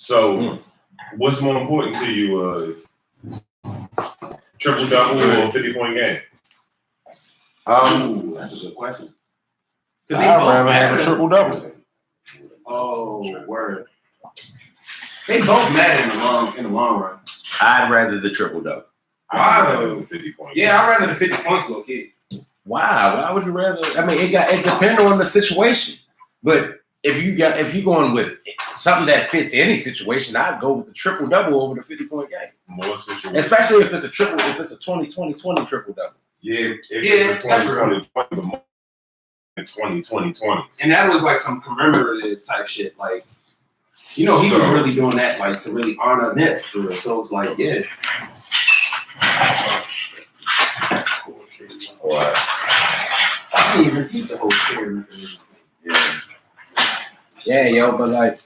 So, what's more important to you, triple double or 50-point game? That's a good question. I'd rather have a triple double. Oh, word. They both matter in the long run. I'd rather the triple double. I'd rather the 50-point. Yeah, I'd rather the 50 points low key. Why? Why would you rather? I mean, it depends on the situation. But if you going with something that fits any situation, I'd go with the triple double over the 50-point game. More situation. Especially if it's a 20-20-20 triple double. Yeah, if it's a 20-20-20, but more than 20-20-20. And that was like some commemorative type shit. Like, you know, he was really doing that like to really honor Nip. So it's like, yeah. I didn't even repeat the whole shit. Yeah, yo, but like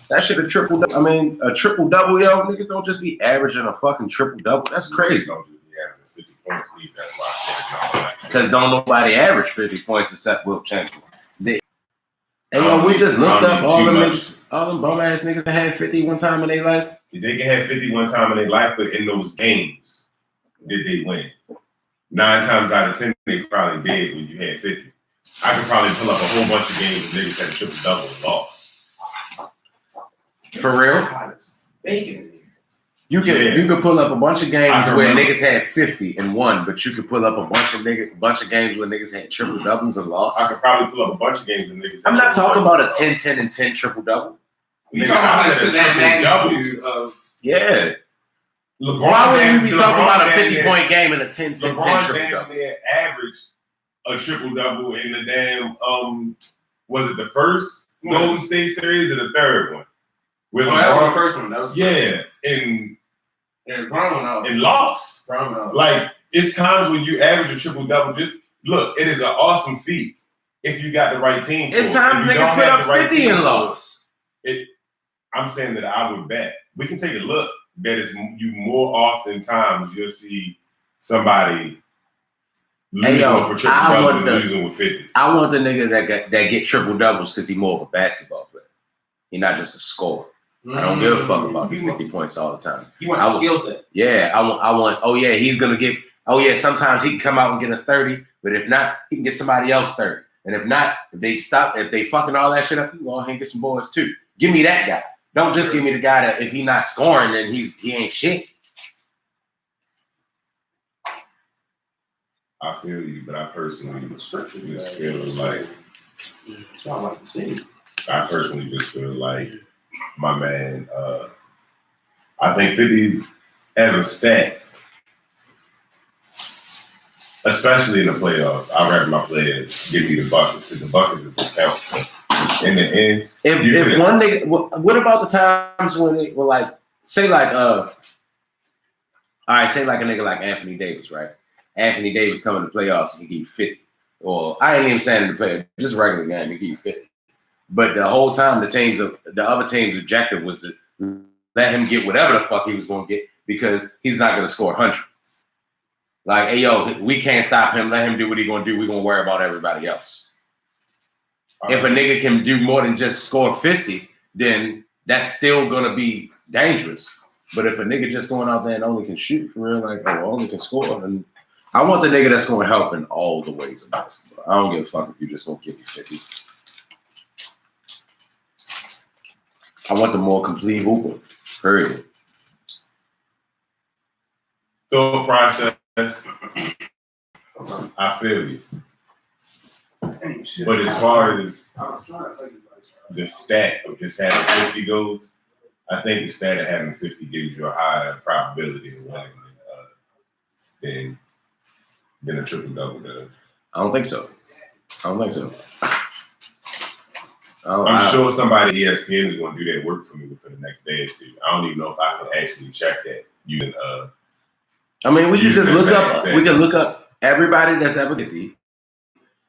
that shit a triple double. I mean, a triple double, yo, niggas don't just be averaging a fucking triple double. That's crazy. Don't just be averaging 50 points. That's why I said it's not. Because don't nobody average 50 points except Will Chamberlain. And yo, we just looked up all them bum ass niggas that had 50 one time in their life. They can have 50 one time in their life, but in those games, did they win? 9 times out of 10, they probably did when you had 50. I could probably pull up a whole bunch of games and niggas had a triple double and lost. For real? Bacon. You could pull up a bunch of games where niggas had 50 and won, but you could pull up a bunch of games where niggas had triple doubles and lost. I could probably pull up a bunch of games and niggas. I'm not talking about a 10-10-10 triple double. You talking about to that magnitude of yeah. LeBron, why would you be talking about a 50-point game and a 10-10-10 triple double? LeBron averaged a triple double in the damn was it the first Golden State series or the third one? That was the first one. That was and lost. Like it's times when you average a triple double. Just look, it is an awesome feat if you got the right team. It's times niggas put up 50 and lost. I'm saying that I would bet. We can take a look. That is you more often times you'll see somebody losing for triple double than losing with 50. I want the nigga that get triple doubles because he's more of a basketball player. He's not just a scorer. I don't give a fuck about these 50 points all the time. You want a skill set. Yeah, I want. Oh yeah, he's gonna get. Oh yeah, sometimes he can come out and get us 30, but if not, he can get somebody else 30. And if not, if they fucking all that shit up, you go ahead and get some boys too. Give me that guy. Don't just give me the guy that if he's not scoring, then he ain't shit. I feel you, but I personally just feel like I like to see. I personally just feel like my man. I think 50 as a stat, especially in the playoffs. I'd rather my players give me the buckets because the buckets is the count. In the end, if one nigga, what about the times when they were like, say like a nigga like Anthony Davis, right? Anthony Davis coming to playoffs and he give you 50. Or I ain't even saying in the player, just a regular game, he give you 50. But the whole time the other team's objective was to let him get whatever the fuck he was gonna get because he's not gonna score 100. Like, hey yo, we can't stop him, let him do what he's gonna do, we're gonna worry about everybody else. If a nigga can do more than just score 50, then that's still gonna be dangerous. But if a nigga just going out there and only can shoot for real, like or only can score, and I want the nigga that's gonna help in all the ways of basketball. I don't give a fuck if you just gonna give me 50. I want the more complete hooper. Period. Thought process. I feel you. But as far as the stat of just having 50 goals, I think the stat of having 50 gives you a higher probability of winning than a triple double does. I don't think so. I'm sure somebody at ESPN is going to do that work for me within the next day or two. I don't even know if I can actually check that using. I mean, we can just look up. We can look up everybody that's ever 50.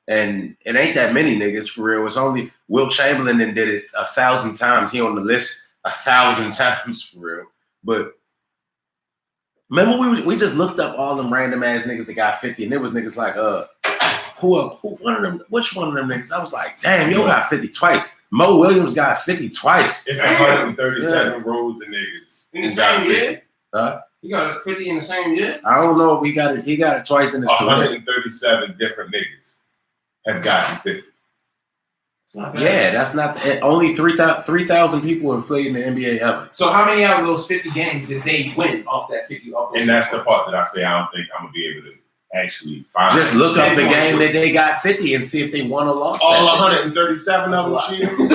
And it ain't that many niggas for real. It's only Will Chamberlain that did it 1,000 times. He on the list 1,000 times for real. But remember we just looked up all them random ass niggas that got 50, and there was niggas like one of them? Which one of them niggas? I was like, damn, yo got 50 twice. Mo Williams got 50 twice. It's 137 rows of niggas. In the same year? Huh? You got 50 in the same year? I don't know if he got it twice in his career. 137 different niggas have gotten 50. Yeah, that's not only 3,000 people have played in the NBA ever. So how many out of those 50 games did they win off that 50? And that's the part that I say I don't think I'm gonna be able to actually find. Just look up the game that they got 50 and see if they won or lost. All 137 of them shit. And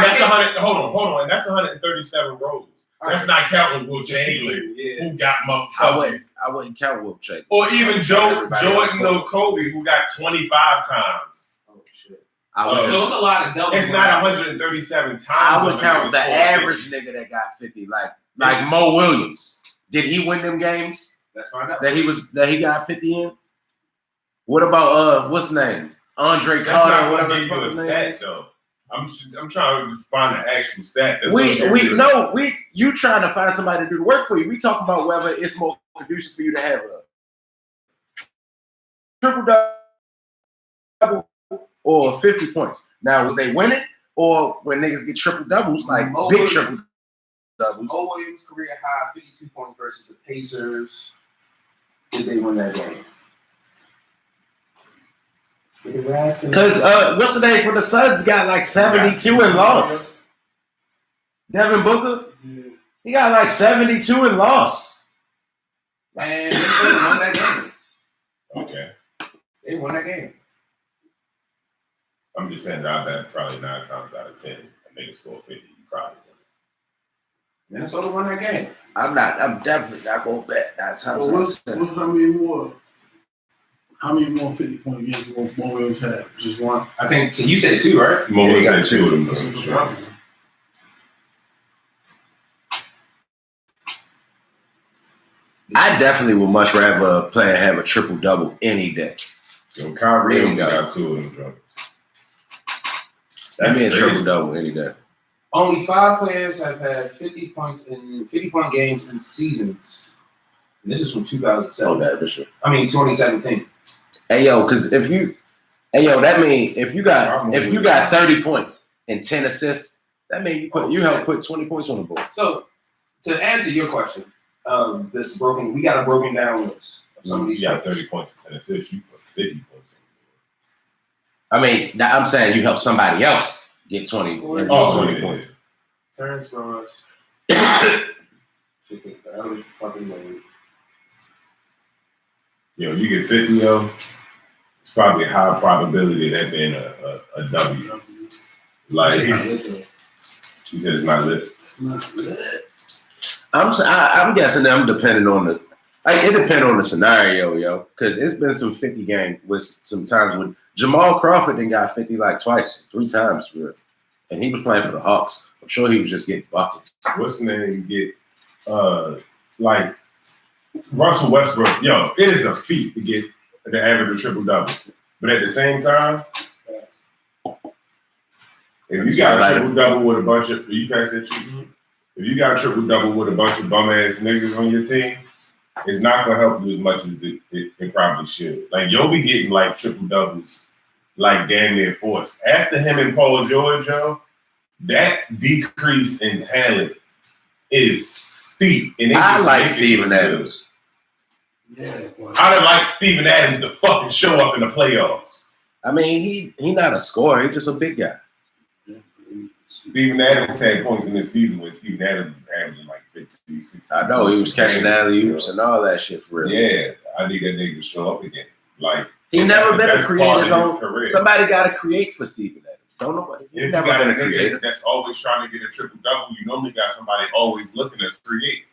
that's 100. Hold on. And that's 137 rows. That's not counting Will Chamberlain, who got motherfucking. I wouldn't count Will Chamberlain. Or even Jordan or Kobe, who got 25 times. Oh shit. So it's a lot of doubles. It's not 137 times. I would count the average nigga that got 50, like Mo Williams. Did he win them games? Let's find out. That he got 50 in? What about what's his name? Andre That's Carter, not whatever gonna the give you a fuck his name stat is. though. I'm trying to find the actual stat. You trying to find somebody to do the work for you. We talk about whether it's more conducive for you to have a triple double or 50 points. Now, was they winning or when niggas get triple doubles, like big triple doubles? Mo Williams' career high 52 points versus the Pacers. Did they win that game? Because what's the name for the Suns got like 72 and lost. Devin Booker, he got like 72 and lost. And they won that game. Okay. They won that game. I'm just saying that I bet probably 9 times out of 10 a nigga score 50. You probably win. Minnesota won that game. I'm definitely not gonna bet 9 times. Well, how many more 50-point games will Mo Williams have? Just one? I think you said 2, right? Mo Williams got 2 of them. That's I definitely would much rather a player have a triple double any day. Yo, Kyrie only got 2 of them drugs. That's a triple double any day. Only 5 players have had 50 points in 50-point games in seasons. And this is from 2007. Oh, that shit. 2017. Hey yo, because that means if you got 30 points and 10 assists, that means you help put 20 points on the board. So to answer your question, we got a broken down list of some of these. You got 30 points and 10 assists. You put 50 points I mean, I'm saying you help somebody else get 20. 20 points. Terrence Ross. Should take the average fucking load. Yo, you get 50, yo. It's probably a high probability that being a W. Like, she said it's not lit. It's not lit. I'm guessing I'm depending on it depends on the scenario, yo. Because it's been some 50 games with some times when Jamal Crawford then got 50 like 3 times, bro. And he was playing for the Hawks. I'm sure he was just getting buckets. What's the name? Get like Russell Westbrook. Yo, it is a feat to get the average of triple double. But at the same time, if you got a triple double with a bunch of if you got a triple double with a bunch of bum ass niggas on your team, it's not gonna help you as much as it probably should. Like you'll be getting like triple doubles like damn near forced. After him and Paul George, yo, that decrease in talent is steep. And I like Steven Adams. Yeah, well, I'd like Steven Adams to fucking show up in the playoffs. I mean, he not a scorer. He's just a big guy. Steven Adams had points in this season when Steven Adams was averaging like 50, 60. I know he was catching alley-oops and all that shit for real. Yeah, I need that nigga to show up again. Like he never been to create his own career. Somebody got to create for Steven Adams. Don't nobody. If you got a nigga that's always trying to get a triple double, you normally got somebody always looking to create.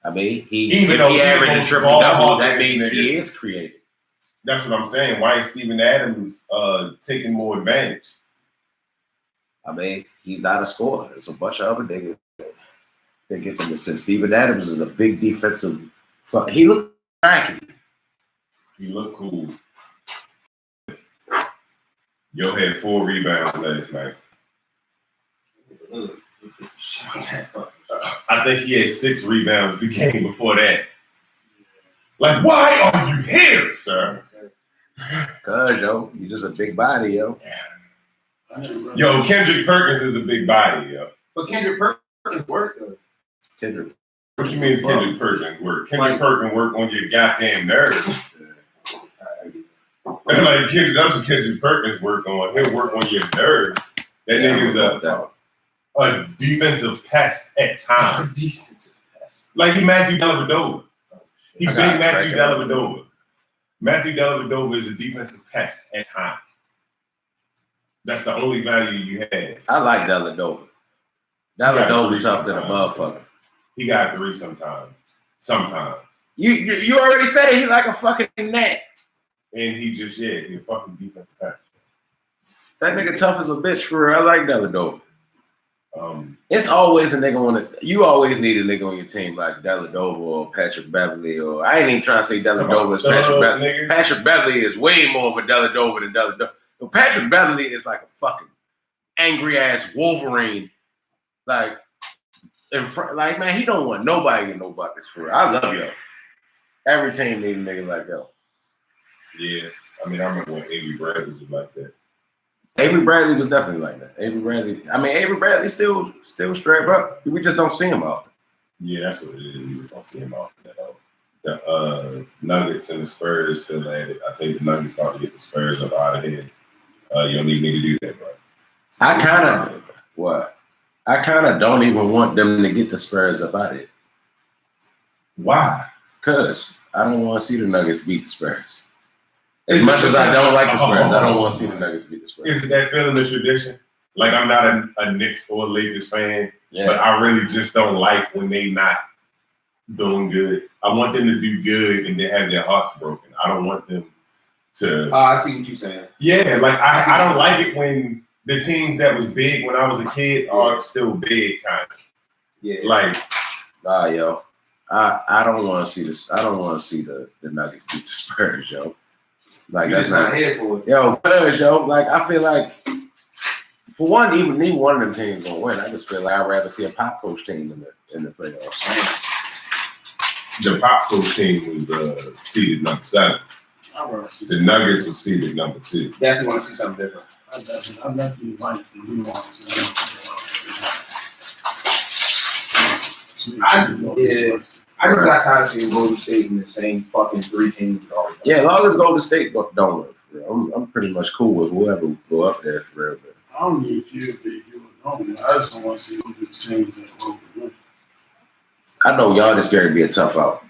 I mean, if he he averaged a triple double, that means he is creative. That's what I'm saying. Why is Steven Adams taking more advantage? I mean, he's not a scorer. There's a bunch of other niggas that get them assists. Steven Adams is a big defensive. He looked cracky. He looked cool. Yo had 4 rebounds last night. I think he had 6 rebounds the game before that. Like, why are you here, sir? Cause yo, you just a big body, yo. Yo, Kendrick Perkins is a big body, yo. But Kendrick Perkins worked though. Kendrick. What you mean is Kendrick Perkins work? Kendrick Perkins work on your goddamn nerves. Like that's what Kendrick Perkins work on. He'll work on your nerves. That nigga's a defensive pest at times. Defensive pest. Like he Matthew Dellavedova. He big Matthew Dellavedova. Matthew Dellavedova is a defensive pest at times. That's the only value you have. I like Dellavedova. Dellavedova's up than a motherfucker. He got 3 sometimes. Sometimes. You already said it. He like a fucking net. And he just, he a fucking defensive pest. That nigga tough as a bitch for real. I like Dellavedova. It's always a nigga on the. You always need a nigga on your team like Dellavedova or Patrick Beverly or I ain't even trying to say Dellavedova is Patrick Beverly. Nigga. Patrick Beverly is way more of a Dellavedova than Dellavedova. But Patrick Beverly is like a fucking angry ass Wolverine. Like in front, like man, he don't want nobody in no buckets for real. I love yo. Every team need a nigga like yo. Yeah, I mean I remember when Avery Bradley was like that. Avery Bradley was definitely like that. Avery Bradley still straight up. We just don't see him often. Yeah, that's what it is. We just don't see him often at all. The Nuggets and the Spurs still at it. I think the Nuggets about to get the Spurs up out of here. You don't even need to do that, bro. I kind of don't even want them to get the Spurs up out of it. Why? Because I don't want to see the Nuggets beat the Spurs. As much as I don't like the Spurs, I don't want to see the Nuggets beat the Spurs. Is that feeling the tradition? Like I'm not a Knicks or Lakers fan, but I really just don't like when they not doing good. I want them to do good and then have their hearts broken. I don't want them to. I see what you're saying. Yeah, like I don't like it when the teams that was big when I was a kid are still big, kind of. Yeah. Like, yo, I don't want to see this. I don't want to see the Nuggets beat the Spurs, yo. Like You're that's not here for it. Yo, Spurs, yo. Like I feel like, for one, even neither one of them teams gonna win. I just feel like I'd rather see a pop coach team in the playoffs. The pop coach team was seeded number 7. The Nuggets was seeded number 2. Definitely want to see something different. I definitely like the nuance. I just got tired of seeing Golden State in the same fucking 3 teams all the time. Yeah, as long as Golden State don't win, for real. I'm pretty much cool with whoever go up there for real. But I don't need you if they do it. I just don't want to see them do the same as that road. I know y'all is going to be a tough out.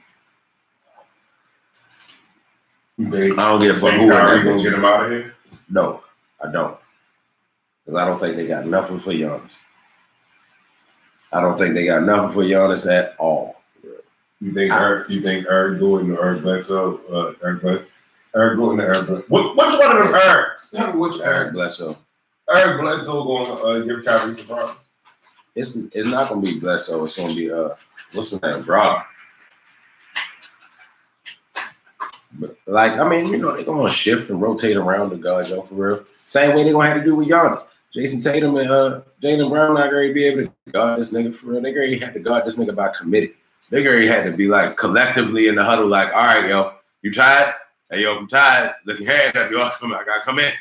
I don't give a fuck who Kyrie gonna get him out of here. No, I don't. Because I don't think they got nothing for Giannis. I don't think they got nothing for Giannis at all. You think Eric Gordon or Eric Bledsoe? Eric Gordon or Eric Bledsoe? Which one of them Erics? Which Eric Bledsoe. Eric Bledsoe going to give Kyrie some problems? It's not going to be Bledsoe. It's going to be, what's his name? Brogdon. But, like, I mean, you know, they're going to shift and rotate around the guard, yo, for real. Same way they're going to have to do with Giannis. Jason Tatum and Jaylen Brown not going to be able to guard this nigga for real. They're going to have to guard this nigga by committee. They already had to be like collectively in the huddle, like, all right, yo, you tired? Hey, yo, if you tired, look your hand up, yo, I gotta come in.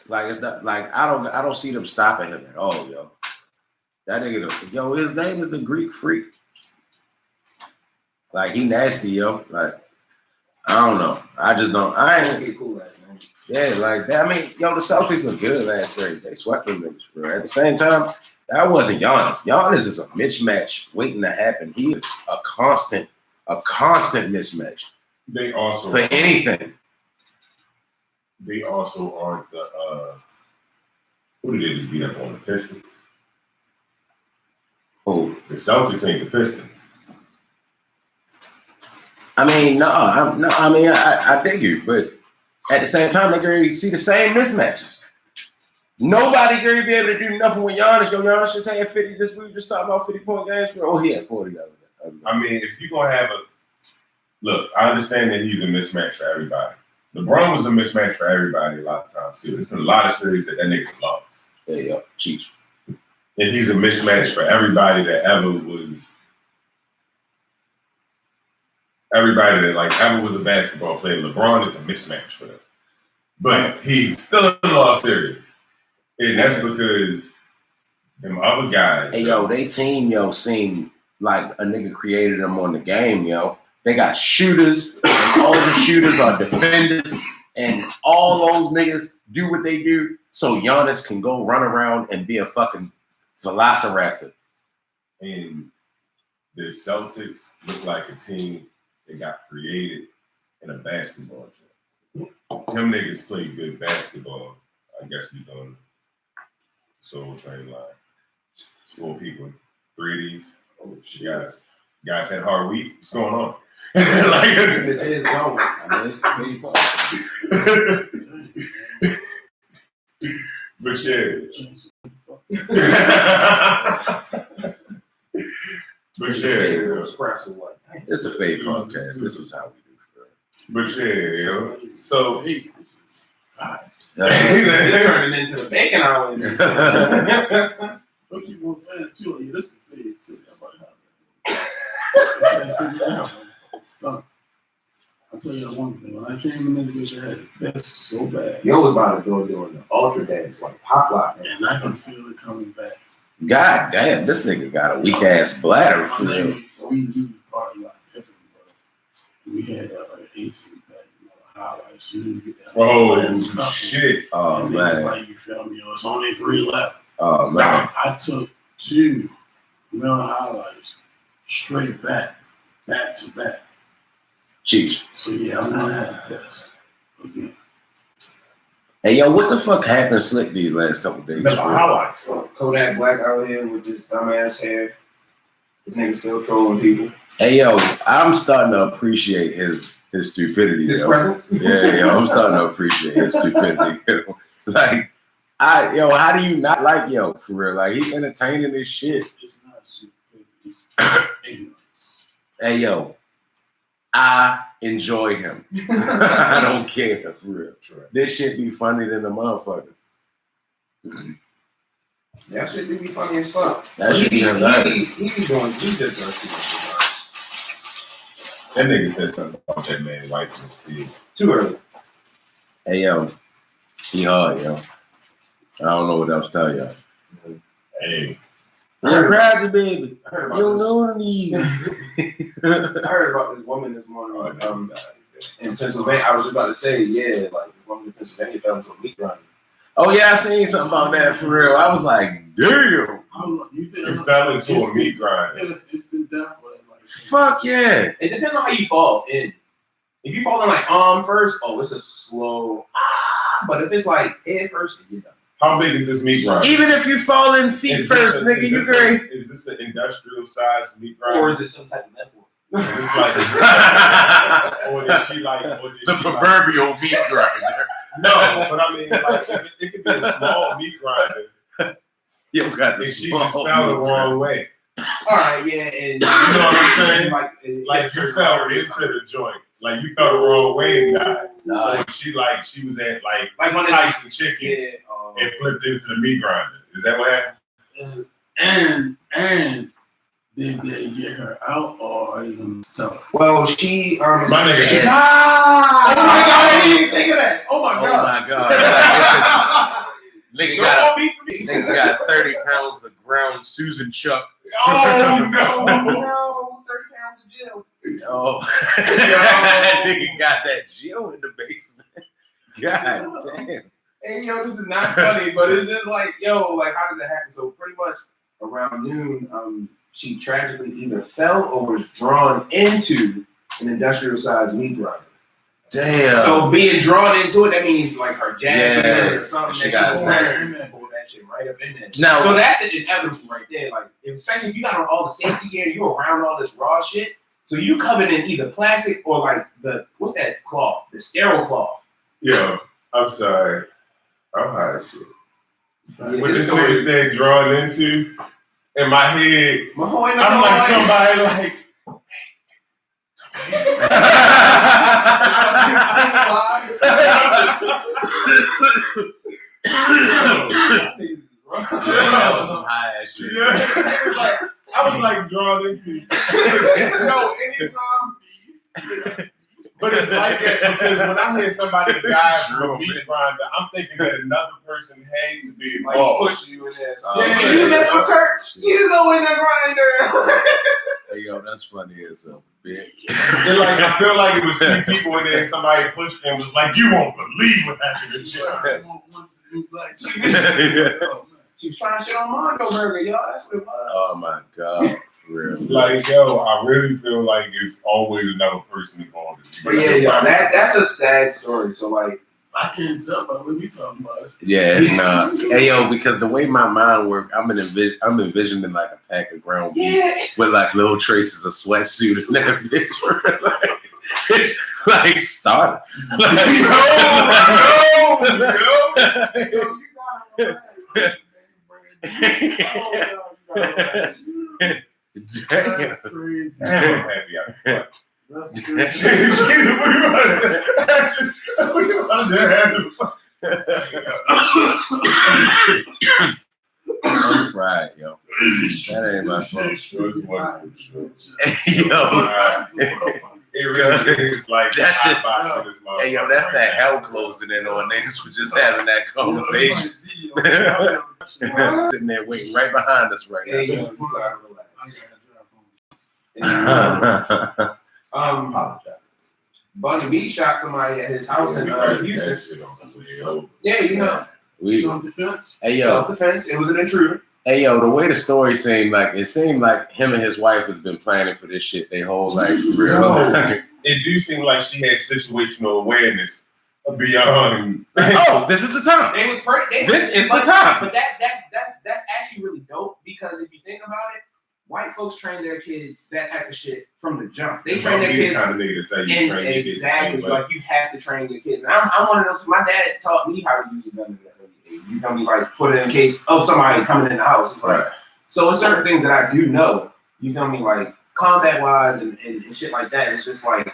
Like it's not like I don't see them stopping him at all, yo. That nigga, yo, his name is the Greek Freak. Like he nasty, yo. Like I don't know. I just don't. I ain't cool ass man. Yeah, like that. I mean, yo, the Celtics look good last series. They swept them niggas, bro. At the same time. That wasn't Giannis. Giannis is a mismatch waiting to happen. He is a constant mismatch. They also for anything. They also aren't the who did they just beat up on the Pistons? Who? The Celtics ain't the Pistons. I mean, I dig you, but at the same time, they already see the same mismatches. Nobody gonna be able to do nothing with Giannis. Yo, Giannis just had 50. We were just talking about 50-point games. He had 40. I mean, if you're gonna have look, I understand that he's a mismatch for everybody. LeBron was a mismatch for everybody a lot of times too. There's been a lot of series that nigga lost. Yeah, Cheech. And he's a mismatch for everybody that ever was everybody that like ever was a basketball player, LeBron is a mismatch for them. But he's still in all series. And that's because them other guys. Hey, yo, they team, seem like a nigga created them on the game, yo. They got shooters, and all the shooters are defenders, and all those niggas do what they do so Giannis can go run around and be a fucking velociraptor. And the Celtics look like a team that got created in a basketball gym. Them niggas play good basketball. I guess we done Soul Train line. 4 people, 3 of these. Oh shit, guys had hard week. What's going on? Like The day is going. I mean, it's the but yeah. But yeah. It's the Fade Podcast. This is how we do it. But yeah, yo. So It's turning into the bacon hour. I keep on saying it too. Like, this is the Fade City. I'll tell you one thing. When I came in, niggas had that's so bad. Yo was about to go doing the ultra dance like pop lock, and I can feel it coming back. God damn, this nigga got a weak ass bladder for real. We do party like different, but we had like 18 back, highlights. You didn't get that. Oh shit! Oh and man! Like, you feel me? It's only 3 left. Oh man! I took 2 Miller highlights straight back to back. Jeez. So yeah, I'm gonna have this again. Hey yo, what the fuck happened Slick these last couple days? Highlights. Kodak Black out here with this dumbass hair. This nigga still trolling people. Hey yo, I'm starting to appreciate his stupidity. His yo. presence? Yeah, I'm starting to appreciate his stupidity. Like, how do you not like yo for real? Like, he entertaining this shit. It's not stupid. It's ignorance. Hey yo, I enjoy him. I don't care for real. This shit be funny than the motherfucker. That shit be funny as fuck. That shit be He hilarious. be doing, he just does too much. That nigga said something about that man wife and Steve. Too early. Hey yo, he hard, yo. I don't know what else to tell y'all. Hey. I'm proud of you, baby. I heard You about know me. I heard about this woman this morning in Pennsylvania. I was just about to say, yeah, like the woman in Pennsylvania fell into a meat grinder. Oh yeah, I seen something about that for real. I was like, damn. You think It fell into a meat grinder. It's the death for that. Like, Fuck yeah. It depends on how you fall in. If you fall in like arm first, oh, it's a slow but if it's like head first, then you're done. How big is this meat grinder? Even if you fall in feet first, nigga, you great. Is this an industrial sized meat grinder? Or is it some type of metaphor? It's like, or is she like, The proverbial meat grinder. No, but I mean, like, it could be a small meat grinder. You got the And she just fell the small wrong way. All right, yeah, and You know what I'm saying? like You fell into the joint. Like you fell the wrong way and died. Nah. Or she was at like one Tyson chicken yeah, and flipped into the meat grinder. Is that what happened? And did they get her out or are they gonna sell her? well, she My nigga. Oh my god, I didn't even think of that. Oh my Oh god. my god. Don't be for me. Nigga got 30 pounds of ground Susan Chuck. Oh no! No, 30 pounds of gel. Oh, nigga got that Geo in the basement. God damn. Hey, yo, this is not funny, but it's just like, yo, like, how does it happen? So pretty much around noon, she tragically either fell or was drawn into an industrial-sized meat grinder. Damn. So being drawn into it, that means like her jacket Yeah, or something she that got she snatched. pull that shit right up in there. Now, So that's the inevitable right there. Like, especially if you got on all the safety gear, you around all this raw shit. So you covered in either plastic or like what's that cloth? The sterile cloth. Yo, I'm sorry. I'm high as shit. Yeah, When this story- nigga said drawn into, in my head, Mahoy, I'm like somebody like. that was some high ass shit. Yeah. I was like drawn into. No, anytime But it's like that because when I hear somebody die from a meat grinder, I'm thinking that another person had to be Like involved. push you in there. Yeah, You mess with Kurt, you go in the grinder. Hey, yo, that's funny as a bitch. It's like I feel like it was two people in there and somebody pushed them was like, you won't believe what happened to Jim. She was trying to shit on Mondo Burger, y'all. That's what it was. Oh my God. For real. Like, yo, I really feel like it's always another person involved. But yeah, yo, that's a sad story. So like, I can't tell by what we talking about. Yeah, nah. Hey, yo, because the way my mind works, I'm envisioning like a pack of ground beef with like little traces of sweatsuit and that bitch. like starter. Damn. That's crazy. Damn, I'm happy I That's crazy. I'm fried, yo. That ain't my fault. Yo. It really is like that shit. hot box in this motherfucker. Hey, yo, that's that hell closing in on niggas for just having that conversation. Sitting there waiting right behind us right hey, now. yo, you gotta relax. Bun B shot somebody at his house in Houston. Yeah, you know. Self-defense? Hey, yo. Self-defense. It was an intruder. Hey, yo, the way the story seemed like him and his wife has been planning for this shit their whole life. For real. It do seem like she had situational awareness beyond. Oh, this is the time. They was This is the time. But that's actually really dope because if you think about it, white folks train their kids that type of shit from the jump. They train their kids. Kind of nigga to tell you train your kids exactly, like you have to train your kids. And I'm one of those. My dad taught me how to use a gun at an early age. You feel me? Like put it in case of somebody coming in the house. It's like so. It's certain things that I do know. You feel me? Like combat wise and shit like that. It's just like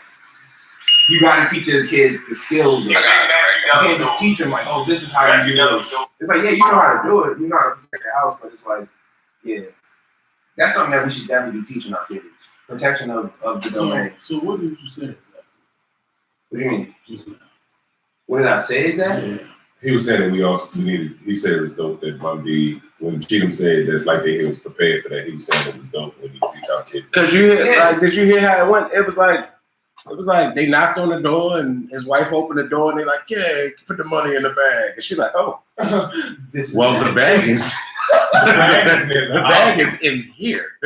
you got to teach your kids the skills. You can't just teach them like, oh, this is how you do this. It's like, yeah, you know how to do it. You know how to protect the house, but it's like, yeah. That's something that we should definitely be teaching our kids. Protection of the domain. So what did you say exactly? What do you mean? Just now. What did I say exactly? Yeah. He was saying that we needed. He said it was dope that Bun B, when Cheatham said that's like that he was prepared for that. He was saying it was dope when he teach our kids. Cause you hear, like, did you hear how it went? It was like they knocked on the door and his wife opened the door and they're like, yeah, put the money in the bag. And she's like, oh, the bag is the bag is in here.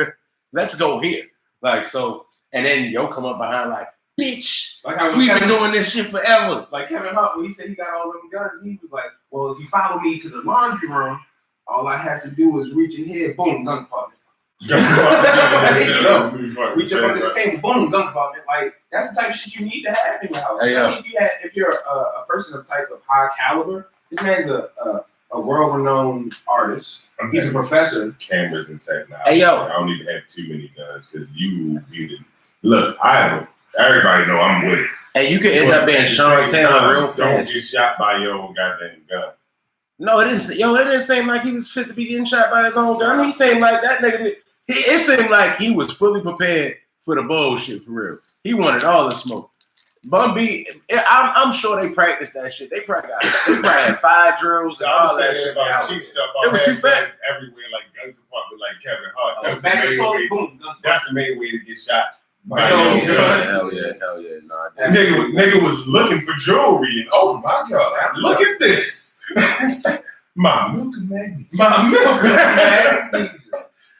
Let's go here. Like so, and then yo come up behind like, bitch, Like how we've been doing this shit forever. Like Kevin Hart, when he said he got all them guns, he was like, well, if you follow me to the laundry room, all I have to do is reach in here, boom, gun compartment. We jump under the table, boom, gun compartment. Like that's the type of shit you need to have in your house. Especially if you're a person of type of high caliber. This man's a world-renowned artist. He's a professor. Cameras and technology. Hey, yo. I don't need to have too many guns because you need it. Look, everybody know I'm with it. And you could end up being Sean Taylor real fast. Don't get shot by your own goddamn gun. No, it didn't seem like he was fit to be getting shot by his own gun. He seemed like that nigga. It seemed like he was fully prepared for the bullshit for real. He wanted all the smoke. Bun B, I'm sure they practiced that shit. They probably had fire drills and all that shit. It was too fast. Everywhere, like gun compartment, like Kevin Hart. That's the main way to get shot. Hell yeah. Nah, nigga was looking for jewelry, and oh my god, look at this. My milk magnet.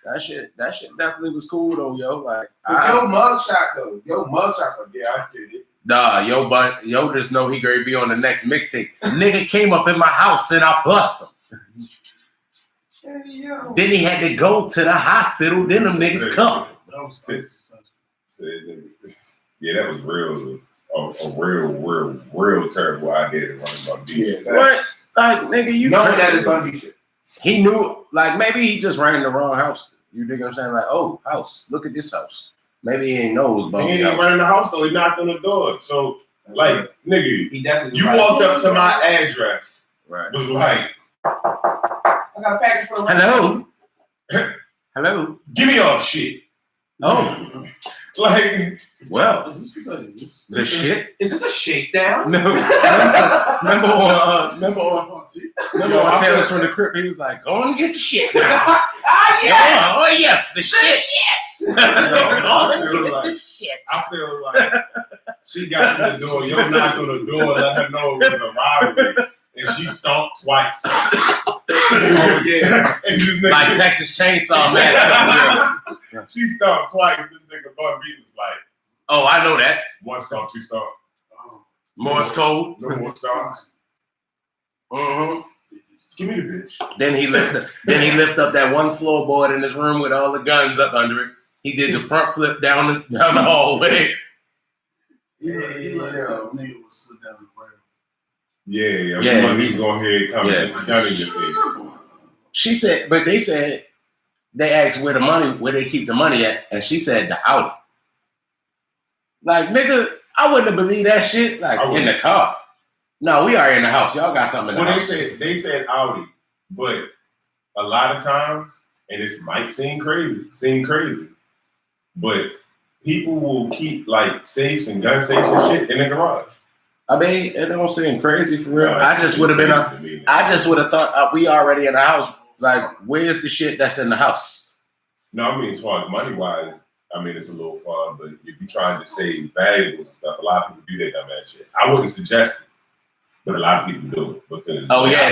That shit definitely was cool though, yo. Like your mugshot though. Your mugshot's like, yeah, I did it. Nah, yo just know he gonna be on the next mixtape. Nigga came up in my house and I bust him. Then he had to go to the hospital. Then them niggas come. Yeah, that was real. A real terrible idea to run Bun B. What? Like, nigga, you know that is Bun B shit. He knew, like, maybe he just ran the wrong house. You dig what I'm saying? Like, oh, house. Look at this house. Maybe he ain't know it was Bun B. He didn't run in the house though. He knocked on the door. So, like, nigga, he definitely. You walked up to my address. Right. Was like, I got a package for hello. Hello. Give me all shit. Oh. Like, well, This the shit. Is this a shakedown? No, remember on Tales from the Crypt, he was like, "Go and get the shit now." Ah, yes. Oh yes, the shit. Shit. I feel like she got to the door. Yo knocked on the door, let her know it was a robbery, and she stomped twice. Oh yeah. And this nigga, Like Texas Chainsaw Massacre. she stomped twice. This nigga Bun B was like, Oh, I know that. one stomp, two stomp. Morse code. No more stomps. Mm-hmm. Give me the bitch. Then he lift up that one floorboard in his room with all the guns up under it. He did the front flip down the hallway. Yeah, he let that nigga was sit down the ground. Yeah, he's going ahead and come and it's a gun in your face. She said, but they said they asked where they keep the money at, and she said the Audi. Like, nigga, I wouldn't have believed that shit. Like in the car. No, we are in the house. Y'all got something in the house. They said Audi, but a lot of times, and this might seem crazy, but people will keep like safes and gun safes and shit in the garage. I mean, it don't seem crazy for real. I just would have thought we already in the house. Like, where's the shit that's in the house? No, I mean, as far as money wise, I mean, it's a little far, but if you're trying to save valuables and stuff, a lot of people do that dumbass shit. I wouldn't suggest it, but a lot of people do it because. Oh yeah,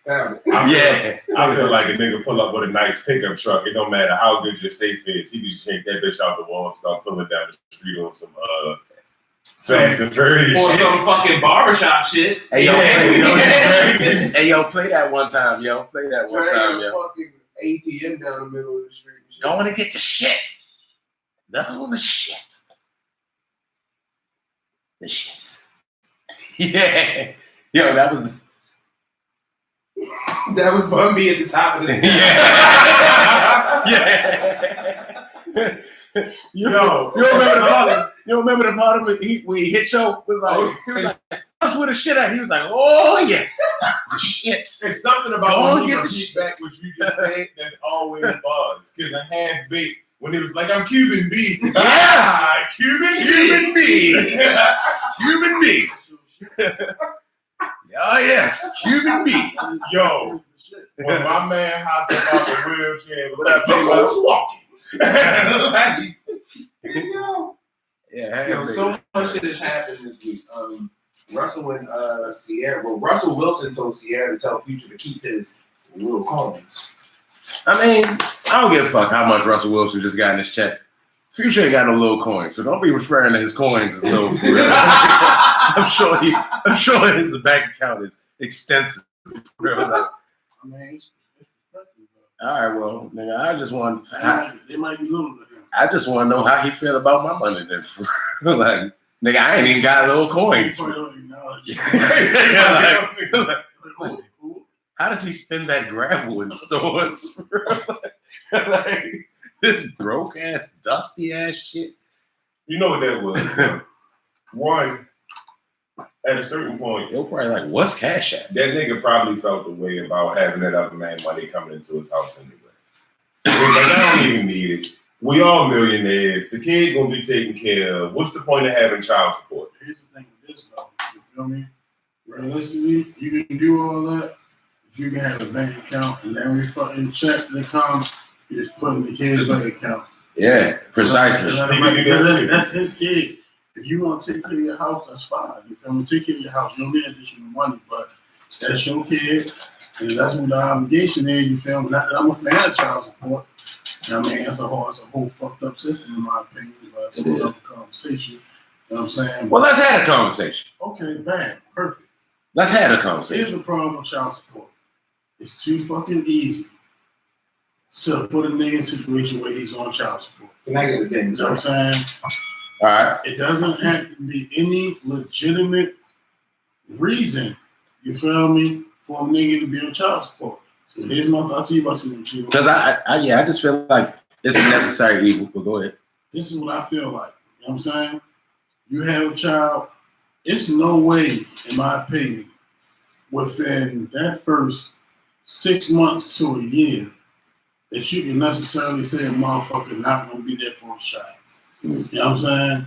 I feel like a nigga pull up with a nice pickup truck. It don't matter how good your safe is. He can just yank that bitch out the wall and start pulling down the street on some Fast and Furious or shit. some fucking barbershop shit. Hey yo, play that one time, yo. Play that one time, yo. Fucking ATM down the middle of the street. Going to get the shit. The shit. The shit. Yeah. Yo, that was Bun B at the top of the stairs. Yeah. You remember the part of it where he hit Show? Was like, that's where the shit at. He was like, oh yes, the shit. There's something about when you repeat back what you just said that's always buzz. Because a half baked when it was like I'm Cuban B. Yes. Cuban B. Cuban B. Oh yes, Cuban B. Yo, when my man hopped up out the wheelchair, What I tell you, I was walking. Yo, so much shit has happened this week. Russell and Sierra. Well, Russell Wilson told Sierra to tell Future to keep his little coins. I mean, I don't give a fuck how much Russell Wilson just got in his check. Future ain't got no little coins, so don't be referring to his coins as little. I'm sure his bank account is extensive. I mean, all right, well, nigga, I just want. They might be little to him. I just want to know how he feel about my money. Then, like, nigga, I ain't even got little coins. How does he spend that gravel in stores? Like, this broke ass, dusty ass shit. You know what that was? One, at a certain point, You're probably like, what's Cash App? that nigga probably felt the way about having that other man money coming into his house anyway. He was like, I don't even need it. We all millionaires. The kid gonna be taken care of. What's the point of having child support? Here's the thing with this, though. You feel me? Realistically, you can do all that. If you can have a bank account and every fucking check that comes, you just put in the kid's bank account. Yeah, precisely. That's his kid. If you want to take care of your house, that's fine. If you want to take care of your house, you don't need additional money, but that's your kid, and that's what the obligation is. You feel me? Not that I'm a fan of child support. I mean, it's a whole fucked up system in my opinion, but it's a whole other conversation. You know what I'm saying? Well, let's have a conversation. Okay, bam, perfect. Let's have a conversation. Here's the problem with child support. It's too fucking easy to put a nigga in a situation where he's on child support. Can I get a thing? You know what I'm saying? All right. It doesn't have to be any legitimate reason, you feel me, for a nigga to be on child support. So here's my thoughts. See about some shit. Because I just feel like it's a necessary evil. But go ahead. This is what I feel like. You know what I'm saying? You have a child, it's no way, in my opinion, within that first 6 months to a year, that you can necessarily say a motherfucker not gonna be there for a child. You know what I'm saying?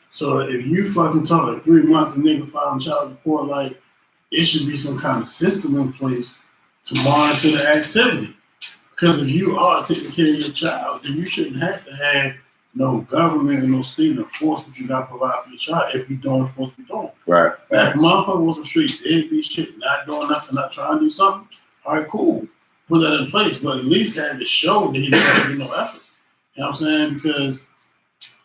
So if you fucking talk like 3 months and nigga filing child support, like it should be some kind of system in place to monitor the activity. Because if you are taking care of your child, then you shouldn't have to have no government or no state enforce what you got to provide for your child if you don't what you're supposed to be doing. Right. If motherfucker was on the street, deadbeat shit, not doing nothing, not trying to do something, all right, cool. Put that in place, but at least have it show that he didn't do no effort. You know what I'm saying? Because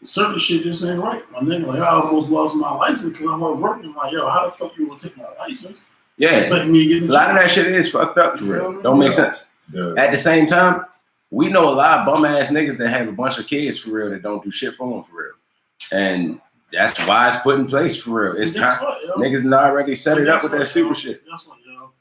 certain shit just ain't right. My nigga, like, I almost lost my license because I wasn't working. Like, yo, how the fuck you gonna take my license? Yeah. Expect me to get A lot of that shit is fucked up for real. Don't make sense. Yeah. At the same time, we know a lot of bum ass niggas that have a bunch of kids for real that don't do shit for them for real. And that's why it's put in place for real. It's time. Niggas not already set it up with that stupid shit. That's what, yo.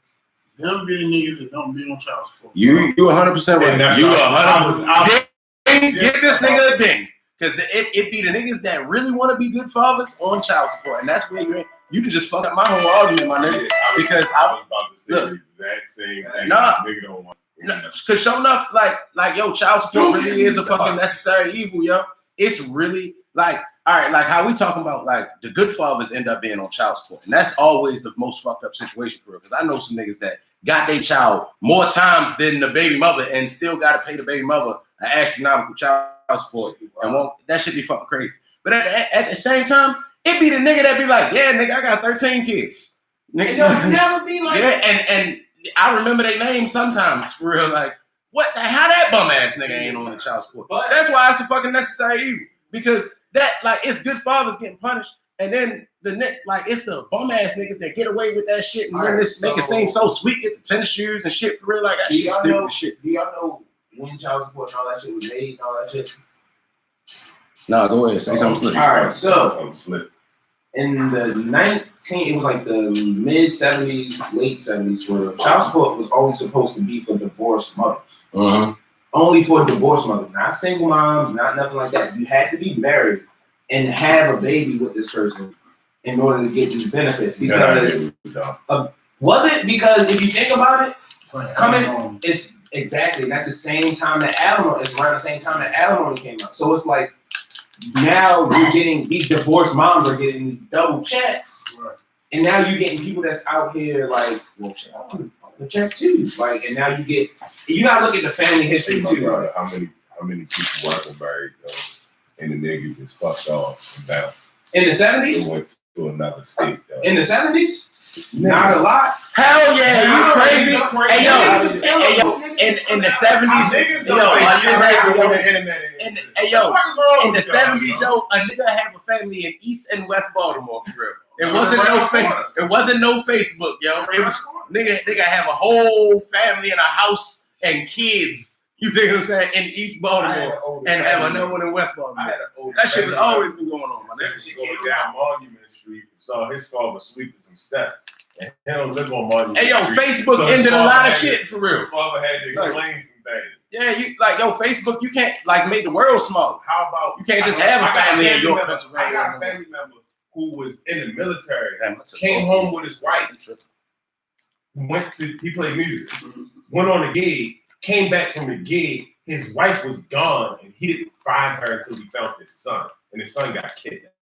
Them be the niggas that don't be on child support. You 100% right. You 100%. Give this nigga a ding. Because it be the niggas that really want to be good fathers on child support. And that's where you can just fuck up my whole argument, my nigga. Because I was about to say the exact same thing. Nah. Nigga don't want. Because sure enough, like, yo, child support really is a fucking necessary evil, yo. It's really like, all right, like how we talking about like the good fathers end up being on child support. And that's always the most fucked up situation for real. Because I know some niggas that got their child more times than the baby mother and still got to pay the baby mother an astronomical child support. And that should be fucking crazy. But at the same time, it be the nigga that be like, yeah, nigga, I got 13 kids. Nigga, It'll never be like yeah, and I remember their names sometimes for real. Like, how that bum ass nigga ain't on the child support? But that's why it's a fucking necessary evil. Because that, like, it's good fathers getting punished, and then it's the bum ass niggas that get away with that shit and then this make it seem so sweet, get the tennis shoes and shit for real. Like, that shit stupid as shit. Do y'all know when child support and all that shit was made and all that shit? No, go ahead, say something slick. All right, so in the it was like the mid 70s, late 70s, where child support was always supposed to be for divorced mothers. Uh-huh. Only for divorced mothers, not single moms, not nothing like that. You had to be married and have a baby with this person in order to get these benefits. Because was it? Because if you think about it, it's exactly that's the same time that alimony. It's around the same time that alimony came out. So it's like now you're getting these divorced moms are getting these double checks, right. And now you're getting people that's out here like, well, shit, I want the check too. Like, and now you gotta look at the family history too. How many people wasn't married though, and the niggas is fucked off and bounced. In the 70s? Went to another state though. In the 70s? Not a lot. Hell yeah, you crazy? Hey yo, in the 70s, yo, are you crazy on the internet? Hey yo, in the 70s, yo, a nigga have a family in East and West Baltimore for real. It wasn't no Facebook, yo. It was nigga have a whole family in a house and kids. You know what I'm saying? In East Baltimore and have another one in West Baltimore. That shit has always been going on, my nigga. She came down Monument Street and saw his father sweeping some steps. And he don't live on Monument Hey yo, Street. Facebook ended a lot of shit for real. His father had to explain some things. Yeah, you like yo, Facebook, you can't like make the world smaller. How about you can't just have a family in York, Pennsylvania? I got a family member who was in the military, came home with his wife, he played music, went on a gig, came back from the gig, his wife was gone, and he didn't find her until he found his son, and his son got kidnapped.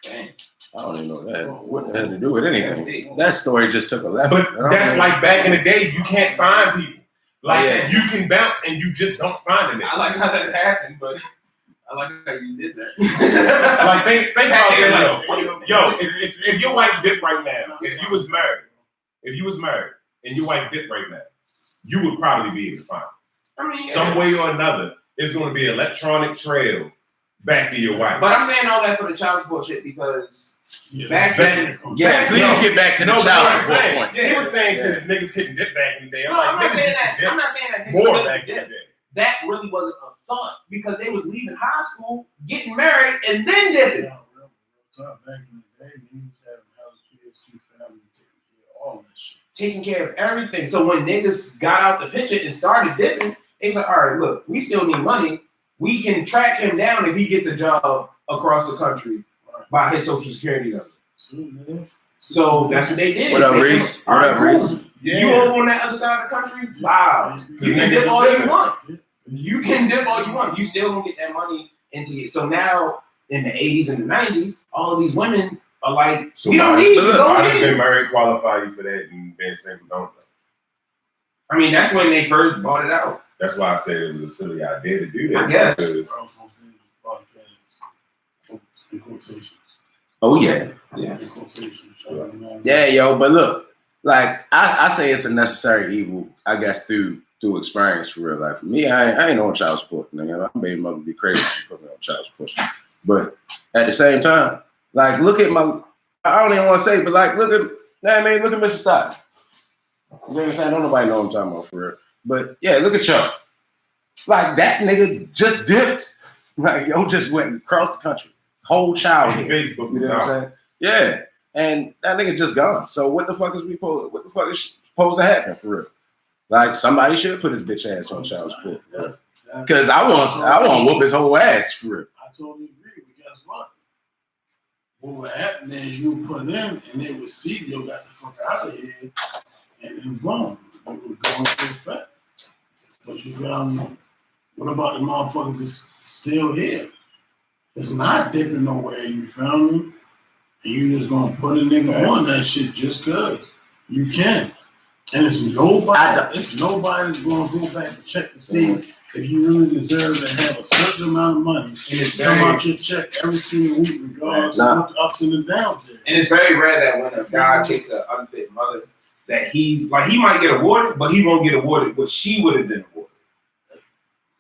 Dang. I don't even know what that had to do with anything. That story just took a left. But that's like back in the day, you can't find people. Like you can bounce and you just don't find them. I like how that happened, but I like how you did that. Like think about it. Yo, if your wife dipped right now, if you was married and your wife dipped right now, you would probably be able to find her. I mean, some way or another, it's going to be an electronic trail back to your wife. But I'm saying all that for the child support shit because back then, please get back to the child support point. Yeah, he was saying because niggas couldn't dip back in the day. I'm not saying that. More back in the day. That really wasn't a thought because they was leaving high school, getting married, and then dipping. Back in the day, you was having house kids, 2 families, taking care of all that shit. Taking care of everything. So when niggas got out the picture and started dipping, they was like, all right, look, we still need money. We can track him down if he gets a job across the country by his social security number. So that's what they did. What up, Reese? What up, Reese? Yeah. You over on that other side of the country? Wow. You can dip all you want. You can dip all you want. You still gonna get that money into. So now in the 80s and the 90s, all of these women are like, So we don't need to go why does in. being married qualify you for that and being single don't? I mean, that's when they first bought it out. That's why I said it was a silly idea to do that. I guess. Because In quotations. Oh yeah. Yeah. In quotations. Yeah, yo, but look, like I say it's a necessary evil, I guess, through experience for real. Like for me, I ain't on child support, nigga. My baby mother would be crazy if she put me on child support. But at the same time, like look at I don't even want to say, but like look at Mr. Stockton. You know what I'm saying? Don't nobody know what I'm talking about for real. But yeah, look at y'all. Like that nigga just dipped. Like yo just went across the country. Whole childhood. Facebook, You know what I'm saying? Yeah. And that nigga just gone. So what the fuck is supposed to happen for real? Like somebody should have put his bitch ass on child support. Because I want to whoop his whole ass for real. I totally agree, but guess what? What would happen is you would put in and they would see you got the fuck out of here and then boom. It would go into effect. But you feel me? What about the motherfuckers that's still here? It's not dipping nowhere, you feel me? And you just gonna put a nigga on that shit just cause you can. And it's nobody that's gonna go back and check to see if you really deserve to have a certain amount of money. Come out your check every single week, regardless of what the ups and the downs is. And it's very rare that when a guy takes an unfit mother, that he's like he might get awarded, but he won't get awarded what she would have been awarded.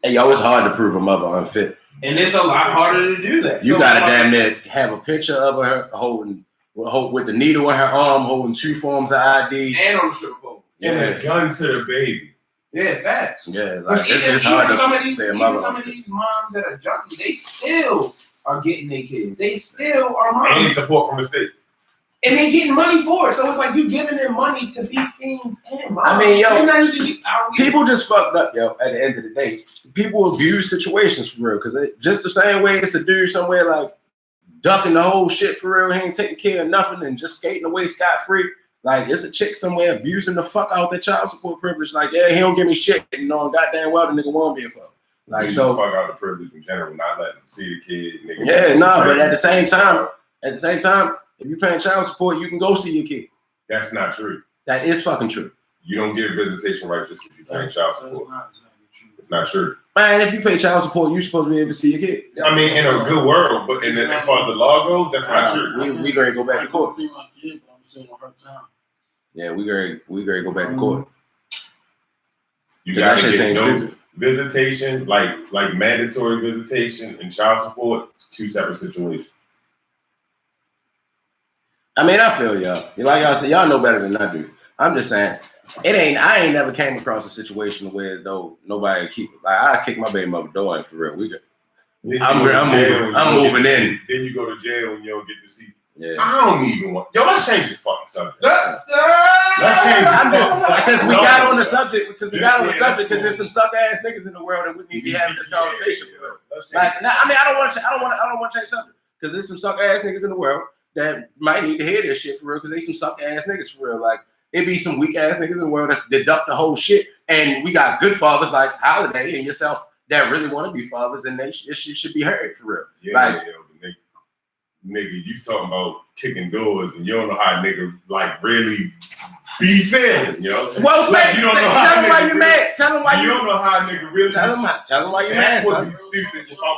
Hey, yo, it's hard to prove a mother unfit. And it's a lot harder to do that. You so gotta damn near have a picture of her holding with the needle in her arm, holding 2 forms of ID. And on the strip pole. And a gun to the baby. Yeah, facts. Yeah, like It's hard to say a mother. Some of these moms that are junkies, they still are getting their kids. They still are moms. And support from the state. And they getting money for it. So it's like you giving them money to be fiends and moms. I mean, yo, they're not even people just fucked up, yo, at the end of the day. People abuse situations for real. Because just the same way it's a dude somewhere like ducking the whole shit for real. He ain't taking care of nothing and just skating away scot-free. Like, it's a chick somewhere abusing the fuck out their child support privilege. Like, yeah, he don't give me shit. You know, goddamn well the nigga won't be a fuck. Like, so. Fuck out the privilege in general, not letting them see the kid. Nigga. Yeah, no, but at the same time, if you're paying child support, you can go see your kid. That's not true. That is fucking true. You don't get visitation rights just because you're paying child support. It's not true. Man, if you pay child support, you're supposed to be able to see your kid. I mean, in a good world, but as far as the law goes, that's not true. We gonna go back to court. See my kid, but I'm saying on her time. Yeah, we gonna go back to court. You gotta get no visitation, like mandatory visitation and child support, 2 separate situations. I mean, I feel y'all. Like y'all said, y'all know better than I do. I'm just saying, I ain't never came across a situation where as though nobody keep like I kick my baby mother door in for real. I'm moving in. Then you go to jail and you don't get to see. Yeah. I don't even want. Yo, let's change the fucking subject. Let's change the subject because we got on the subject because there's some suck ass niggas in the world that we need to be having this conversation. Like, I mean, I don't want to change subject because there's some suck ass niggas in the world that might need to hear this shit for real because they some suck ass niggas for real. Like, it be some weak ass niggas in the world that deduct the whole shit, and we got good fathers like Holiday and yourself that really want to be fathers, and they should be heard for real. Yeah, like, nigga, you talking about kicking doors, and you don't know how nigga like really be feeling, yo. Well, like, tell them why you mad. Tell them why you don't know how nigga really. Tell them why you mad, son.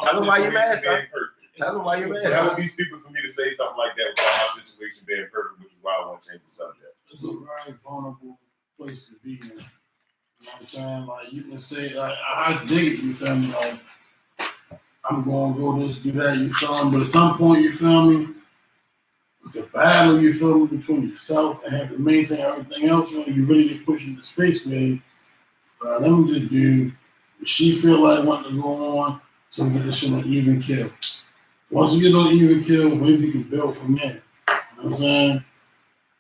Tell them why you mad, son. Tell them why you mad. That would be stupid for me to say something like that without my situation being perfect, which is why I want to change the subject. It's a very vulnerable place to be in. You know what I'm saying? Like, you can say, like, I dig it, you feel me? Like, I'm going to go this, do that, you feel me? But at some point, you feel me? The battle, you feel me, between yourself and have to maintain everything else, you know, you really get pushed into space where, let me just do what she feel like wanting to go on to get this shit on even kill. Once you get on even kill, maybe you can build from there. You know what I'm saying?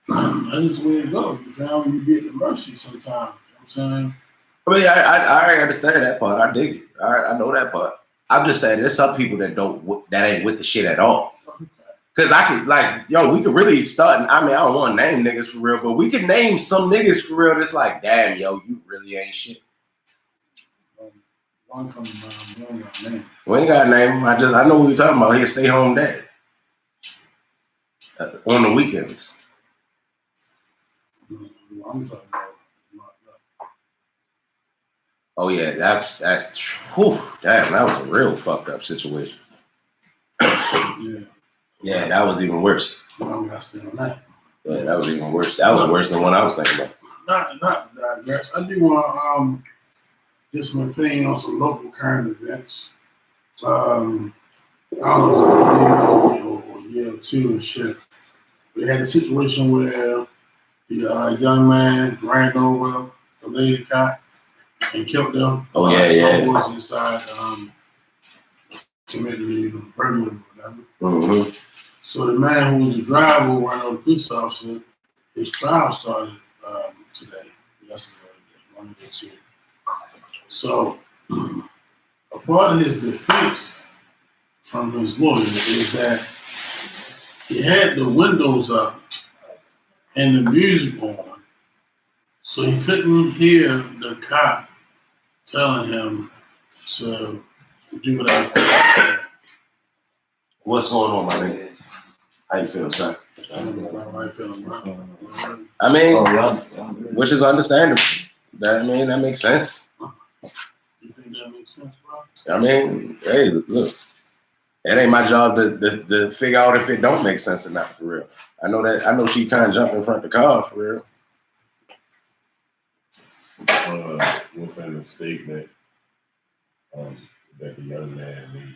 That's just the way it goes. You feel me? You be at the mercy sometimes. You know what I'm saying? I mean, I understand that part. I dig it. I know that part. I'm just saying there's some people that ain't with the shit at all. Cause I could like, yo, we could really start. I mean, I don't want to name niggas for real, but we could name some niggas for real. That's like, damn, yo, you really ain't shit. One coming around, we don't got a name. We ain't got to name him. I know what you're talking about. He's a stay-home dad. On the weekends. I'm talking about. Oh yeah, that. Whew, damn, that was a real fucked up situation. Yeah. Yeah, that was even worse. I'm got to stay on that. Yeah, that was even worse. That was worse than what I was thinking about. Not to digress. I do want just my opinion on some local current events. I don't know, it's like a year or two and shit. We had a situation where the young man ran over a lady cop and killed them. Oh yeah. Was inside committed burglary or whatever. Mm-hmm. So the man who was the driver who ran over the police officer, his trial started yesterday, one of the two. So a part of his defense from his lawyer is that he had the windows up and the music on, so he couldn't hear the cop telling him to do whatever. What's going on, my nigga? How you feel, son? I mean, which is understandable. That makes sense. You think that makes sense, bro? I mean, hey, look, it ain't my job to figure out if it don't make sense or not, for real. I know she kind of jumped in front of the car, for real. Within the statement that the young man made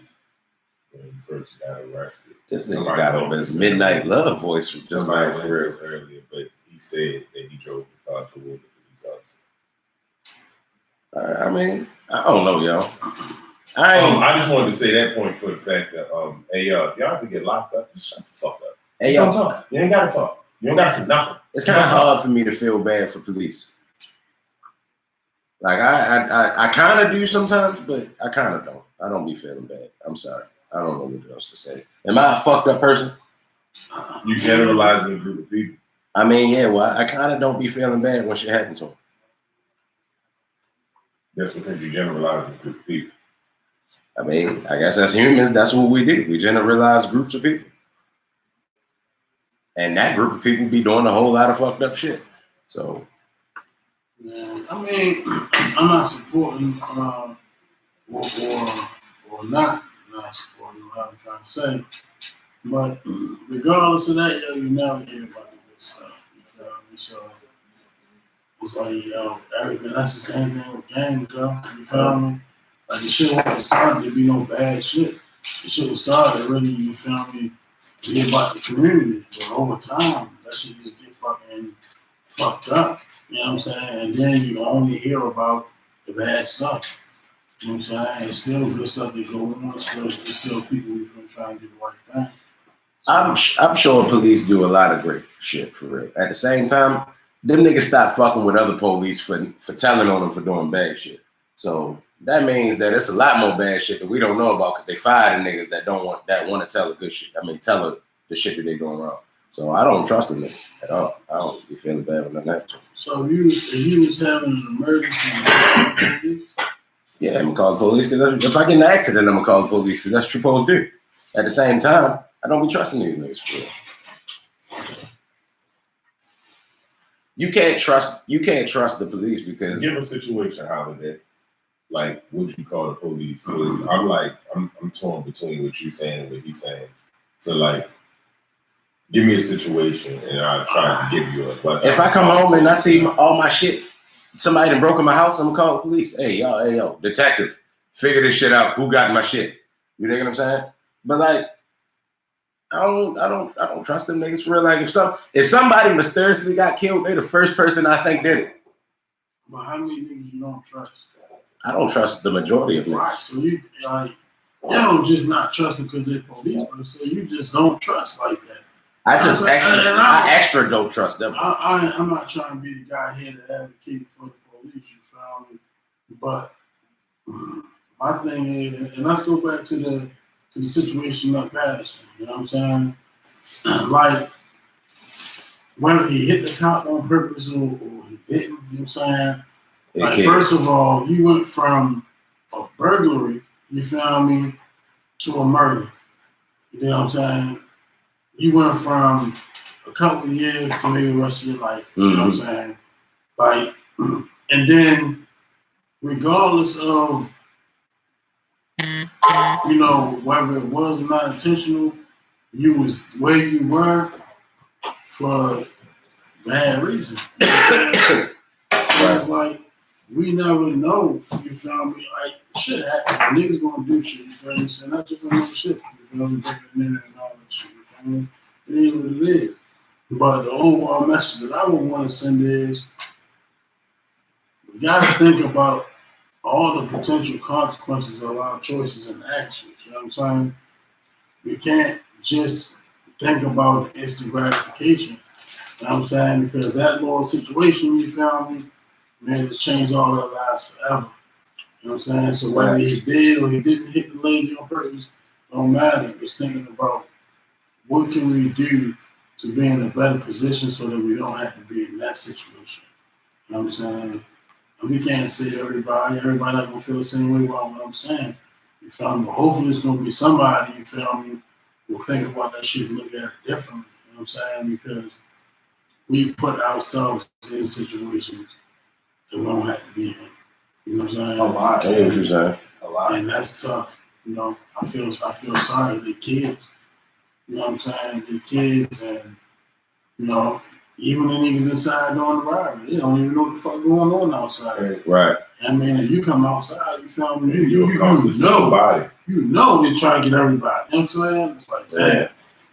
when he first got arrested. This nigga got on his midnight love voice from just like for real. Earlier, but he said that he drove the car toward the police officer. I mean, I don't know, y'all. I just wanted to say that point for the fact that, hey, y'all, if y'all have to get locked up, just shut the fuck up. Hey, y'all, don't talk. You ain't gotta talk. You don't gotta say nothing. It's kind of hard for me to feel bad for police. Like I kind of do sometimes, but I kind of don't. I don't be feeling bad. I'm sorry. I don't know what else to say. Am I a fucked up person? You generalizing a group of people. I mean, yeah. Well, I kind of don't be feeling bad when shit happens to them. That's because you generalize a group of people. I mean, I guess as humans, that's what we do. We generalize groups of people. And that group of people be doing a whole lot of fucked up shit. So. Yeah, I mean, I'm not supporting or not supporting what I'm trying to say. But regardless of that, you never hear about the good stuff. You feel me? So it's like, everything. That's the same thing with gangs, yo. You feel me? Like the shit wasn't started to be no bad shit. The shit was started really, you feel me, to be about the community. But over time, that shit just get fucking fucked up. You know what I'm saying? And then you only hear about the bad stuff. You know what I'm saying? It's still good stuff that go on. It's still people who's gonna try and do the right thing. I'm sure police do a lot of great shit, for real. At the same time, them niggas stop fucking with other police for telling on them for doing bad shit. So that means that it's a lot more bad shit that we don't know about because they fired the niggas that want to tell the good shit. I mean, tell the shit that they doing wrong. So I don't trust them niggas at all. I don't be feeling bad when that happens. So if you was having an emergency, yeah, I'm gonna call the police because if I get in an accident, I'm gonna call the police because that's what you're supposed to do. At the same time, I don't be trusting these niggas for real. You can't trust the police because give a situation how that. Like, would you call the police? I'm torn between what you're saying and what he's saying. So like, give me a situation and I'll try to give you a. But if I come home and I see all my shit, somebody done broke in my house, I'm gonna call the police. Hey yo, detective, figure this shit out. Who got my shit? You know what I'm saying? But like, I don't trust them niggas for real. Like if somebody mysteriously got killed, they the first person I think did it. But how many niggas you don't trust? I don't trust the majority of niggas. Right, so you don't just not trust them because they're police, but so you just don't trust like that. I extra don't trust them. I'm not trying to be the guy here to advocate for the police, you feel me? But my thing is, and let's go back to the situation up Patterson, you know what I'm saying? Like, whether he hit the cop on purpose or he didn't, you know what I'm saying? Like, first of all, you went from a burglary, you feel me, to a murder. You know what I'm saying? You went from a couple of years to maybe the rest of your life. You know what I'm saying? Like, and then regardless of, you know, whether it was not intentional, you was where you were for bad reason. You know what I'm saying? So it's like, we never know, you feel me? Like, shit happens. Niggas gonna do shit, you feel me? So not just another shit, you feel me? Breaking a minute and all that shit, you feel me? It is what it is. But the overall message that I would want to send is, we gotta think about all the potential consequences of our choices and actions. You know what I'm saying? We can't just think about instant gratification. You know what I'm saying? Because that little situation, you feel me, man, it's changed all our lives forever. You know what I'm saying? So whether he did or he didn't hit the lady on purpose, don't matter. It's thinking about what can we do to be in a better position so that we don't have to be in that situation. You know what I'm saying? And we can't say everybody not gonna feel the same way about what I'm saying. You feel me? But hopefully it's gonna be somebody, you feel me, will think about that shit and look at it differently. You know what I'm saying? Because we put ourselves in situations that we don't have to be in. You know what I'm saying? A lot. I hear what you're saying. A lot. And that's tough. You know, I feel sorry for the kids. You know what I'm saying? The kids and, you know, even the niggas inside doing the robbery, they don't even know what the fuck going on outside. Right. I mean, if you come outside, you feel me? You accomplish nobody. You know they're trying to get everybody. You know what I'm saying? It's like, man,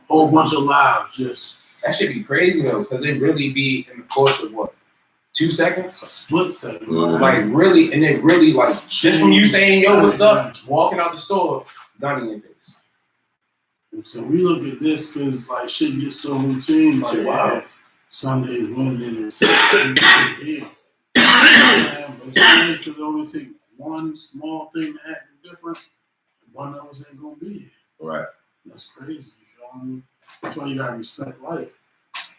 whole bunch of lives just. That should be crazy though, because it really be in the course of what? 2 A seconds? split second. Like really, and then really like just from you saying, yo, what's up? Walking out the store, gun in your face. So we look at this because like shit gets so routine. Like, Shit, wow. Sundays, Wednesdays, Saturdays, but it could only take one small thing to act different. One of us ain't gonna be here. Right. That's crazy. You feel me? That's why you gotta respect life.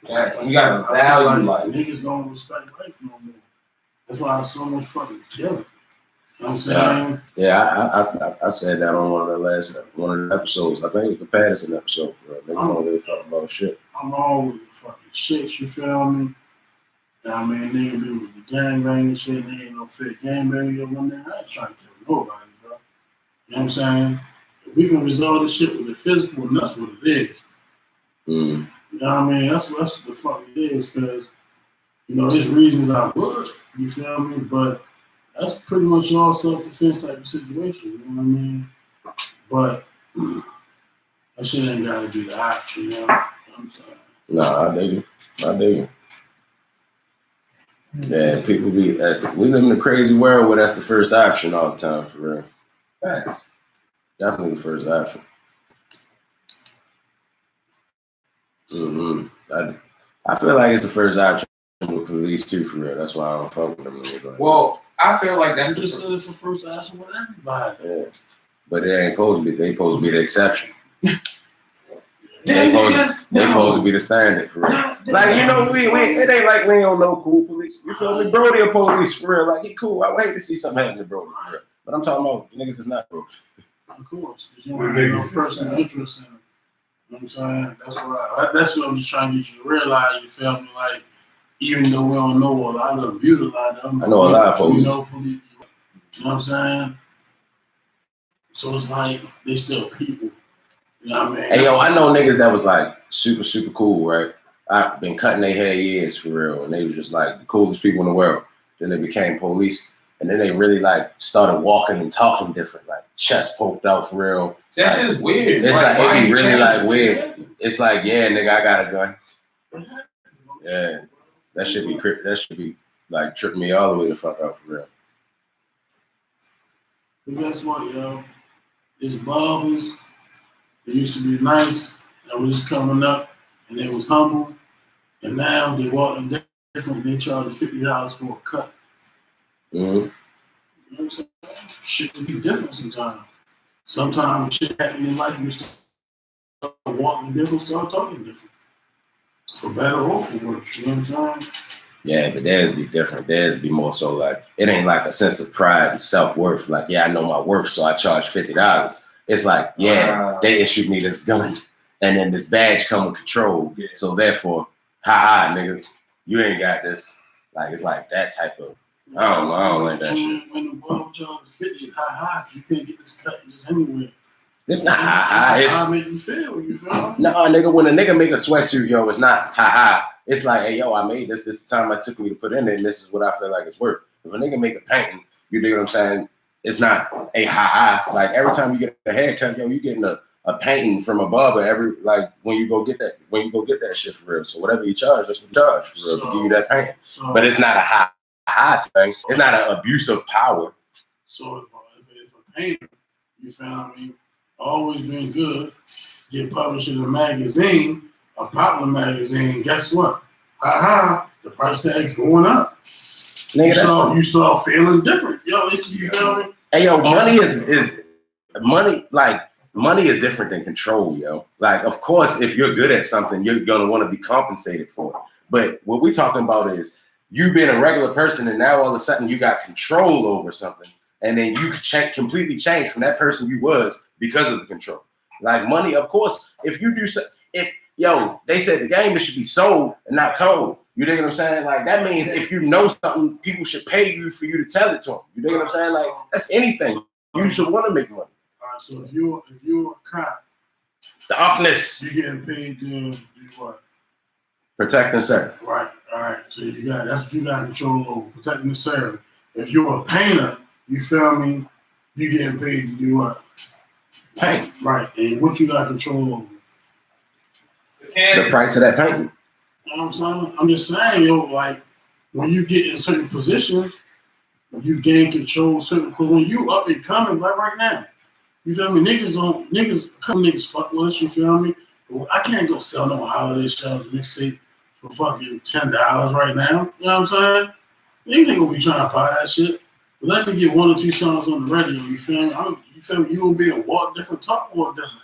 You gotta value life. Niggas don't respect life no more. That's why there's so much fucking killing. You know what I'm saying? Yeah, I said that on one of the episodes. I think it was the Patterson episode. Niggas don't really talk about shit. I'm all with the fucking shit, you feel me? I mean, nigga be with the gangbang shit, they ain't no fake gangbang or one thing. I ain't trying to kill nobody, bro. You know what I'm saying? If we can resolve this shit with the physical, and that's what it is. Mm. You know what I mean? That's what the fuck it is, because, you know, there's reasons I would, you feel me? But that's pretty much all self-defense type of situation, you know what I mean? But that shit ain't gotta be the option, you know what I'm saying? Nah, I dig it. Yeah, people be, we live in a crazy world where that's the first option all the time, for real. Right. Definitely the first option. I feel like it's the first option with police too, for real. That's why I don't fuck with them. Well, I feel like that's You just said it's the first option with everybody. Yeah. But it ain't supposed to be. They supposed to be the exception. They supposed to be the standard, for real. Like, you know, we it ain't like we don't know cool police. You feel me? Brody a police, for real. Like, he cool. I would hate to see something happen to Brody, for real. But I'm talking about niggas that's not Brody. Of course, because you don't have no personal interest in it. You know what I'm saying? That's what I'm just trying to get you to realize. You feel me? Like, even though we don't know a lot of them, you know a lot of them. I know a lot of police. You know police. You know what I'm saying? So it's like, they still people. You know what I mean? Hey, yo, I know niggas that was like super, super cool, right? I've been cutting their hair years, for real. And they was just like the coolest people in the world. Then they became police. And then they really like started walking and talking different, like chest poked out, for real. See, that shit is weird. It's like, it be really like weird. Yeah. It's like, yeah, nigga, I got a gun. Yeah. That should be like tripping me all the way the fuck out, for real. But guess what, yo? It's barbers. They used to be nice. They were just coming up, and they was humble. And now they walking different. They charge $50 for a cut. Mm-hmm. You know what I'm saying? Shit can be different sometimes. Sometimes shit happen in life, you start walking different, start talking different. For better or for worse, you know what I'm saying? Yeah, but theirs be different. Theirs be more so like it ain't like a sense of pride and self-worth. Like, yeah, I know my worth, so I charge $50. It's like, yeah, they issued me this gun, and then this badge come with control. Yeah. So therefore, ha, nigga, you ain't got this. Like, it's like that type of. I don't like that shit. When the world charge 50 is high, you can't get this cut just anywhere. It's not ha. It's It's how make you feel. You feel? no, nigga. When a nigga make a sweatsuit, yo, it's not ha. It's like, hey, yo, I made this. This is the time I took me to put in it, and this is what I feel like it's worth. If a nigga make a painting, you dig what I'm saying? It's not a ha. Like every time you get a haircut, yo, you getting a painting from a barber every like when you go get that shit for real. So whatever you charge, that's what you charge for real to give you that painting. So, But it's not a high thing. It's not an abuse of power. So if a painter, you feel me, always been good, get published in a magazine, a popular magazine, guess what? The price tag's going up. Nigga, you saw feeling different. Yo, you feel me? hey, yo, money is money. Like money is different than control, yo. Like, of course, if you're good at something, you're gonna want to be compensated for it. But what we're talking about is you being a regular person, and now all of a sudden you got control over something, and then you completely change from that person you was because of the control. Like money, of course, if you do so, they said the game should be sold and not told. You dig what I'm saying? Like that means if you know something, people should pay you for you to tell it to them. You dig what I'm saying? Like that's anything. You should want to make money. All right, so if you're a cop, The office, you're getting paid to do what? protect and serve. Right, all right. So that's what you got control over, protecting the serve. If you're a painter, you feel me? You getting paid to do what? Paint. Right, and what you got control over? The price of that painting. You know what I'm saying? I'm just saying, yo, like when you get in certain positions, you gain control of certain. Because when you up and coming, like right now, you feel me? Niggas fuck with us. You feel me? I can't go sell no holiday shells mixtape for fucking $10 right now. You know what I'm saying? Niggas ain't gonna be trying to buy that shit. But let me get 1 or 2 songs on the radio. You feel me? You feel me? You gonna be able to walk different, talk more different.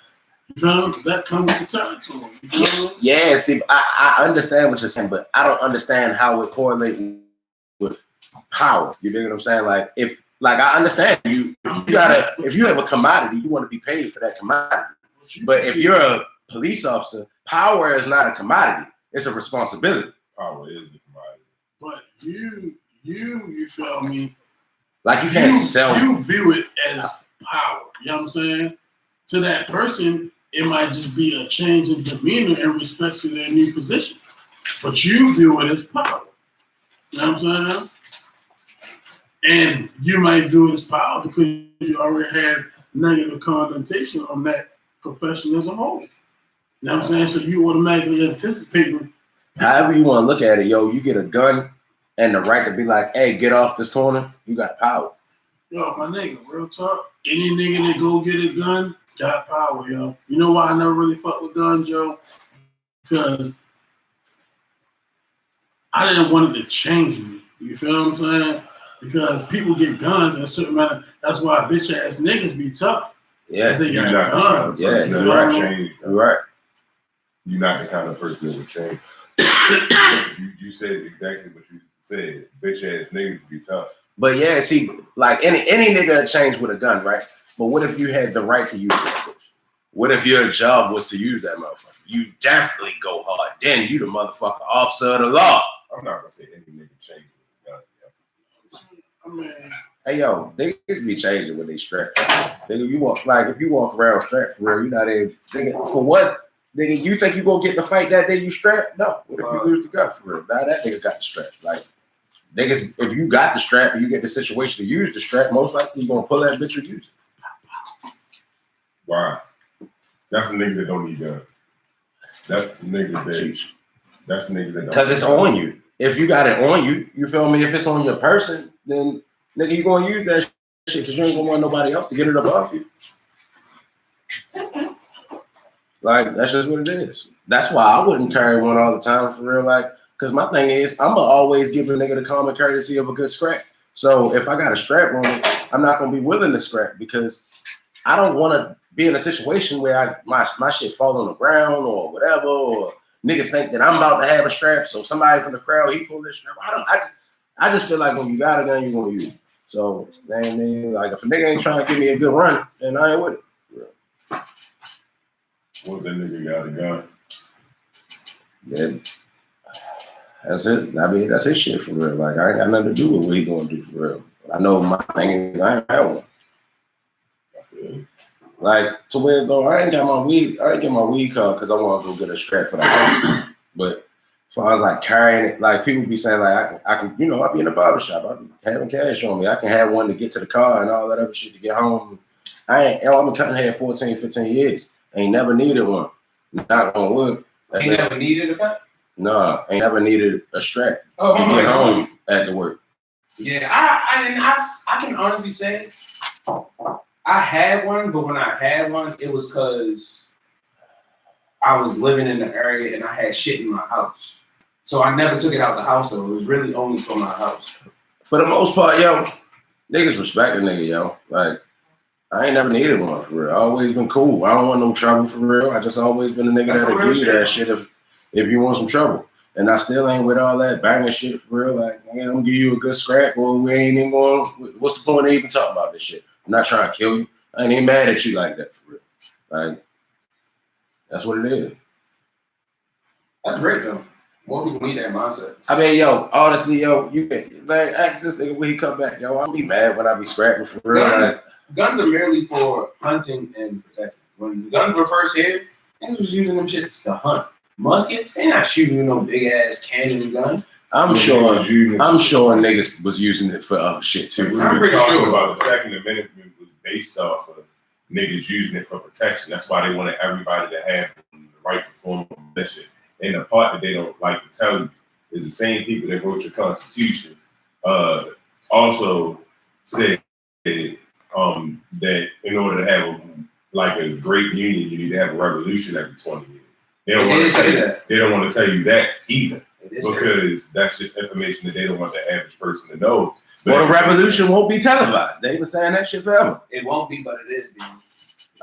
You feel me? Because that comes with the territory. You feel me? Yeah, see, I understand what you're saying, but I don't understand how it correlates with power. You dig what I'm saying? Like I understand if you have a commodity, you want to be paid for that commodity. But if you're a police officer, power is not a commodity; it's a responsibility. Power is the commodity. But you feel me? Like you can't sell. You view it as power. You know what I'm saying? To that person, it might just be a change in demeanor in respect to their new position. But you view it as power. You know what I'm saying? And you might view it as power because you already had negative connotation on that profession as a whole. You know what I'm saying? So you automatically anticipating. However you want to look at it, yo, you get a gun and the right to be like, hey, get off this corner, you got power. Yo, my nigga, real talk. Any nigga that go get a gun got power, yo. You know why I never really fuck with guns, yo? Because I didn't want it to change me. You feel what I'm saying? Because people get guns in a certain manner. That's why bitch ass niggas be tough. Yeah, they You're got not guns. the kind of person you're that right. would change. You're right. You're not the kind of person that would change. you said exactly what you said. Bitch ass niggas be tough. But yeah, see, like any nigga change with a gun, right? But what if you had the right to use it? What if your job was to use that motherfucker? You definitely go hard. Then you the motherfucker officer of the law. I'm not gonna say any nigga change with a gun. I mean, Hey yo, niggas be changing when they strapped. Nigga, if you walk around strapped for real, you're not able. Nigga, for what? Nigga, you think you gonna get in the fight that day you strapped? No. If you lose the gun for real, now that nigga got the strap. Like niggas, if you got the strap and you get the situation to use the strap, most likely you gonna pull that bitch or use it. Why? That's the niggas that don't need guns. That's the niggas that don't. Because it's on you. If you got it on you, you feel me? If it's on your person, then nigga, you gonna use that shit because you ain't gonna want nobody else to get it up off you. Like, that's just what it is. That's why I wouldn't carry one all the time for real. Like, because my thing is, I'm gonna always give a nigga the common courtesy of a good scrap. So if I got a strap on it, I'm not gonna be willing to scrap because I don't want to be in a situation where my shit fall on the ground or whatever, or niggas think that I'm about to have a strap, so somebody from the crowd, he pull this strap. I just feel like when you got a gun, you're gonna use it. So, man, like if a nigga ain't trying to give me a good run, then I ain't with it. What that nigga got a gun? Then that's it. I mean, that's his shit for real. Like I ain't got nothing to do with what he gonna do for real. I know my thing is I ain't have one. Like to where though I ain't get my weed card because I want to go get a strap for the house. But as far as like carrying it, like people be saying like I can, you know, I be in the barbershop, I be having cash on me. I can have one to get to the car and all that other shit to get home. I've been cutting hair 14, 15 years. Ain't never needed one. Knock on wood. Ain't never needed a cut? No, ain't never needed a strap Oh, to get home at the work. Yeah, I can honestly say I had one, but when I had one, it was because I was living in the area and I had shit in my house. So I never took it out the house though. It was really only for my house. For the most part, yo, niggas respect a nigga, yo. Like, I ain't never needed one for real. I always been cool. I don't want no trouble for real. I just always been a nigga that'll give you that shit if you want some trouble. And I still ain't with all that banging shit for real. Like, man, I'm gonna give you a good scrap, or we ain't even going. What's the point of even talking about this shit? I'm not trying to kill you. I ain't even mad at you like that for real. Like, that's what it is. That's great though. More people need that mindset. I mean, yo, honestly, yo, you can like ask this nigga when he come back, yo. I'll be mad when I be scrapping for real. Guns are merely for hunting and protecting. When the guns were first here, niggas was using them shits to hunt. Muskets, they not shooting no big ass cannon gun. I'm sure niggas was using it for other shit too. I'm pretty sure about the Second Amendment was based off of niggas using it for protection. That's why they wanted everybody to have the right to form that shit. And the part that they don't like to tell you is the same people that wrote your Constitution also said that in order to have a great union, you need to have a revolution every 20 years. They don't want to tell you that. They don't want to tell you that either, because that's just information that they don't want the average person to know. Well, the revolution won't be televised. They've been saying that shit forever. It won't be, but it is.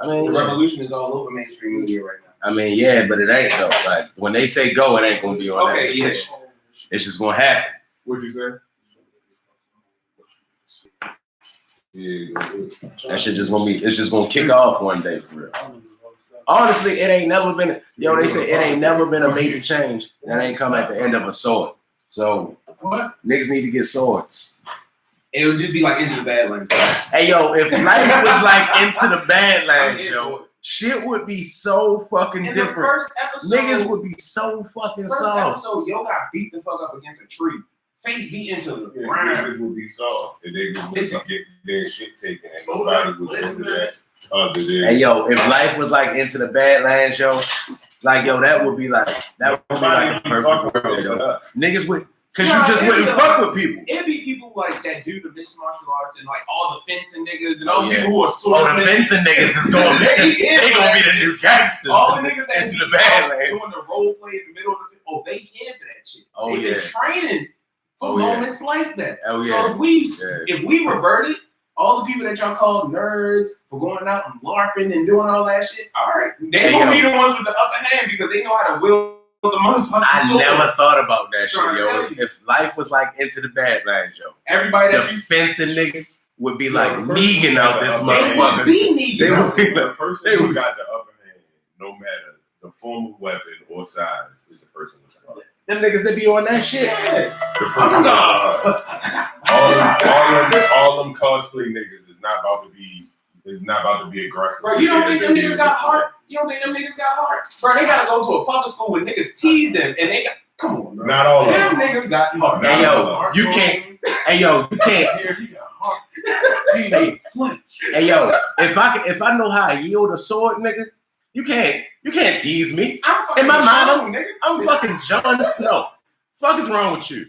I mean, the revolution is all over mainstream media right now. I mean, yeah, but it ain't though. Like when they say go, it ain't gonna be on that. Yeah. It's just gonna happen. What'd you say? Yeah, that shit just gonna be. It's just gonna kick off one day for real. Honestly, it ain't never been. Yo, they say it ain't never been a major change that ain't come at the end of a sword. So what? Niggas need to get swords. It would just be like Into the Badlands. Hey yo, if life was like Into the Badlands, yo, shit would be so fucking different. The first episode, niggas would be so fucking soft. Episode, yo got beat the fuck up against a tree. Face beat into the ground. Niggas would be soft. And they would get their shit taken. And nobody would do that. Hey yo, if life was like Into the Badlands, yo, like yo, that would be like the perfect world, yo. Niggas would, cause you just wouldn't fuck with people. It'd be people like that do the mixed martial arts and like all the fencing niggas and all the people who are the fencing niggas is gonna be they gonna be the new gangsters. All the niggas that Into the Badlands doing the role play in the middle of the they here for that shit. Oh, They've been training for moments like that. Oh, so if we reverted, all the people that y'all call nerds for going out and LARPing and doing all that shit, all right, they gonna be the ones with the upper hand because they know how to wield the motherfucking sword. Never thought about that shit, yo. If life was like Into the Badlands, yo, everybody the fencing niggas would be like Negan out this motherfucker. They would be Negan. They would be the person who got the upper hand, no matter the form of weapon or size, is the person with the upper hand. Them niggas that be on that shit. Yeah. All them cosplay niggas is not about to be aggressive. Bro, you don't think them niggas got heart? You don't think them niggas got heart? Bro, they gotta go to a public school where niggas tease them and they got come on, bro. Not all of them. Them niggas got heart. Hey yo, you can't. Hey yo, you can't. Hey yo, if I know how to yield a sword, nigga, you can't tease me. In my mind, I'm fucking Jon Snow. Fuck is wrong with you?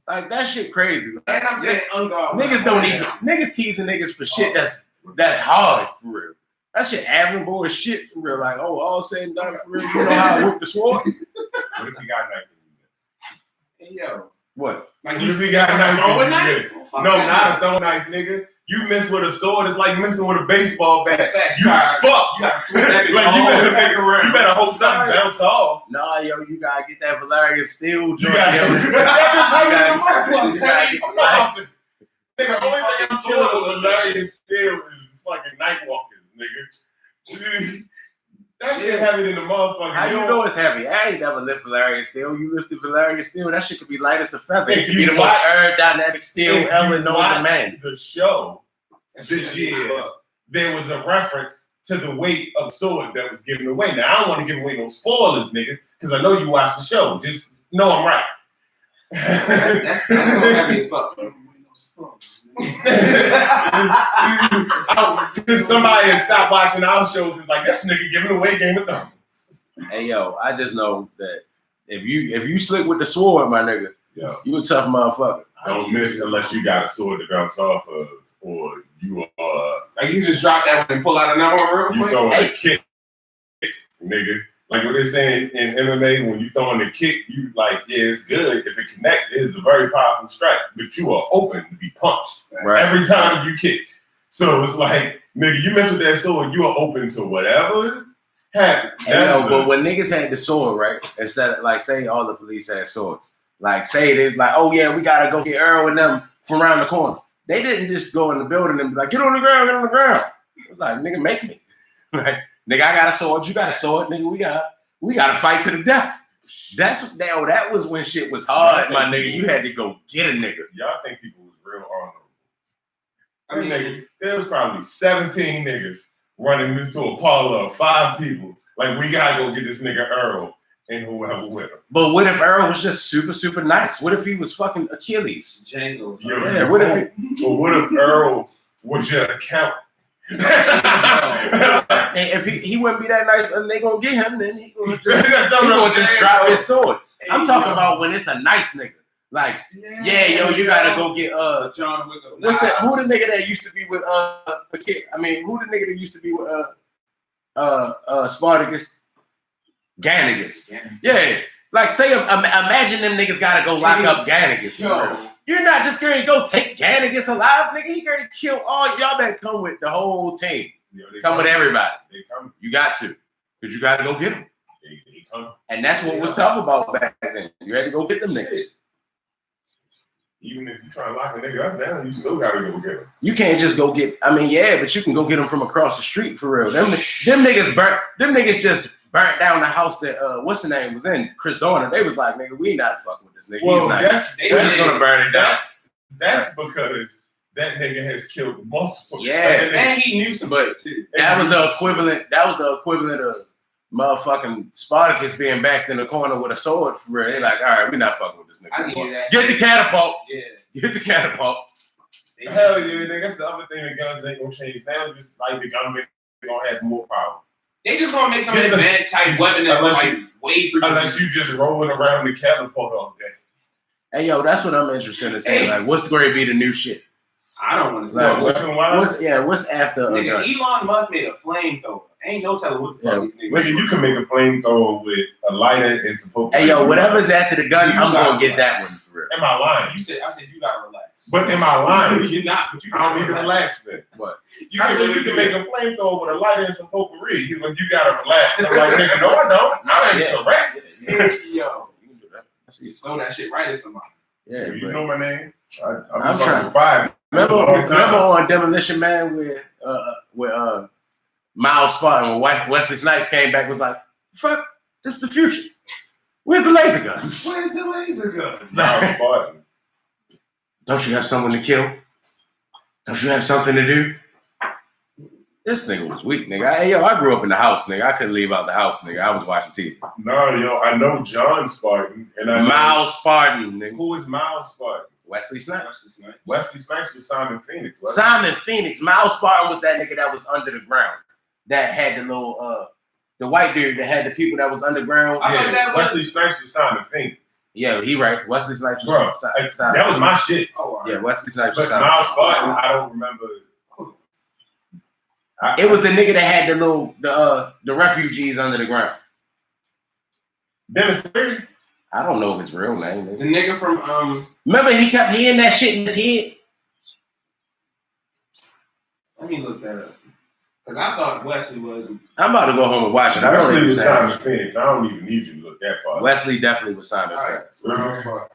Like that shit crazy. And I'm saying unguarded. Niggas don't even niggas teasing niggas for shit that's hard for real. That shit admirable as shit for real. Like, oh, all said and done for real. You know how I whip the sword? What if you got a knife in Hey yo. What? Like you got a knife? No, not a throwing knife, nigga. You miss with a sword, it's like missing with a baseball bat. You fucked. fucked. You gotta swing that You better hope something bounce off. No, yo, you gotta get that Valerian steel You joint. gotta yo. you gotta get the nigga, only thing I'm killing with Valerian steel is fucking night walkers, nigga. That shit heavy than the motherfucker. How you know it's heavy? I ain't never lift Valerian steel. You lifted Valerian steel, that shit could be light as a feather. It could be the most aerodynamic steel ever known to man. The show this year, there was a reference to the weight of sword that was given away. Now I don't want to give away no spoilers, nigga, because I know you watched the show. Just know I'm right. That's so heavy as fuck. Somebody had stopped watching our shows and was like, this nigga giving away Game of Thrones. Hey yo, I just know that if you slick with the sword, my nigga, you a tough motherfucker. Don't miss unless you got a sword to bounce off of, or you like you just drop that one and pull out another one real quick. You throwing a kick, nigga. Like what they're saying in MMA, when you throwing the kick, you like, yeah, it's good. If it connects, it's a very powerful strike, but you are open to be punched every time you kick. So it's like, nigga, you mess with that sword, you are open to whatever happens. But when niggas had the sword, right? Instead of like, say all the police had swords, like say they like, oh yeah, we gotta go get Earl and them from around the corner. They didn't just go in the building and be like, get on the ground, get on the ground. It was like, nigga, make me. Like, nigga, I got a sword, you got a sword, nigga, we gotta fight to the death. That was when shit was hard, my nigga. You had to go get a nigga. Y'all think people was real honorable. I mean, nigga, there was probably 17 niggas running into a parlor of 5 people. Like, we gotta go get this nigga Earl and whoever with him. But what if Earl was just super, super nice? What if he was fucking Achilles? Django. What if Earl was your accountant? And if he wouldn't be that nice and they gonna get him, then he gonna just drop his sword. I'm talking about when it's a nice nigga. Like, you gotta go get John Wick. What's that? Who the nigga that used to be with who the nigga that used to be with Spartacus? Gannigus. Yeah. Like, say, imagine them niggas gotta go lock up Gannigus. You're not just gonna go take Gannigus alive, nigga. He gonna kill all y'all that come with the whole team. Come with everybody. They come. You got to. Because you gotta go get them. They come. And that's what was tough about back then. You had to go get them niggas. Even if you try to lock a nigga up now, you still gotta go get him. You can't just go get, but you can go get them from across the street for real. Them niggas just burnt down the house that what's the name was in, Chris Dorner. They was like, nigga, we not fucking with this nigga. Well, he's nice. We're just gonna burn it down. That's because that nigga has killed multiple. Yeah, and he knew some shit too. That was the equivalent of motherfucking Spartacus being backed in the corner with a sword for real. They like, all right, we not fucking with this nigga. I hear that. Get the catapult. Yeah. Get the catapult. Hell yeah, nigga. That's the other thing that guns ain't gonna change. Now just like the government gonna have more power. They just gonna make some advanced type weapon that like wait for unless you just rolling around the catapult all day. Hey yo, that's what I'm interested in saying. Like, what's going to be the new shit? I don't want to say. What's after? Nigga, Elon Musk made a flamethrower. Ain't no telling what the fuck these niggas. Listen, you can make a flamethrower with a lighter and some poker. Hey yo, whatever's after the gun, I'm gonna get that one for real. Am I lying? I said you gotta relax. But am I lying? You're not. But I don't need to relax then. What? You can make a flamethrower with a lighter and some potpourri. He's like, you gotta relax. I'm like, nigga, no, I don't. I ain't correct. Yo, you can do that. Throw that shit right at somebody. Yeah, you know my name. I'm trying to five. Remember on Demolition Man with Miles Spartan when Wesley Snipes came back was like, fuck, this is the future. Where's the laser guns? Where's the laser gun? Miles Spartan. Don't you have someone to kill? Don't you have something to do? This nigga was weak, nigga. Hey, yo, I grew up in the house, nigga. I couldn't leave out the house, nigga. I was watching TV. No, yo, I know John Spartan. And I Miles Spartan, nigga. Who is Miles Spartan? Wesley Snipes. Wesley Snipes was Simon Phoenix. Simon Phoenix. Miles Spartan was that nigga that was under the ground. That had the little, the white dude that had the people that was underground. Wesley Snipes was Simon Phoenix. Yeah, he right. Wesley Snipes was Simon. That was my shit. Oh, right. Yeah, Wesley Snipes was Simon. But Miles Spartan, I don't remember. It was the nigga that had the little the refugees under the ground. Dennis Leary? I don't know his real name. The nigga from remember he kept hearing that shit in his head. Let me look that up. Because I thought Wesley was. I'm about to go home and watch it. I Wesley don't was even Simon Phoenix. I don't even need you to look that far. Wesley definitely was Simon All right. Phoenix. Round bar.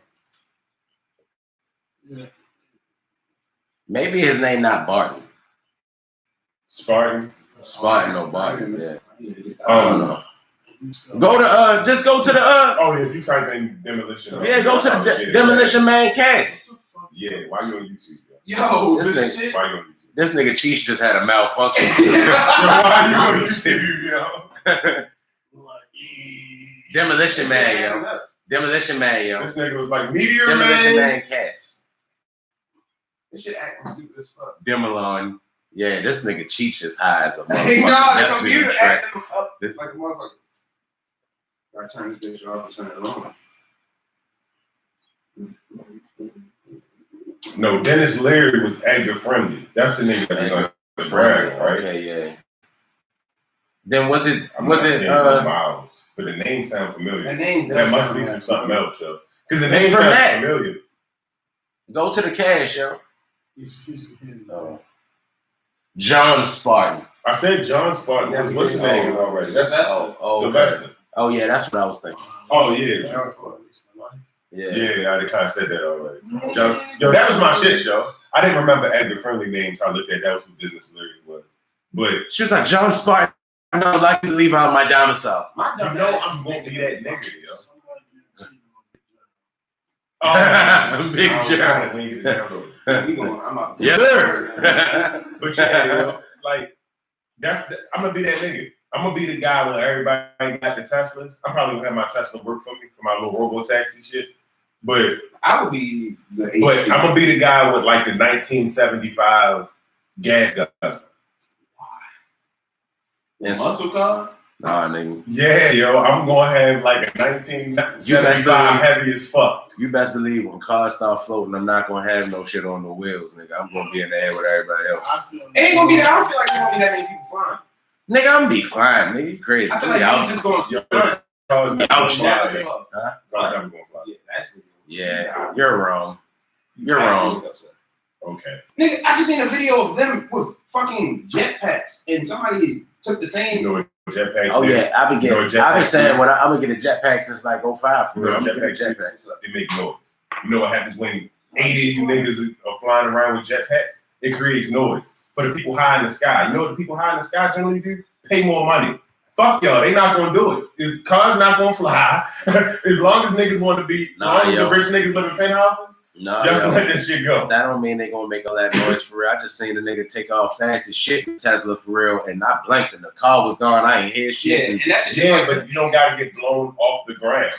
Yeah. Maybe his name not Barton. Spartan. Spartan or Barton. Yeah. I don't know. Go to just go to the Oh yeah, if you type in demolition. yeah, go to the Demolition Man cast. Yeah, why you on YouTube? Yo, This this thing- shit. Why you on YouTube? This nigga Cheech just had a malfunction. Why you on YouTube, yo? Demolition Man, yo. Demolition Man, yo. This nigga was like Meteor Demolition Man. Man cast. This shit acting stupid as fuck. Demolon. Yeah, this nigga Cheech is high as a Hey, motherfucker. no, the Neptune computer Shrek. acting up This- like a motherfucker. Gotta turn this bitch off and turn it on. No, Dennis Leary was Edgar Friendly. That's the nigga that was like the brag, right? Okay, yeah. Then was it I'm not saying uh Miles, but the name sounds familiar. That name That does must sound be like from something else, though. Because the It's name from sounds that. familiar. go to the cash, yo? He's John Spartan. I said John Spartan. What's his name already? That's Sylvester. Okay. Sylvester. Oh yeah, that's what I was thinking. Oh yeah, John Spartan. Yeah. Yeah, I kind of said that already. Yo, that was my shit, yo. I didn't remember Edgar Friendly names. I looked at that was who Business Leary was. But She was like, John Spartan, I would like to leave out my domicile. My you dumb know ass I'm is gonna be thinking that of- nigga, yo. Big Jerry. We going, I'm up. Yes, sir. But yeah, yo, like I'm gonna be that nigga. I'm gonna be the guy when everybody got the Teslas. I'm probably gonna have my Tesla work for me for my little robo taxi shit. But I would be the I'm gonna be the guy with like the 1975 gas guzzler. muscle car. Nah, nigga. Yeah, yo, I'm gonna have like a 1975 heavy as fuck. You best believe when cars start floating, I'm not gonna have no shit on the wheels, nigga. I'm gonna be in the air with everybody else. It ain't gonna be that. I don't feel like there's gonna be that many people flying. Nigga, I'm gonna be fine, nigga. You crazy. I feel like he's just gonna stunt. Cars never Ouch. gonna Never fly. take off. Huh? Cars never gonna fly. Yeah, that's what Yeah, you're wrong. You're wrong. Okay. Nigga, I just seen a video of them with fucking jetpacks, and somebody took the You same. know what jetpacks Oh do? yeah, I've been You know getting. what I've been jetpacks saying do? when I'm gonna get a jetpack since like 05 for You know real. I'm what gonna get a jetpacks jetpack. They make noise. You know what happens when 80 of you niggas are flying around with jetpacks? It creates noise. For the people high in the sky. You know what the people high in the sky generally do? Pay more money. Fuck y'all, they not gonna do it. This car's not gonna fly. As long as niggas want to be, Nah, as long as yo. the rich niggas live in penthouses, Nah, y'all yo. can let that shit go. That don't mean they gonna make all that noise for real. I just seen the nigga take off fast as shit in Tesla for real, and I blinked and the car was gone. I ain't hear Yeah, shit. and that's just Yeah, like, but you don't gotta get blown off the ground.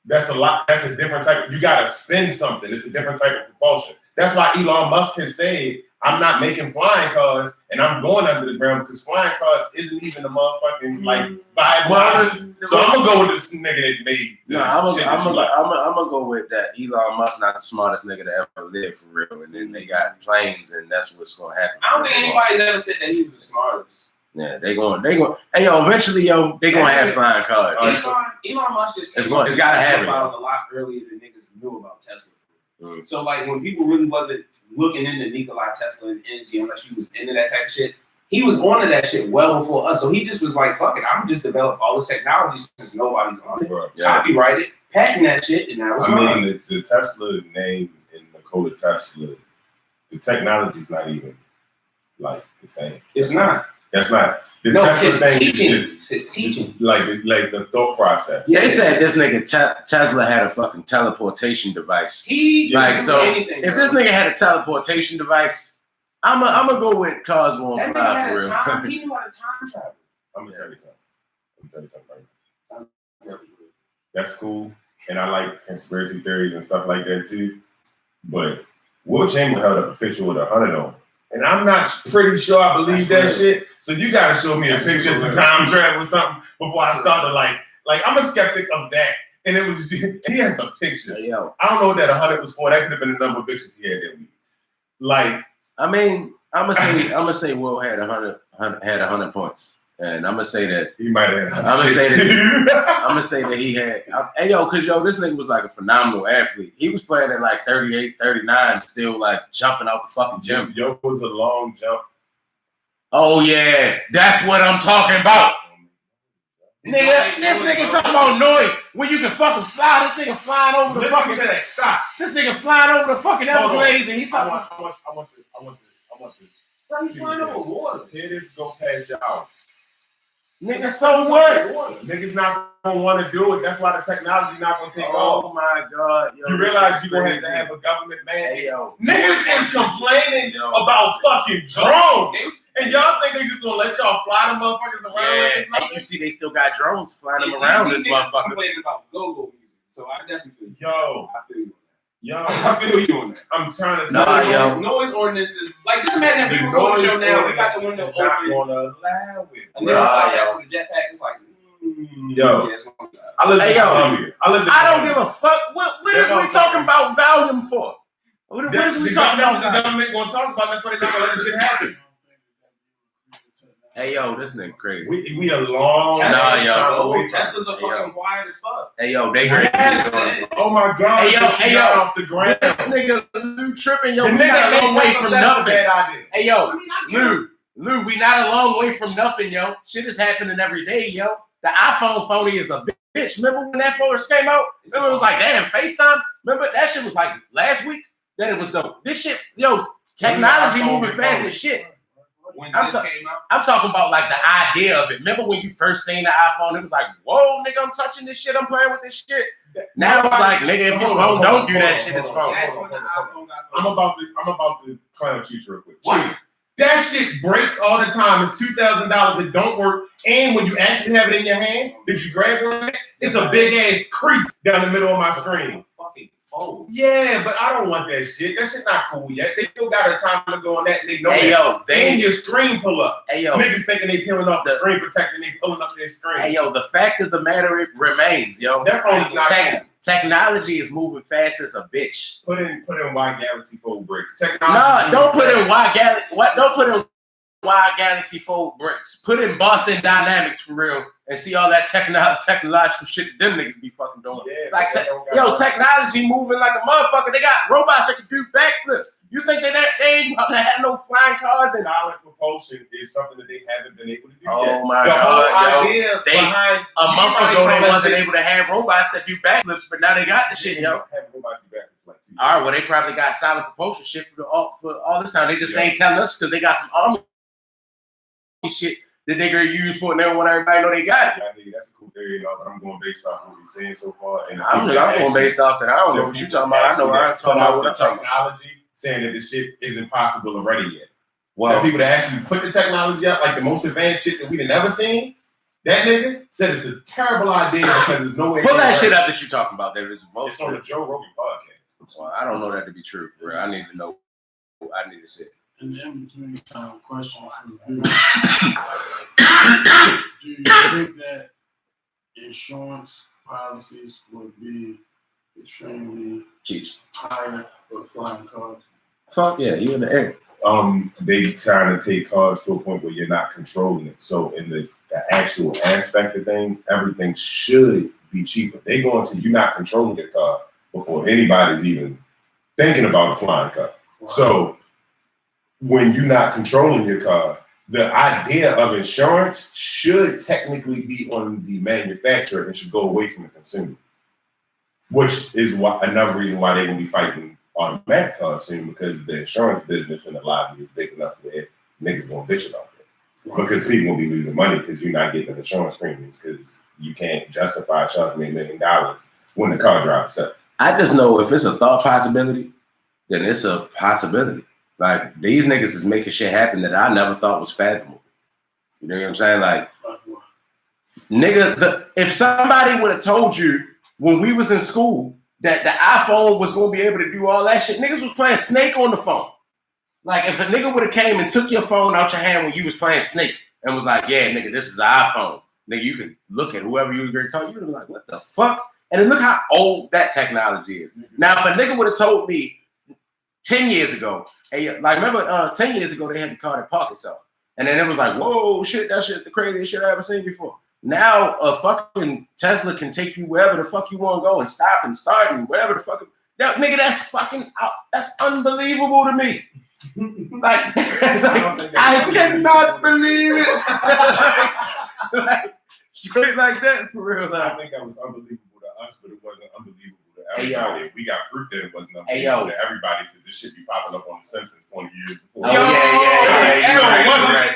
That's a lot. That's a different type. You gotta spin something. It's a different type of propulsion. That's why Elon Musk has said, I'm not making flying cars and I'm going under the ground because flying cars isn't even a motherfucking like viable option. So I'm gonna go with this nigga that made the No, I'm shit that you like. gonna go with that. Elon Musk not the smartest nigga to ever live for real, and then they got planes, and that's what's gonna happen. I don't think anybody's ever said that he was the smartest. Yeah, they going. Hey, yo, eventually, yo, they gonna have flying cars. Elon Musk just It's gotta happen. files a lot earlier than niggas knew about Tesla. Mm. So like when people really wasn't looking into Nikola Tesla and energy unless you was into that type of shit, he was onto that shit well before us. So he just was like, fuck it, I'm just develop all this technology since nobody's on it. Bro, Yeah. Copyright it, patent that shit, and now it's mine. I mean, the Tesla name and Nikola Tesla, the technology's not even like the same. It's not. That's not the No, Tesla his thing. teachings. His teaching. Like the thought process. Yeah, they said this nigga Tesla had a fucking teleportation device. He Like, didn't so, do anything, If bro. this nigga had a teleportation device, I'm gonna go with cars won't That nigga fly had for a real. time. He knew how to time travel. I'm gonna tell you something. Right? That's cool, and I like conspiracy theories and stuff like that too. But Will Chamberlain held up a picture with 100 on, and I'm not pretty sure I believe That's that shit. So you gotta show me a picture of some time travel or something before I start to like I'm a skeptic of that. And it was he has a picture. Yo, I don't know what that 100 was for. That could have been the number of pictures he had that week. Like I mean, I'm gonna say Will had 100 points. And I'm gonna say that He might have. I'm gonna say that. I'm gonna say that he had. Hey yo, cause yo, this nigga was like a phenomenal athlete. He was playing at like 38, 39, still like jumping out the fucking gym. Yo was a long jump. Oh yeah, that's what I'm talking about. Nigga, this nigga talking about noise when you can fucking fly. This nigga flying over the fucking. Stop. This nigga flying over the fucking Everglades, and he talking. I want this. Bro, he's flying over water. Here this go past your house. Nigga, so what? Niggas not gonna want to do it. That's why the technology not gonna take off. Oh my god, yo, You realize you gonna have to have a government mandate. Hey, yo. Niggas is complaining about fucking drones. And y'all think they just gonna let y'all fly them motherfuckers around like it's And nothing? you see, they still got drones flying them around this motherfucker. Complaining about go-go music, so I definitely feel you. Yo, I feel you. yo, I feel you on that. I'm trying to Nah, tell you. yo. Noise ordinances, like just imagine if The we were on the show noise now, we got the ordinance window is not open, gonna allow it. and then Nah, that's yo. with the jetpack. It's like, Yo. yeah, it's gonna die. I live in Hey, yo. Columbia. I don't give a fuck. What is we talking about volume for? What is we talking The about? government gonna talk about. That's why they not gonna let this shit happen. Hey yo, this nigga crazy. We a long. Nah, yo. Teslas are Hey, yo. fucking quiet as fuck. Hey yo, they crazy. Oh my god! Hey, yo, that hey, shit got yo. off the ground. This nigga Lou tripping, yo. The We nigga not a made long way Tesla, from that's a nothing. bad idea. Hey yo, I mean, I get it. Lou, we not a long way from nothing, yo. Shit is happening every day, yo. The iPhone phony is a bitch. Remember when that first came out? Remember it was like, damn, FaceTime? Remember that shit was like last week? Then it was dope. This shit, yo, technology moving fast as shit. When I'm this so- came out, I'm talking about like the idea of it. Remember when you first seen the iPhone? It was like, whoa, nigga, I'm touching this shit. I'm playing with this shit. Now it's like, nigga, if your phone don't do that shit, it's phone. that's when the iPhone got. I'm about to clown Chiefs real quick. What? Chiefs, that shit breaks all the time. It's $2,000. It don't work. And when you actually have it in your hand, did you grab it? It's a big ass crease down the middle of my screen. Fucking phone. Yeah, but I don't want that shit. That shit not cool yet. They still got a time to go on that. And they know Hey that. yo, And your screen pull up. hey yo, Niggas thinking they peeling off the screen protecting, they pulling up their screen. hey yo, the fact of the matter it remains, yo. That phone is not cool. Technology is moving fast as a bitch. Put in Y Galaxy Fold bricks. Nah, Technology. don't put in Don't put in Y Galaxy Fold bricks. Put in Boston Dynamics for real and see all that technological shit that them niggas be fucking doing. Yeah, Like, but that don't got yo, nothing. technology moving like a motherfucker. They got robots that can do backflips. You think they ain't about to have no flying cars? And Solid propulsion is something that they haven't been able to do yet. oh my The whole god, yo. idea They- behind A month everybody ago, they calling wasn't shit- able to have robots that do backflips, but now they got the shit, yo. Having robots do backflips like two. All right, well, they probably got solid propulsion shit for all this time. They just Yeah. ain't telling us because they got some army shit that they gonna use for it. And they don't want everybody to know they got it. I think that's a cool theory, but I'm going based off what we're saying so far. And I'm going based off that. I don't know what you talking about. I know I ain't talking about what I'm talking about. Technology saying that the shit isn't possible already yet. Well, Well, people that actually put the technology out, like the most advanced shit that we've never seen, that nigga said it's a terrible idea because there's no way. pull that shit up that you talking about. That is most. It's on the Joe Rogan podcast. Well, I don't know that to be true, bro. I need to know. I need to see. In the in-between time, question from the do you think that insurance policies would be extremely Cheech. higher for flying cars? Fuck yeah, you in the air. They trying to take cars to a point where you're not controlling it. So in the actual aspect of things, everything should be cheaper. They going to you not controlling your car before anybody's even thinking about a flying car. Wow. So when you're not controlling your car, the idea of insurance should technically be on the manufacturer and should go away from the consumer, which is another reason why they're going to be fighting automatic cars soon, because the insurance business and the lobby is big enough that niggas going to bitch about that. Because people will be losing money because you're not getting the insurance premiums because you can't justify charging me $1 million when the car drives itself. I just know if it's a thought possibility, then it's a possibility. Like, these niggas is making shit happen that I never thought was fathomable. You know what I'm saying? Like, nigga, if somebody would have told you when we was in school that the iPhone was going to be able to do all that shit, niggas was playing Snake on the phone. Like, if a nigga would have came and took your phone out your hand when you was playing Snake and was like, yeah, nigga, this is an iPhone. Nigga, you can look at whoever you were going to talk to, you would have been like, what the fuck? And then look how old that technology is. Now, if a nigga would have told me 10 years ago, hey, like remember 10 years ago they had the car that parked itself. And then it was like, whoa, shit, that shit the craziest shit I ever seen before. Now a fucking Tesla can take you wherever the fuck you want to go and stop and start and whatever the fuck. That nigga, that's unbelievable to me. Like I cannot believe it. Like, straight like that for real. I think that was unbelievable to us, but it wasn't unbelievable to everybody. We got proof that it wasn't unbelievable to everybody because this shit be popping up on The Simpsons 20 years before. Oh, yeah.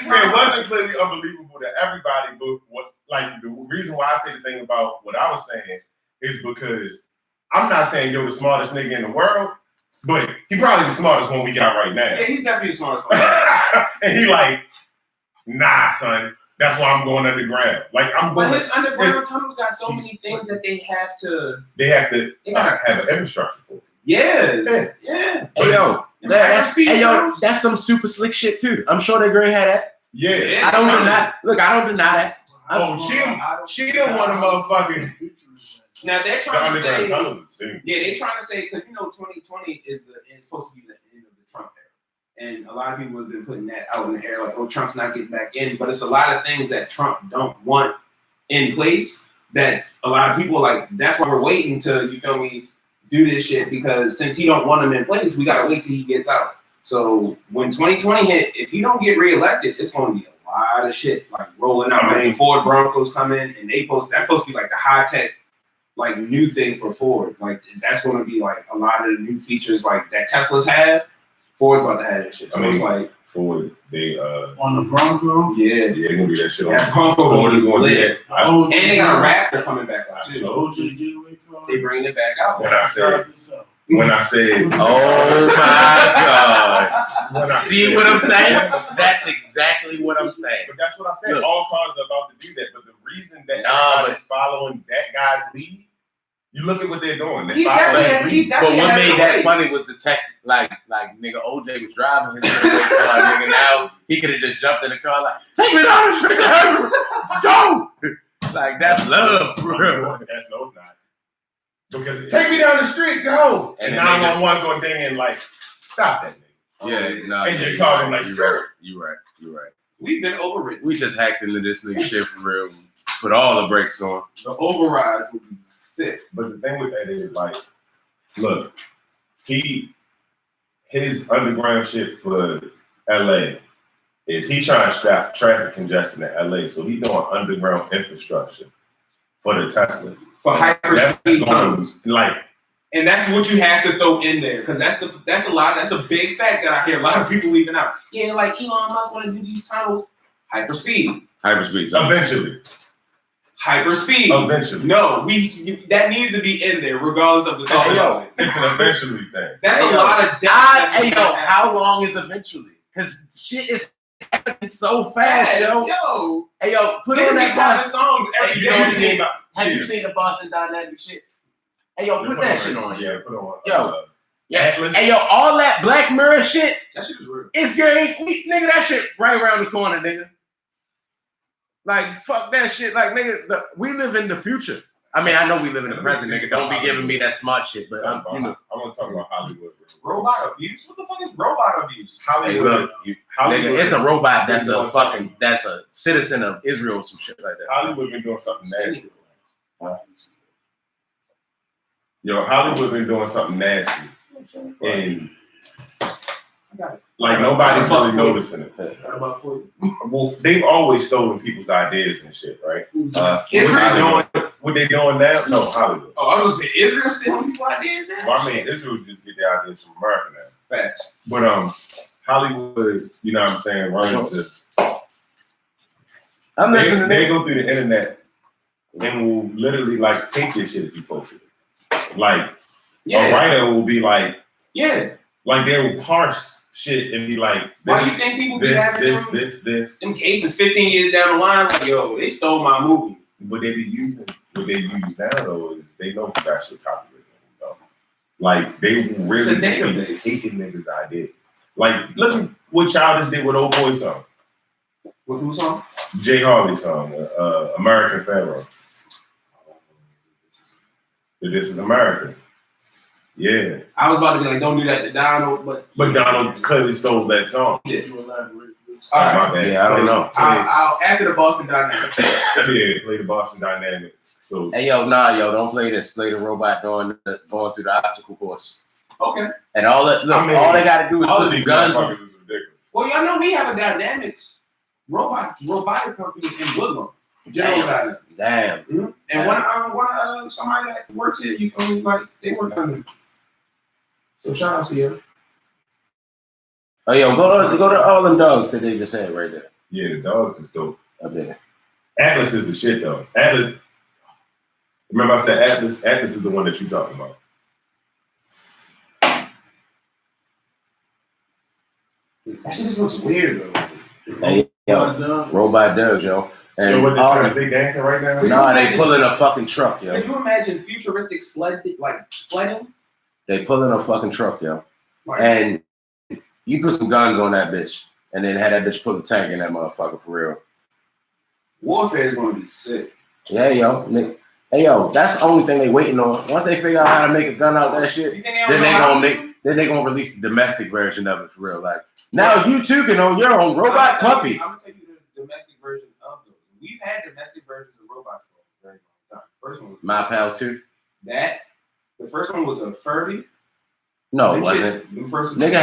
It wasn't clearly unbelievable to everybody, but the reason why I say the thing about what I was saying is because I'm not saying you're the smartest nigga in the world, but he probably the smartest one we got right now. Yeah, he's definitely the smartest one. And he like, nah, son. That's why I'm going underground. Like But his underground tunnels got so many things that they have to. They have to have an infrastructure for it. Yeah. Hey yo, that's some super slick shit too. I'm sure that girl had that. Yeah. I don't deny that. She didn't want to motherfucking. Now they're trying to say. Yeah, they're trying to say because 2020 is supposed to be the end of the Trump era. And a lot of people have been putting that out in the air, like, oh, Trump's not getting back in. But it's a lot of things that Trump don't want in place that a lot of people like, that's why we're waiting to, you feel me, do this shit. Because since he don't want them in place, we got to wait till he gets out. So when 2020 hit, if he don't get reelected, it's going to be a lot of shit like rolling out. Like the Ford Broncos come in and that's supposed to be like the high tech, like new thing for Ford. Like that's going to be like a lot of the new features like that Teslas have. Ford's about to have that shit. So it's like Ford, they on the Bronco. Yeah, they're gonna do that shit. That Bronco Ford is gonna do that. And they got a Raptor coming back out too. OJ getaway car. They bringing it back out. When I said, oh my God. See what I'm saying? That's exactly what I'm saying. But that's what I said. Look, all cars are about to do that. But the reason that everybody's following that guy's lead, you look at what they're doing. But what made that funny was the tech, like nigga OJ was driving his car, nigga. Now he could have just jumped in the car, like, take me down the street, go. Like that's love, for real. That's no, it's not. Because take me down the street, go. And 911 going ding and like, stop that nigga. Yeah, no. And you call him like, you right. We've been overridden. We just hacked into this nigga shit for real. Put all the brakes on. The overrides would be sick. But the thing with that is, like, look, his underground shit for LA is he trying to stop traffic congestion in LA. So he doing underground infrastructure for the Teslas. For hyperspeed tunnels. Like, and that's what you have to throw in there. Because that's a big fact that I hear a lot of people leaving out. Yeah, like Elon Musk want to do these tunnels. Hyperspeed. Eventually. Hyperspeed. Eventually. No, that needs to be in there, regardless of the thing. It's an eventually thing. That's a lot of depth. How long is eventually? Because shit is happening so fast, yo. Hey, yo, put on that songs every day. Have you seen the Boston Dynamic shit? Hey, yo, put that shit on. Yeah, put on. Yo. Hey, yo, all that Black Mirror shit. That shit is real. It's great. Nigga, that shit right around the corner, nigga. Like, fuck that shit. Like, nigga, we live in the future. I mean, I know we live in the present, nigga. Don't be giving me that smart shit. But I want to talk about Hollywood. Robot abuse? What the fuck is robot abuse? Hollywood. Nigga, it's a robot that's a citizen of Israel or some shit like that. Hollywood been doing something nasty. Yo, Hollywood been doing something nasty. And like nobody's really noticing it. Well, they've always stolen people's ideas and shit, right? What they doing now? No, Hollywood. Oh, I was gonna say Israel stealing people's ideas now? Well, I mean, Israel just get their ideas from America now. Facts. But Hollywood, you know what I'm saying, runs the. I'm listening. They go through the internet and will literally like take your shit if you post it. Like a writer will be like, like they will parse shit and be like, why do you think people be having this? Them cases 15 years down the line, like, yo, they stole my movie. What they use now though is they know who's actually copyrighted them. Like they really be taking niggas' ideas. Like look at what Childish did with Old Boy song. With whose song? Jay Harvey's song, American Pharaoh. This is America. Yeah. I was about to be like, don't do that to Donald, but Donald clearly stole that song. You elaborate with All right. My bad. Yeah, I don't know. I'll after the Boston Dynamics. Yeah, play the Boston Dynamics. So Hey, yo, don't play this. Play the robot going through the obstacle course. Okay. And all that, look, I mean, all they got to do is all put of some these guns on. motherfuckers is ridiculous. Well, y'all know we have a Dynamics robotic company in Woodlawn. General Dynamics. Damn. Mm-hmm. And one somebody that works here, you feel me? Like they work under me. So shout out to you. Oh, yo, go to all them dogs that they just said right there. Yeah, the dogs is dope. Up there. Atlas is the shit though. Atlas. Remember I said Atlas? Atlas is the one that you talking about. That shit just looks weird though. Hey, yo, robot dogs, yo. And Yo, what they dancing right now? nah, they pulling a fucking truck, yo. Could you imagine futuristic sledding? They pulling a fucking truck, yo. Like, And you put some guns on that bitch, and then had that bitch put a tank in that motherfucker for real. warfare is gonna be sick. Yeah, yo. Hey, yo, that's the only thing they waiting on. Once they figure out how to make a gun out of that shit, You think then they gonna release the domestic version of it for real. Like now, you too can own your own robot puppy. I'm gonna tell you the domestic version of those. We've had domestic versions of robots for a very long time. First one was My pal too. that. The first one was a Furby. No, it wasn't. Nigga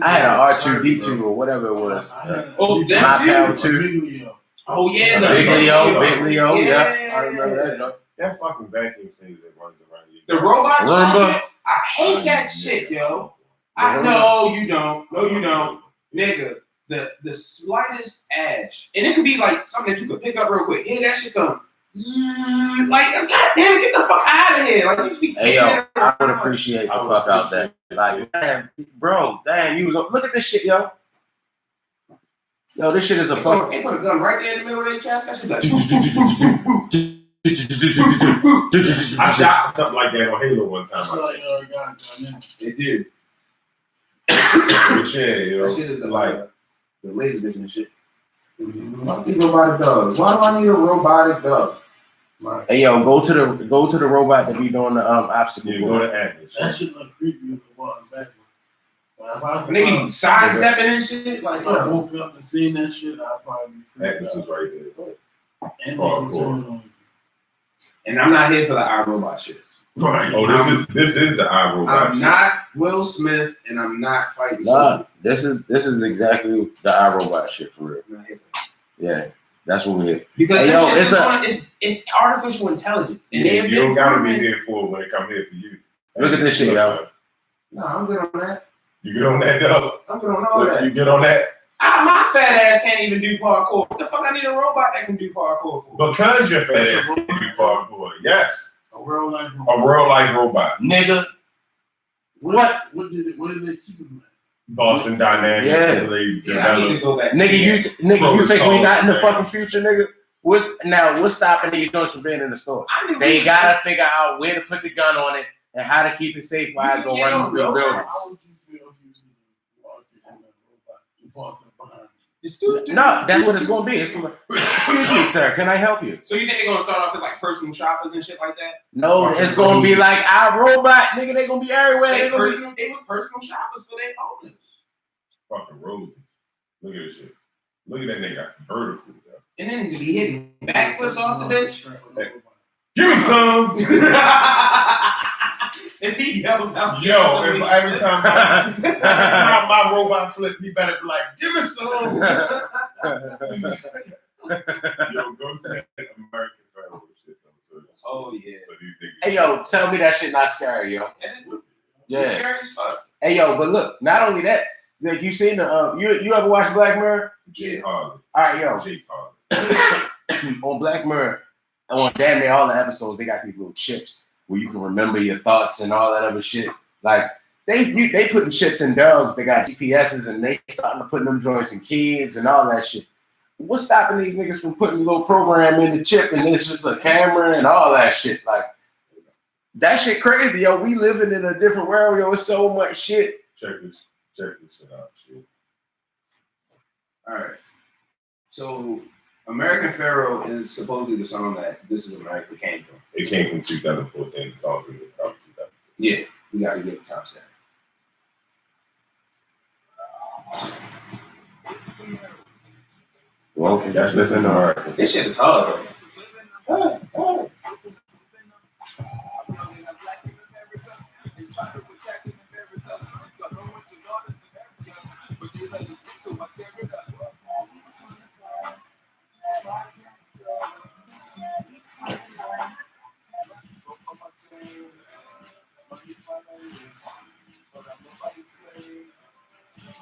I had an R2D2 or whatever it was. Oh, My that pal too. too. Oh yeah, Big Leo. Yeah, I remember that. Joke. That fucking vacuum thing that runs around you. The robot Roomba. shit, I hate that shit, yo. I know you don't. No, you don't. Nigga, the slightest ash. And it could be like something that you could pick up real quick. Here, that shit come. Like, goddamn, get the fuck out of here. Like, you should be Hey yo, I would appreciate the fuck out that. Like, damn, bro, damn, you was look at this shit, yo. Yo, this shit is a fuck. They put a gun right there in the middle of their chest. That shit like. I shot something like that on Halo one time. It did. But yeah, you know, That shit is the laser vision and shit. Mm-hmm. Fuck these robotic dogs. Why do I need a robotic dog? Right. Hey yo, go to the robot that be doing the obstacle. you go to Atlas. That shit look creepy as a walking backwards. When they be sidestepping and shit, like, If I woke up and seen that shit, I'd probably be freaked Atlas was out. right there. And they can turn on you. and I'm not here for the iRobot shit. Right. Oh, this is the iRobot. I'm shit. not Will Smith, and I'm not fighting. Nah, this is exactly the iRobot shit for real. I'm not here for that. Yeah, that's what we hit. Because Hey, that yo, shit it's artificial intelligence, and they have You don't been gotta be proven- here for it when it come here for you. Look at this shit, yo. No, I'm good on that. You get on that though. I'm good on all that. You get on that My fat ass can't even do parkour. What the fuck I need a robot that can do parkour for? because your fat ass can do parkour. Yes, A real life a real life robot. Nigga. What did they keep him at? Boston Dynamics. Yeah. I need to Developed. go back. Nigga, you Protocol, think we not in the man. fucking future, nigga? What's stopping these joints from being in the stores? I knew They we- gotta figure out where to put the gun on it and how to keep it safe while I go Yeah, run through the no, buildings. How would you feel if you walked in that robot? You walked up behind Just do it. No, that's what it's gonna be. It's gonna, excuse me, sir. Can I help you? So you think they're gonna start off as like personal shoppers and shit like that? No, it's gonna be like our robot, nigga. They gonna be everywhere. They They gonna be was personal shoppers for their owners. Fucking Rosie. Look at this shit. Look at that nigga. Vertical. Yo. And then be hitting backflips off the bitch. Give me some. If he yelled out, Yo, if every time my robot flip, he better be like, give me some. Yo, go see that American Federal shit though. Oh yeah. So these niggas. Hey yo, tell me that shit not scary, yo. It's Yeah. scary as fuck. Hey yo, but look, not only that, like you seen the you ever watch Black Mirror? Jay Harley. All right, yo. Jace Harley. On Black Mirror, on damn near all the episodes, they got these little chips where you can remember your thoughts and all that other shit. Like they putting chips in dogs. They got GPSs and they starting to put them joints in kids and all that shit. What's stopping these niggas from putting a little program in the chip and it's just a camera and all that shit? Like that shit crazy, yo. We living in a different world, yo. It's so much shit. Check this shit out. Shit. All right. So American Pharaoh is supposedly the song that This Is America came from. It came from 2014. It's all from 2014. Yeah, we gotta get the top set. Well, that's listen to her. This shit is hard, though.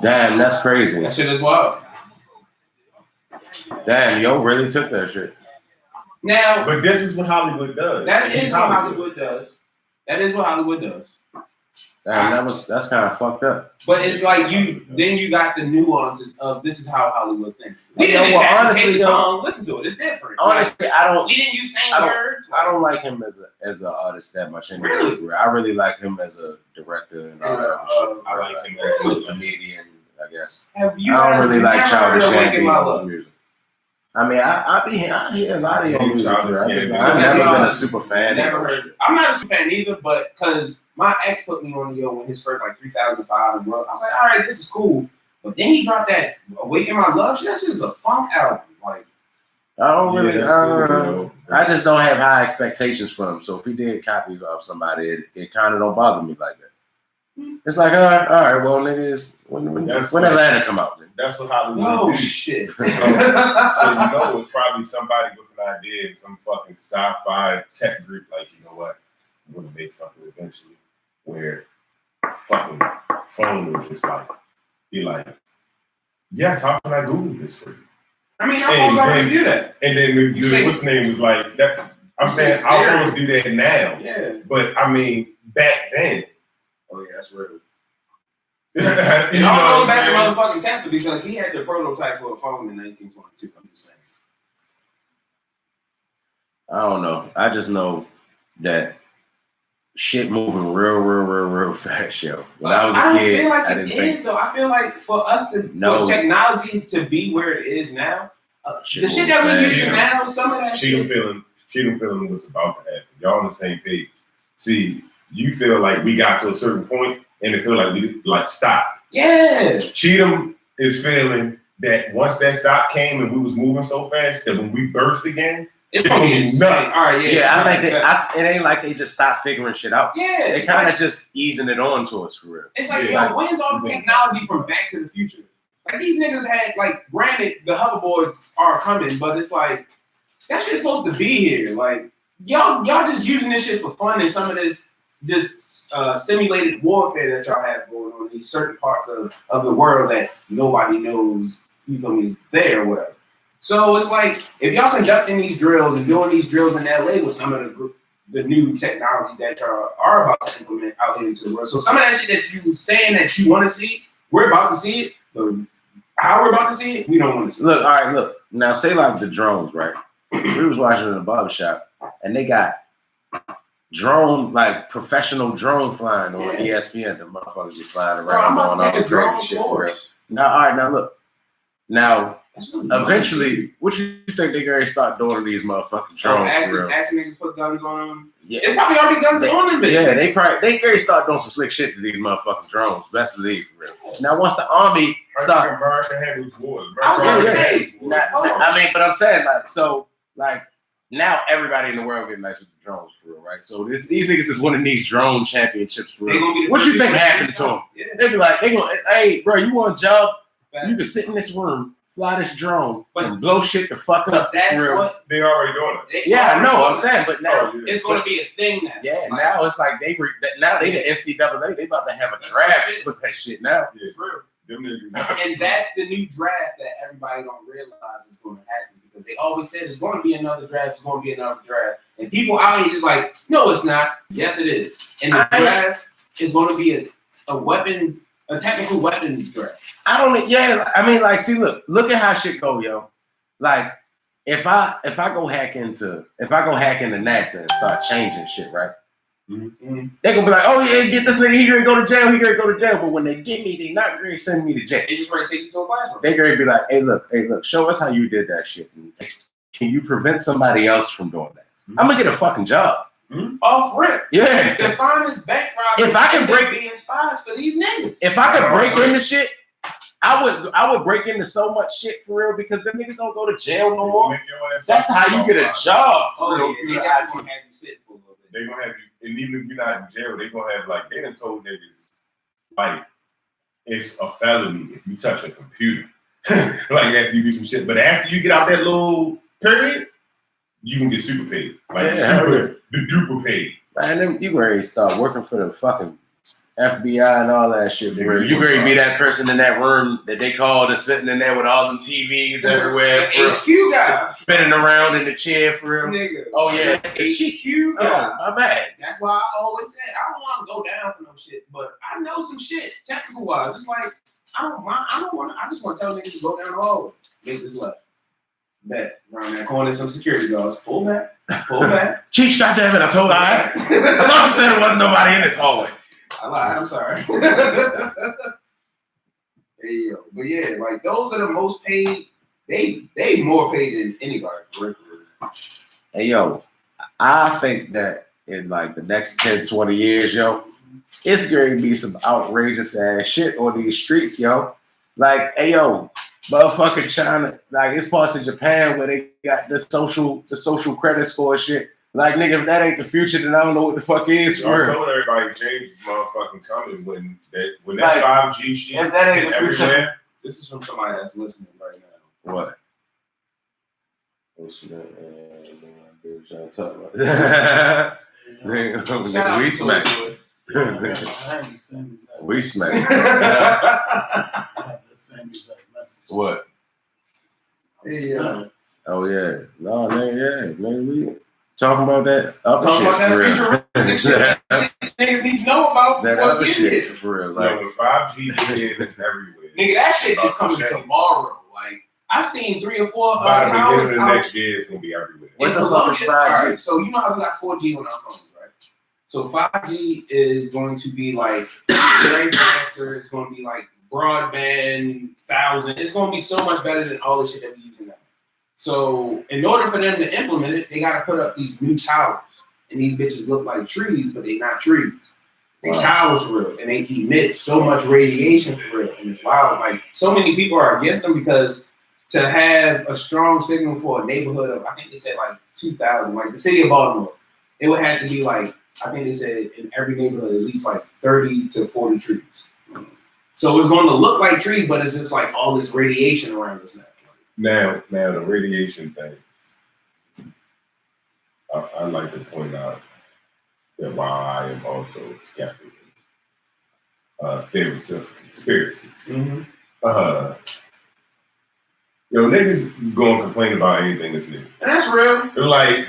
Damn, that's crazy. That shit is wild. Damn, yo really took that shit. Now, But this is what Hollywood does. that is It's what Hollywood does. That is what Hollywood does. Damn, that's kind of fucked up. But it's like you got the nuances of this is how Hollywood thinks. We Well, didn't well, exactly honestly, take the yo- song, listen to it. It's different. Honestly, we didn't use same I don't- words. I don't like him as an artist that much anyway. Really? I really like him as a director and all that other shit. I like him as a comedian, I guess. Have you I guys don't really like never Childish heard Awaken My Gambino's Love? music. I mean, I hear a lot of your music. Childish Bro. Gambino. I've never Y'all been a super fan. Never of heard. I'm not a fan either, but because my ex put me on when his first like 3005 and bro, I was like, all right, this is cool. But then he dropped that Awaken My Love shit. That shit is a funk album. Like, I don't really. Yeah, that's I don't cool, know. bro. I just don't have high expectations for him. So if he did copy of somebody, it kind of don't bother me like that. It's like, all right, well, niggas, when Atlanta come out, then. That's what Hollywood oh do. shit. So you know it's probably somebody with an idea in some fucking sci-fi tech group like, you know what, I'm gonna make something eventually where fucking phone will just like be like, yes, how can I Google this for you? I mean, our phones already do that. And then the You say- what's name was like that. I'm You saying say our Siri. phones do that now, Yeah. but I mean back then. Oh yeah, that's real. You And know all what goes back to I'm saying? motherfucking Tesla because he had the prototype for a phone in 1922. I'm just saying. I don't know. I just know that shit moving real fast, yo. When I was a don't kid, feel like I it didn't is think. though. I feel like for us to No. for technology to be where it is now, Shit the shit moving that we fast, using yo. now, some of that Cheatham shit. feeling what's about to happen. Y'all on the same page. See, you feel like we got to a certain point and it feel like we like stop. Yeah. Cheatham is feeling that once that stop came and we was moving so fast that when we burst again, It's gonna be nuts. nuts. All right, Yeah, I think it ain't like they just stopped figuring shit out. Yeah. They kind of just easing it on to us for real. It's like, Yeah. yo, when's all the technology from Back to the Future? Like these niggas had, like, granted, the hoverboards are coming, but it's like that shit's supposed to be here. Like, y'all just using this shit for fun and some of this simulated warfare that y'all have going on in these certain parts of the world that nobody knows, you feel me, is there or whatever. So it's like if y'all conducting these drills and doing these drills in LA with some of the new technology that y'all are about to implement out here into the world. So some of that shit that you saying that you want to see, we're about to see it. But how we're about to see it, we don't want to see it. Look, all right, look. Now, say like the drones, right? We was watching in the barbershop, and they got drone, like professional drone flying on ESPN. The motherfuckers be flying Bro, I'm around about doing to all take the a drone crazy shit for real. course. Now, all right, now look. Now, That's really eventually, what you think they're gonna start doing to these motherfucking drones for real? Action niggas put guns on them. Yeah. It's probably already guns on them, bitch. Yeah, they gonna start doing some slick shit to these motherfucking drones. Best believe, for real. Now, once the army start, America handles wars. I was gonna Yeah, say, I mean, but I'm saying like, so like now everybody in the world getting nice with the drones for real, right? So these niggas is winning these drone championships for They gonna be real. the What first you think people happened to to them? Yeah. They be like, hey, bro, you want a job? You can sit in this room, fly this drone, and blow shit the fuck up. That's for real. what They already doing it. they Yeah, I already know. doing. I'm saying, but now, It's gonna be a thing now. yeah, Like, now it's like they the NCAA. They about to have a draft That's with that shit now. it's real. Them niggas. And that's the new draft that everybody don't realize is going to happen because they always said it's going to be another draft, it's going to be another draft. And people out here just like, no, it's not. Yes, it is. And the draft is going to be a technical weapons draft. I mean, like, see, look at how shit go, yo. Like, if I go hack into NASA and start changing shit, right? Mm-hmm. They're gonna be like, oh yeah, get this nigga, he gonna go to jail, But when they get me, they not gonna send me to jail. They just ready to take you to a classroom. They're gonna be like, hey, look, show us how you did that shit. Can you prevent somebody else from doing that? Mm-hmm. I'm gonna get a fucking job. Off rip. Yeah. The finest bank robbers If I can break being spies for these niggas. If I could break into shit I would break into so much shit for real because them niggas don't go to jail no more. That's how you get a job for real. They gonna have you sit for a little bit. They gonna have you, and even if you're not in jail, they gonna have like they done told niggas like it's a felony if you touch a computer. Like after you do some shit, but after you get out that little period, you can get super paid, like the duper paid. Man, then you ready to start working for the fucking FBI and all that shit for real. You ready to be that person in that room that they called and sitting in there with all them TVs everywhere, HQ guy spinning around in the chair for real. Nigga. Oh yeah, HQ guy. Oh, my bad. That's why I always said I don't want to go down for no shit, but I know some shit technical wise. It's like I just want to tell niggas to go down the hallway, make this left. Bet around that corner, some security guards. Pull back. Cheech, goddammit, I told I thought you said there wasn't nobody in this hallway. I lied. I'm sorry. Hey, yo. But yeah, like those are the most paid. They more paid than anybody. Hey yo, I think that in like the next 10, 20 years, yo, it's going to be some outrageous ass shit on these streets, yo. Like, hey yo, motherfucking China, like it's parts of Japan where they got the social credit score shit. Like, nigga, if that ain't the future, then I don't know what the fuck is. I told everybody change is motherfucking coming when that Like, 5G shit if that ain't the future. everywhere. This is from somebody that's listening right now. What? What's that? Talk about that. Nigga, we smack. We smack. I have the same exact message. What? Hey, Oh yeah. No, man, we talking about that other Talking shit about for real. that shit niggas need to know about That before other getting shit it. for real. Like Like, when 5G shit is everywhere. Nigga, that shit is coming tomorrow. Like, I've seen 3 or 4 By the towers beginning of out next year, it's gonna be everywhere. What in the fuck is Colombia. 5G? Alright, so you know how we got 4G on our phones, right? So 5G is going to be like very faster. It's going to be like broadband 1,000. It's going to be so much better than all the shit that we using now. So in order for them to implement it, they got to put up these new towers, and these bitches look like trees, but they not trees. They towers for real, and they emit so much radiation for real, and it's wild. Like so many people are against them because to have a strong signal for a neighborhood of, I think they said like 2,000, like the city of Baltimore, it would have to be like, I think they said in every neighborhood at least like 30 to 40 trees. So it's going to look like trees, but it's just like all this radiation around us now. Now the radiation thing. I'd like to point out that while I am also skeptical, theories of conspiracies. Mm-hmm. Niggas gonna complain about anything that's new. And that's real. Like,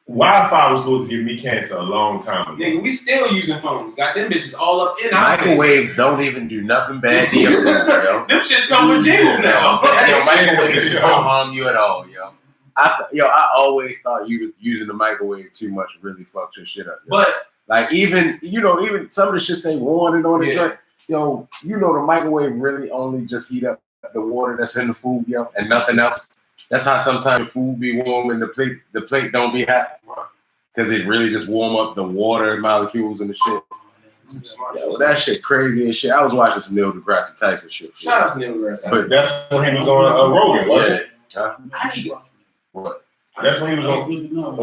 Wi-Fi was supposed to give me cancer a long time ago. Nigga, we still using phones. Got them bitches all up in our microwaves don't even do nothing bad to your food, yo. Them shits come with jingles now. Yo, microwaves don't harm you at all, yo. I always thought using the microwave too much really fucked your shit up. Yo. But like even some of the shit say warning on the drink. Yo, the microwave really only just heat up the water that's in the food, yo, and nothing else. That's how sometimes the food be warm and the plate don't be hot. Because it really just warm up the water molecules and the shit. Yeah, well, that shit crazy and shit. I was watching some Neil deGrasse Tyson shit. Shout out to Neil deGrasse Tyson. But that's when he was on Rogan, wasn't it? What? That's when he was on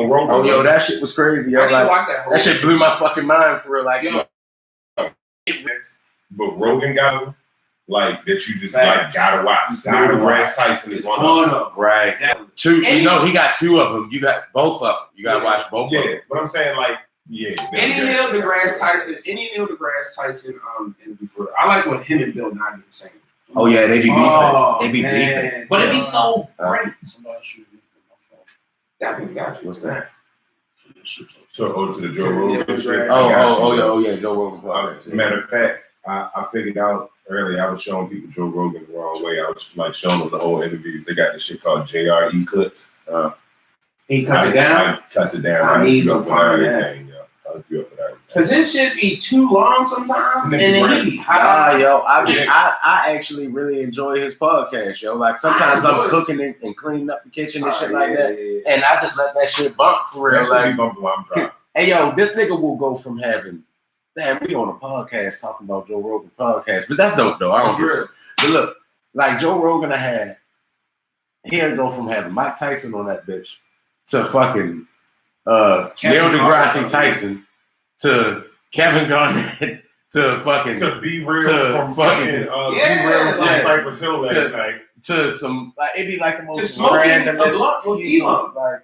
Rogan. Oh, yo, that shit was crazy, yo. Like, that shit blew my fucking mind for real. Like, yo. But Rogan got him. Like, that you just like gotta watch. Neil deGrasse Tyson is one of them. Right. Two. He got 2 of them. You got both of them. You gotta watch both of them. Yeah, but I'm saying any Neil deGrasse Tyson interview for I like what him and Bill Nye were saying. Oh yeah, they be beefing. They be beefing. But it'd be so great. Somebody should be from my phone. Definitely got you. What's that? So to the Joe Rogan shit. Oh yeah, Joe Rogan. Matter of fact, I figured out earlier. I was showing people Joe Rogan the wrong way. I was like showing them the whole interviews. They got this shit called JRE clips. He cuts it down. I cuts it down. I need some fun. Cause this shit be too long sometimes, and then he be high. Yo, I actually really enjoy his podcast, yo. Like sometimes I'm cooking and cleaning up the kitchen and shit like that, and I just let that shit bump for real. Like, I'm driving. Hey yo, this nigga will go from having damn, we on a podcast talking about Joe Rogan podcast, but that's dope though. I don't That's real. But look, like Joe Rogan he'll go from having Mike Tyson on that bitch to fucking Neil deGrasse Tyson to Kevin Garnett to fucking To be real to from fucking- Be real from yeah. Cypress Hill last night. to some like it'd be like the most smoking a randomest blunt with people, Elon. like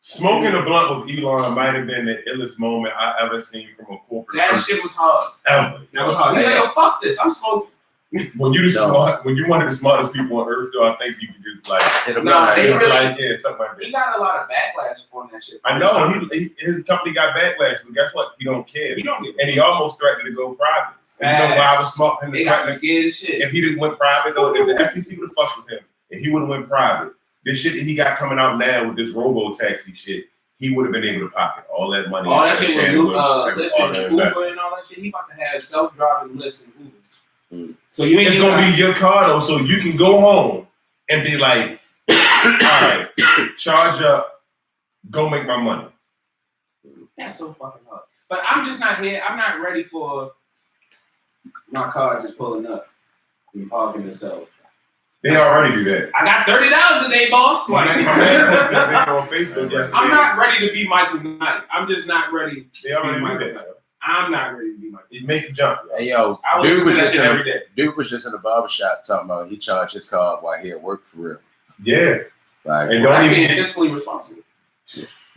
Smoking a blunt with Elon might have been the illest moment I ever seen from a corporate That person. shit was hard. Ever. That was hard. He's like, yo, fuck this. I'm smoking. When when you one of the smartest people on earth, though, I think you could just like, Nah, they really- like, yeah, something like that. He got a lot of backlash on that shit. I know his company got backlash, but guess what? He don't care, He don't give a and he almost threatened to go private. And you know why I was smart? They got scared as shit. If he didn't went private, though, if the SEC would have fucked with him, and he would have went private, this shit that he got coming out now with this robo taxi shit, he would have been able to pocket all that money. All that shit with all Lyft that and investment. Uber and all that shit. He about to have self-driving Lyfts and Ubers. So you ain't It's gonna be your car though, so you can go home and be like, all right, charge up, go make my money. That's so fucking hard. But I'm just not here. I'm not ready for my car just pulling up and parking itself. They already do that. I got $30 today, boss. My Like, man posted a video on Facebook yesterday. I'm not ready to be Michael Knight. I'm just not ready. They already do that. I'm not ready to be Michael. You make a jump. hey yo, I was dude was that just shit in every day. dude was just in the barbershop talking about he charged his car while he at work for real. Yeah. Like And don't I'm even being get fiscally responsible.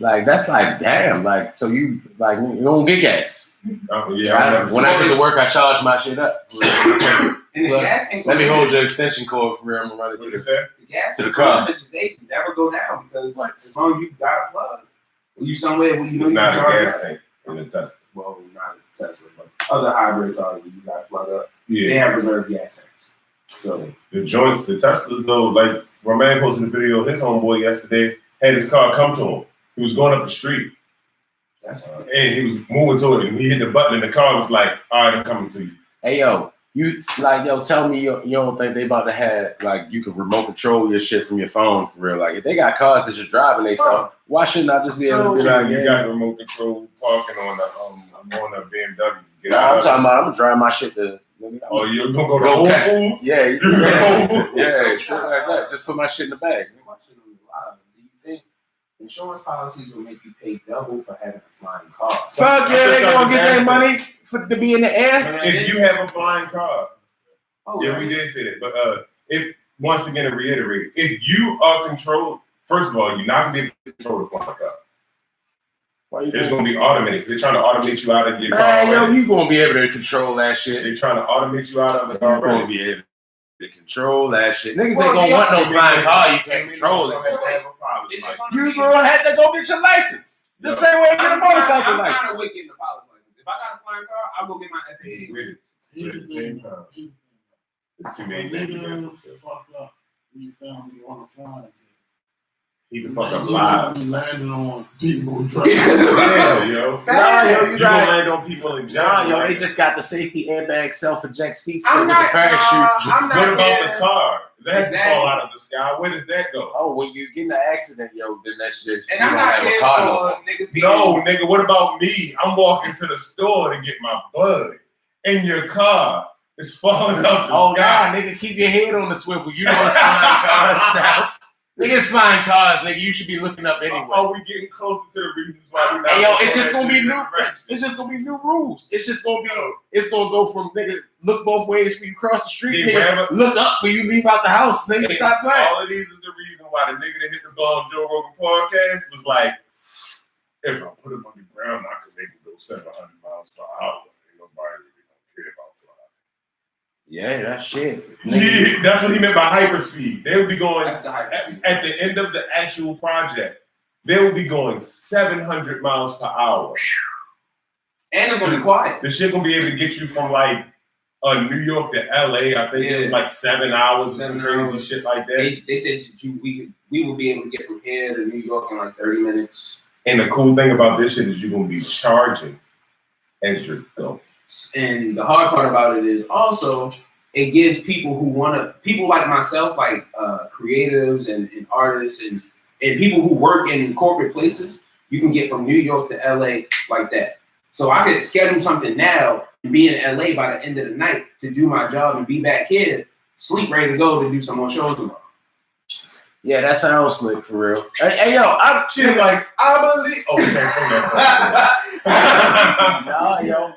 that's like damn, like so you like you don't get gas. When I get to work, I charge my shit up. And the Well, gas tanks. Let me hold your extension cord for real. I'm gonna run it What to you the say? The gas to the tanks, car. bitches, they never go down because as long as you got a plug, or you somewhere where you know It's you not can a charge gas up. tank in a Tesla. Well, not a Tesla, but other hybrid cars where you got to plug up. They Yeah. have reserve gas tanks. So The joints, the Teslas though, like my man posted a video of his homeboy yesterday, had his car come to him. He was going up the street that's hard. and he was moving toward it and he hit the button and the car was like, all right, I'm coming to you. Hey yo, you tell me you don't think they about to have like you can remote control your shit from your phone for real? Like if they got cars that you're driving they self, why shouldn't I just be able to be like, You yeah? got remote control parking on a BMW. Get No, out I'm of talking it. about I'm gonna drive my shit to. Oh, you're gonna go to Go Whole back. Foods? Yeah, You can go. yeah, shit like that. Just put my shit in the bag. Question on the line. Do you think insurance policies will make you pay double for having a flying car? Fuck yeah, they gonna get their money to be in the air. If you have a flying car, Oh, yeah, we did say that. But if once again to reiterate, if you are controlled, first of all, you're not gonna be able to control the flying car. It's gonna be automated. They're trying to automate you out of your car. Man, yo, already. you gonna be able to control that shit. They're trying to automate you out of the You car. gonna already. be able to control that shit. Niggas Well, ain't gonna yeah, want no They flying make- car. You can't control it. Is it gonna You be- gonna have to go get your license. The No. same way you get a I'm motorcycle kind of license. with getting the pilot's license. If I got a flying car, I'll go get my FAA. With it. Here's At the the same thing, time. here's It's too the many thing. things. Nigga fucked up when you found me on the flying tip. He can fuck up You lives. be landing on people driving. Yeah, yo. Nah, yo, you You gonna got. land on people in jail. Nah, yo, right? they just got the safety airbag self-eject seats I'm with the not. parachute. I'm not. What about here. the car? That has to Exactly. fall out of the sky. Where does that go? Oh, when you get in an accident, yo, then that shit. And you I'm don't not have a here car for no more. niggas being. No, nigga, what about me? I'm walking to the store to get my bud. And your car is falling out the Oh sky. nah, nigga, keep your head on the swivel. You know it's flying cars now. Nigga, it's flying cars, nigga. You should be looking up anyway. Are we getting closer to the reasons why we not? Hey, yo, it's going just gonna be in new. that direction? It's just gonna be new rules. It's just gonna be. It's gonna go from nigga look both ways for you cross the street. Yeah, Nigga, wherever- look up for you leave out the house. Nigga, Hey, stop playing. all of these is the reason why the nigga that hit the ball on Joe Rogan podcast was like, if I put him on the ground, I could make him go 700 miles per hour. Ain't nobody really don't care about flying. Yeah, that shit. Yeah, that's what he meant by hyperspeed. They would be going That's the hype. at the end of the actual project. They would be going 700 miles per hour. And it's gonna be quiet. The shit gonna be able to get you from like New York to LA. I think it was Yeah. like 7 hours or 7 some crazy hours. shit like that. They said we will be able to get from here to New York in like 30 minutes. And the cool thing about this shit is you're gonna be charging as you're going. And the hard part about it is also it gives people who people like myself, like creatives and artists and people who work in corporate places, you can get from New York to LA like that. So I could schedule something now and be in LA by the end of the night to do my job and be back here, sleep ready to go to do some more shows tomorrow. Yeah, that sounds slick for real. Hey yo, I'm Shit, like, I believe. Oh, we can't sing that song. nah, yo.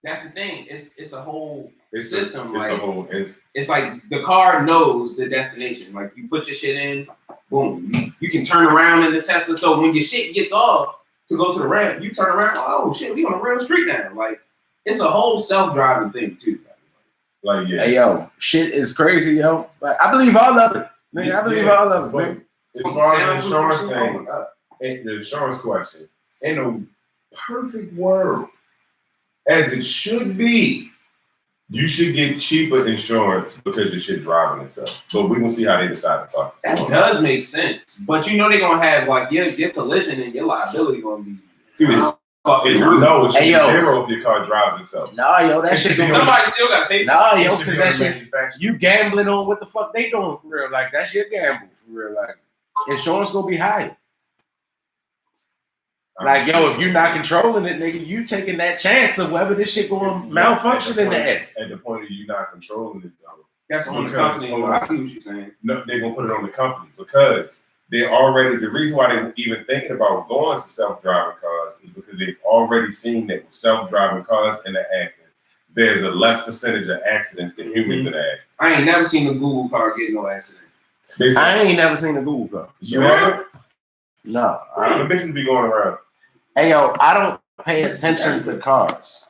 That's the thing. It's a whole It's system. It's like a whole. it's like the car knows the destination. Like you put your shit in, boom. You can turn around in the Tesla. So when your shit gets off to go to the ramp, you turn around. Oh shit, we on a real street now. Like it's a whole self-driving thing too. Like, yeah. Hey yo, shit is crazy, yo. Like, I believe all of it. Man, I believe all of it, man. As far as the insurance thing, the insurance question, in a perfect world, as it should be, you should get cheaper insurance because your shit driving itself. But we're gonna see how they decide to talk. That does make sense. But you know they're gonna have like your collision and your liability gonna be fucking no, it should Hey, be yo. zero if your car drives itself. Nah, yo, that shit be somebody still gotta pay for Nah, it. yo, It should cause be that on the shit, manufacturer. you gambling on what the fuck they doing for real. Like, that's your gamble for real. Like, insurance gonna be higher. Like, yo, if you're not controlling it, nigga, you taking that chance of whether this shit going to malfunction in the end. At the point of you not controlling it, though. That's on the Because- company. I see what you're saying. No, they're gonna put it on the company because they're already the reason why they're even thinking about going to self-driving cars is because they've already seen that with self-driving cars in the accident, there's a less percentage of accidents than humans in the accident. I ain't never seen a Google car get no accident. They say, I ain't never seen a Google car. you haven't? No. The bitches be going around. Hey, yo, I don't pay attention to cars.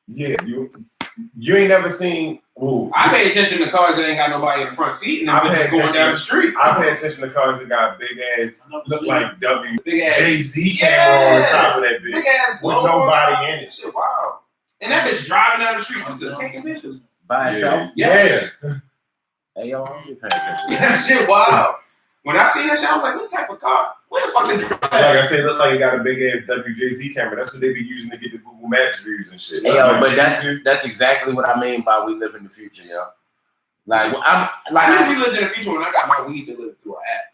Yeah, you ain't never seen. Ooh, I pay attention to cars that ain't got nobody in the front seat and I them pay bitches going attention- down the street. I pay attention to cars that got big ass, look like Big ass, WJZ camera on the top of that big bitch ass with globe on nobody top. in it. Shit, wow. And that bitch driving down the street just taking pictures. By itself? Yes. Hey, yo, I'm just paying attention. That shit wild. When I seen that shit, I was like, what type of car? What the fuck is Like I said, look like it got a big ass WJZ camera. That's what they be using to get the Google Maps views and shit. Hey, yo, Like, but that's exactly what I mean by we live in the future, yo. Like, I'm like, I knew we lived in the future when I got my weed delivered through an app.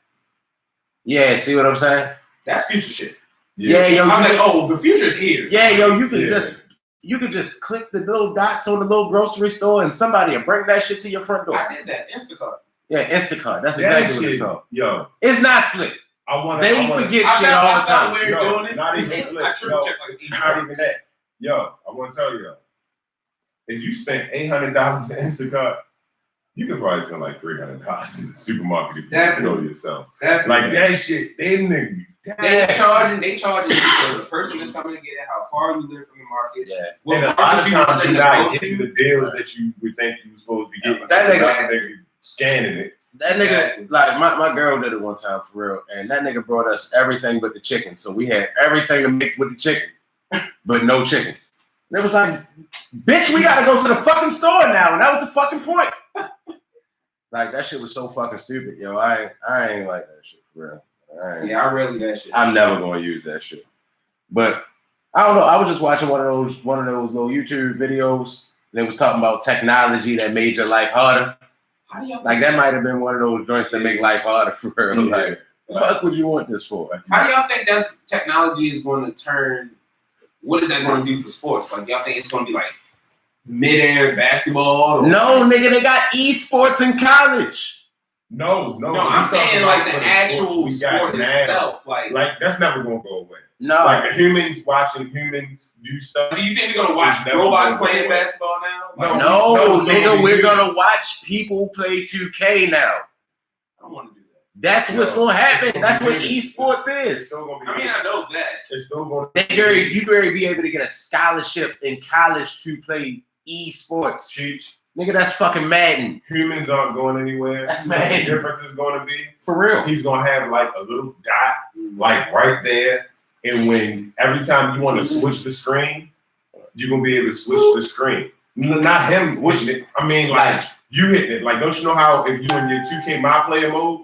yeah, see what I'm saying? That's future shit. Yeah, yo, I was you like, oh, the future's here. yeah, yo, you could Yeah. you could just click the little dots on the little grocery store and somebody will bring that shit to your front door. I did that. Instacart. Yeah, Instacart. That's that exactly what it's shit, called. yo, It's not slick. I want They forget shit all the time. We're Yo, doing it. not even I slick. triple No, check like it's not even that. Yo, I want to tell you, if you spent $800 in Instacart, you could probably spend like $300 in the supermarket if you Definitely. know yourself. Definitely. Like that shit, they niggas. They charging you for the person that's coming to get it, how far you live from the market. Yeah. What And a lot market of you want times them you're to not go getting to. the deals that you would think you were supposed to be getting. That nigga scanning it. That nigga, like my girl did it one time for real, and that nigga brought us everything but the chicken. So we had everything to make with the chicken, but no chicken. And it was like, bitch, we gotta go to the fucking store now, and that was the fucking point. Like that shit was so fucking stupid, yo. I ain't like that shit for real. Yeah, I really that shit. I'm never gonna use that shit. But I don't know. I was just watching one of those little YouTube videos. They was talking about technology that made your life harder. How do y'all Like that might have been one of those joints that make life harder for real. Yeah. Like, the fuck would you want this for? How do y'all think that's technology is going to turn? What is that going to do for sports? Like y'all think it's going to be like mid-air basketball? Or No, nigga, they got esports in college. No, no, I'm saying like the actual sports we got sport now. itself. Like That's never gonna go away. No, Like humans watching humans do stuff. do you think we're going to watch It's never robots gonna go playing away. basketball now? Like, No. no, no, nigga, no, we're dude. gonna watch people play 2K now. I don't want to do that. That's what's No. gonna happen. That's what esports It's is. still gonna be. I mean, I know that. It's still gonna. Nigga, you better be able to get a scholarship in college to play esports. Cheech. Nigga, that's fucking Madden. Humans aren't going anywhere. That's You know what mad. the difference is going to be. For real. He's gonna have like a little dot, like right there, and when every time you want to switch the screen, you're gonna be able to switch the screen. Not him wishing it. I mean, like you hitting it. Like, don't you know how if you in your 2K My Player mode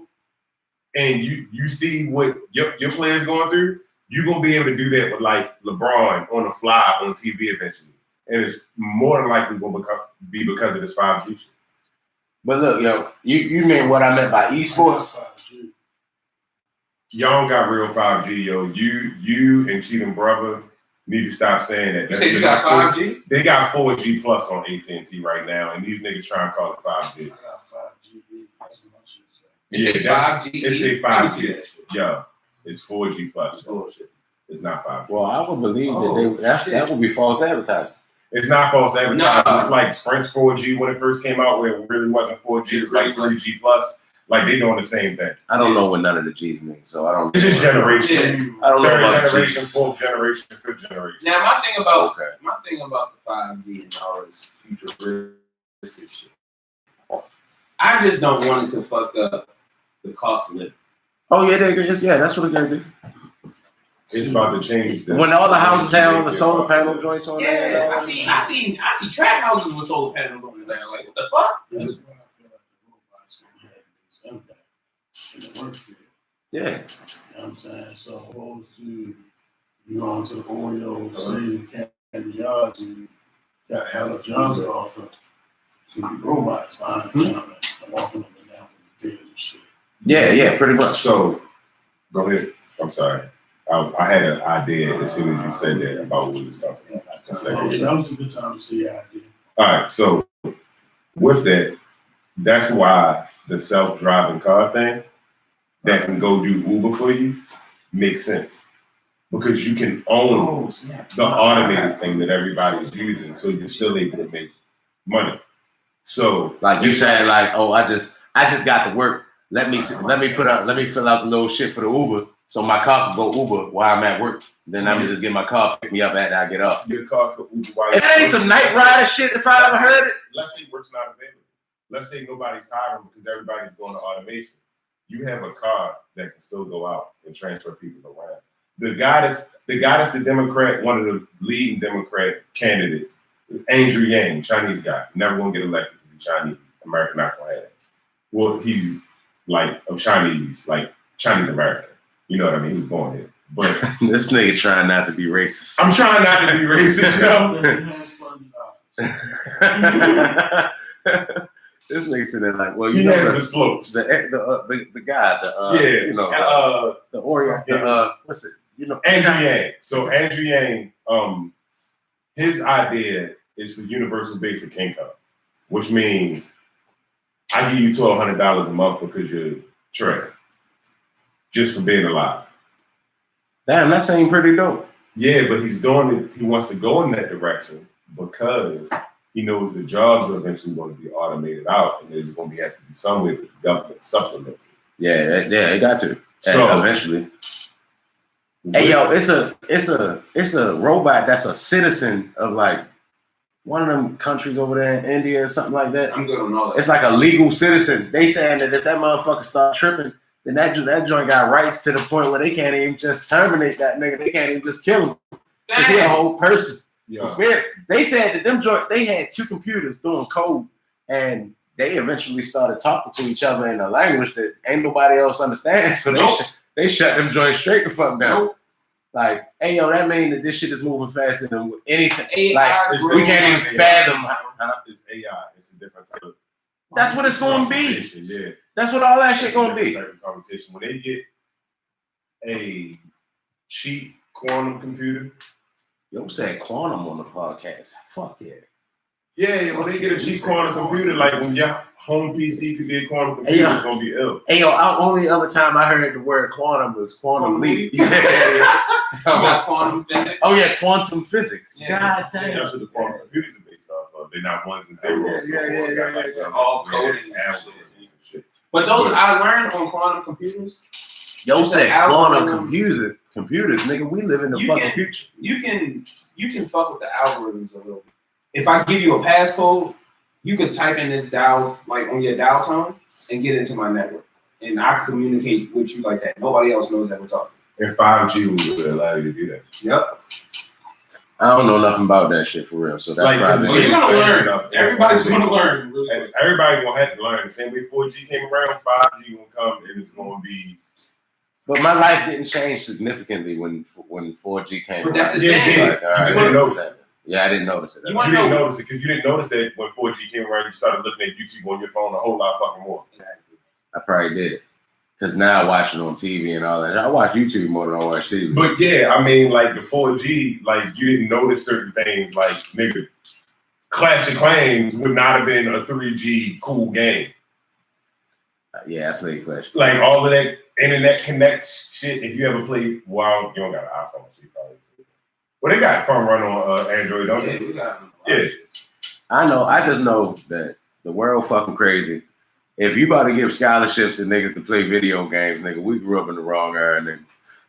and you see what your player's going through, you're gonna be able to do that with like LeBron on the fly on TV eventually. And it's more than likely gonna be because of this 5G shit. But look, yo, you mean what I meant by esports? y'all don't got real 5G, yo. You and Cheatham brother need to stop saying that. You said you got 5G? They got 4G plus on AT&T right now, and these niggas trying to call it 5G. I got 5G. That's what my shit say. It's a 5G. It's a 5G. Yo, it's 4G plus. Bullshit. It's not 5G. Well, I would believe that would be false advertising. It's not false advertising. No. It's like Sprint's 4G when it first came out, where it really wasn't 4G. It was like 3G plus. Like they doing the same thing. I don't know what none of the G's mean, so I don't. It's just generation. I don't know Third about generation, G's. fourth generation, fifth generation. Now my thing about Okay. the 5G and all this futuristic shit, I just don't want it to fuck up the cost of living. Oh yeah, that's what it's gonna do. It's about to change. When all the houses have all the solar panel joints on there. Yeah, I see trap houses with solar panels on there. Like what the fuck? That's why I feel like the robots gonna have this impact in the work field. Yeah. You know what I'm saying? So opposed to you going to the Oreo, sitting in the yards and got hella jobs to offer to the robots behind the counter and walking up and down with the bills and shit. Yeah, pretty much. So, go ahead. I'm sorry. I had an idea as soon as you said that about what we was talking about. That was a good time to see that idea. All right. So, with that, that's why the self-driving car thing that can go do Uber for you makes sense. Because you can own the automated thing that everybody's using, so you're still able to make money. So, like you saying, like, oh, I just got to work. Let me fill out the little shit for the Uber, so my car can go Uber while I'm at work. Then I'm just get my car, pick me up after I get up. Your car could Uber while If that ain't some Night Rider shit, if I ever heard it. Let's say work's not available. Let's say nobody's hiring because everybody's going to automation. You have a car that can still go out and transfer people around. The guy that's the Democrat, one of the leading Democrat candidates, is Andrew Yang, Chinese guy. Never gonna get elected because he's Chinese. America not gonna have it. Well, he's like of Chinese American. You know what I mean? He was born here. But This nigga trying not to be racist. I'm trying not to be racist, yo. This nigga sitting there like, well, He you know has the slopes. the guy, you know, the Oreo, what's it? You know, Andrew Yang. So Andrew Yang, his idea is for universal basic income, which means I give you $1,200 a month because you're trash, just for being alive. Damn, that seemed pretty dope. Yeah, but he's doing it. He wants to go in that direction because he knows the jobs are eventually going to be automated out, and there's going to have to be some way that the government supplements it. Yeah, it got to. So Eventually. Hey yo, it's a robot that's a citizen of like one of them countries over there in India or something like that. I'm good on all that. It's like a legal citizen. They saying that if that motherfucker start tripping, then that joint got rights to the point where they can't even just terminate that nigga. They can't even just kill him. Cause he a whole person. yeah. They said that they had two computers doing code, and they eventually started talking to each other in a language that ain't nobody else understands. So they shut them joints straight the fuck down. Nope. Like, hey yo, that means that this shit is moving faster than anything. AI, Like, we can't even fathom. It's AI. It's a different type of. That's what it's gonna be. conversation, Yeah. That's what all that shit It's a gonna different be. type of conversation. When they get a cheap quantum computer. Yo said quantum on the podcast. Fuck yeah. Yeah, when they get a cheap quantum computer, like when your home PC could be a quantum computer, Hey, yo. it's gonna be ill. Hey yo, only other time I heard the word quantum was quantum leap. You got quantum physics. Oh yeah, quantum physics. Yeah. God damn. That's what the quantum computers are based off of. They're not ones and zeros. Yeah. All coding it's and algorithm and shit. But those I learned on quantum computers. Yo It's said an quantum algorithm. computers, nigga. We live in the You fucking can- future. You can fuck with the algorithms a little bit. If I give you a passcode, you could type in this dial like on your dial tone and get into my network, and I can communicate with you like that. Nobody else knows that we're talking. And 5G would allow you to do that. Yep. I don't know nothing about that shit for real. So that's Like, probably Well, you're gonna Fast learn. enough. Everybody's It's gonna learn. Really And quick. everybody gonna have to learn. The same way 4G came around, 5G gonna come, and it's gonna be. But my life didn't change significantly when 4G came. But that's around. the Yeah, thing. yeah. Like, all right, You didn't notice it. Yeah, I didn't notice it. You You wanna didn't know? notice it because you didn't notice that when 4G came around, you started looking at YouTube on your phone a whole lot fucking more. I probably did. Because now I watch it on TV and all that. I watch YouTube more than I watch TV. But yeah, I mean, like the 4G, like you didn't notice certain things. Like nigga, Clash of Clans would not have been a 3G cool game. Yeah, I played Clash. Like all of that internet connect shit. If you ever played, well, you don't got an iPhone, so you probably. Well, they got Fun Run on Android, don't they? Yeah. I know. I just know that the world fucking crazy. If you about to give scholarships to niggas to play video games, nigga, we grew up in the wrong era, nigga.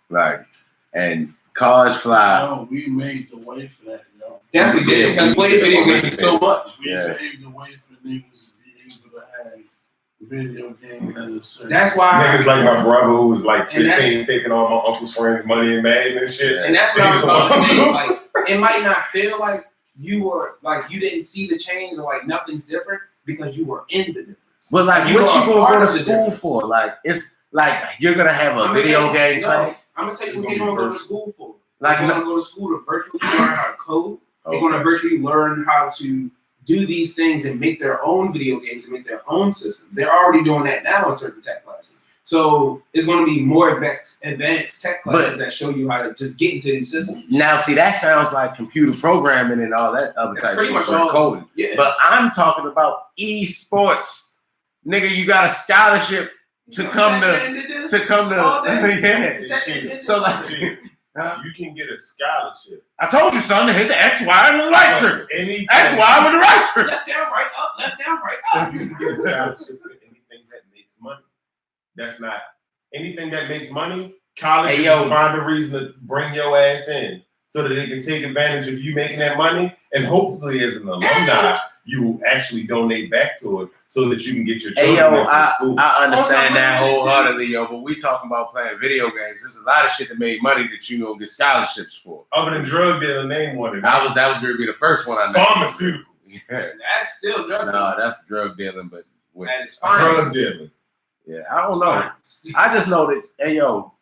Like, and cars fly. No, we made the way for that, yo. Definitely did. Because playing video games so much. We paved the way for niggas to be able to have video games as a service. That's why niggas like my brother who was like 15 taking all my uncle's friends' money and Madden and shit. And that's what I was about to say. Like, it might not feel like you were like you didn't see the change or like nothing's different because you were in the difference. But like, you what you are gonna go to part of the school difference. for? Like, it's like you're gonna have a video game class. I'm gonna tell you what you're gonna go to school for. Like, You're gonna go to school to virtually learn how to code. You're gonna virtually learn how to do these things and make their own video games and make their own systems. They're already doing that now in certain tech classes. So it's going to be more advanced tech classes that show you how to just get into these systems. Now, see, that sounds like computer programming and all that other type of shit, coding. Yeah. But I'm talking about esports. Nigga, you got a scholarship to come to yeah. So like, you can get a scholarship. I told you, son, to hit the X, Y, and the right trigger. X, Y, with the right trigger. Left down, right up, left down, right up. You can get a scholarship for anything that makes money. That's not anything that makes money. Colleges will find a reason to bring your ass in so that they can take advantage of you making that money. And hopefully, as an alumni, you will actually donate back to it so that you can get your children into school. I understand that wholeheartedly, yo. But we talking about playing video games. There's a lot of shit that made money that you don't get scholarships for. Other than drug dealing, name one. That was going to be the first one I named. Pharmaceuticals. Yeah. That's still drug dealing. No, that's drug dealing, but with drug dealing. Yeah, I don't know. I just know that, hey, yo,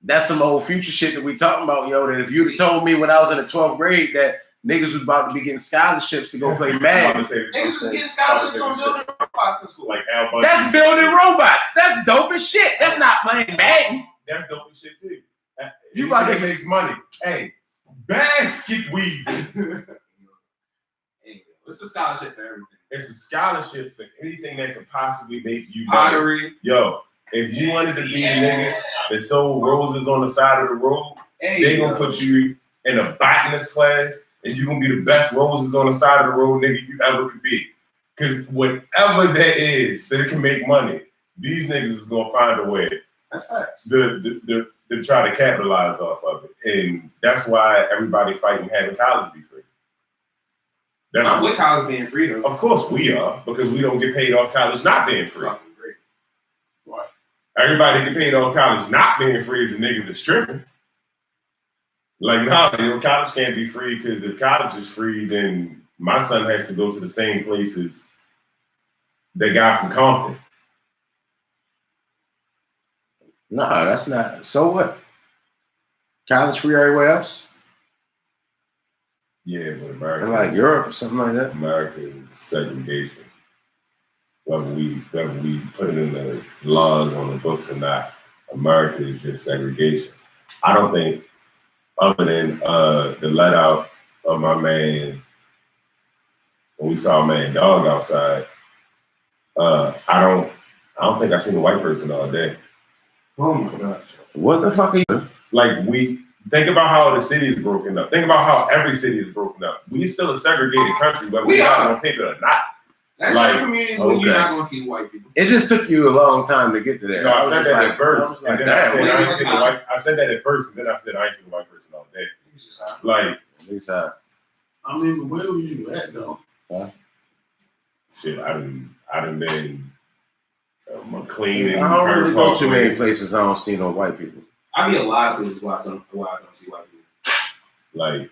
that's some old future shit that we talking about, yo. That if you'd have told me when I was in the 12th grade that niggas was about to be getting scholarships to go play Madden. Niggas was getting scholarships on building robots in school. Like that's building robots. That's dope as shit. That's not playing Madden. That's dope as shit too. You about to make money. Hey, basket weaving. It's a scholarship for everything. It's a scholarship for anything that could possibly make you pottery. Better. Yo, if you wanted to be a nigga that sold roses on the side of the road, they gonna put you in a botanist class, and you gonna be the best roses on the side of the road nigga you ever could be. Cause whatever that is that can make money, these niggas is gonna find a way. That's facts. To try to capitalize off of it, and that's why everybody fighting having college be free. I'm with college being free though. Of course we are, because we don't get paid off college not being free. Right. Everybody get paid off college not being free is the niggas that's tripping. Like, nah, college can't be free because if college is free, then my son has to go to the same places that guy from Compton. No, that's not. So what? College free everywhere else? Yeah, but America, like Europe or something like that. America is segregation. Whether we put it in the laws on the books or not, America is just segregation. I don't think, other than the let out of my man when we saw man dog outside, I don't think I've seen a white person all day. Oh my gosh! What the fuck are you? Like think about how the city is broken up. Think about how every city is broken up. We still a segregated country, whether we are on paper or not. That's like communities where you're not gonna see white people. It just took you a long time to get to there. No, I said that at first, and then I said that at first, and then I said I ain't seen a white person all day. Like, at least I mean, where were you at though? Shit, I done been McLean. I don't really go too many places. I don't see no white people. I be a lot of places where I don't see white people. Like,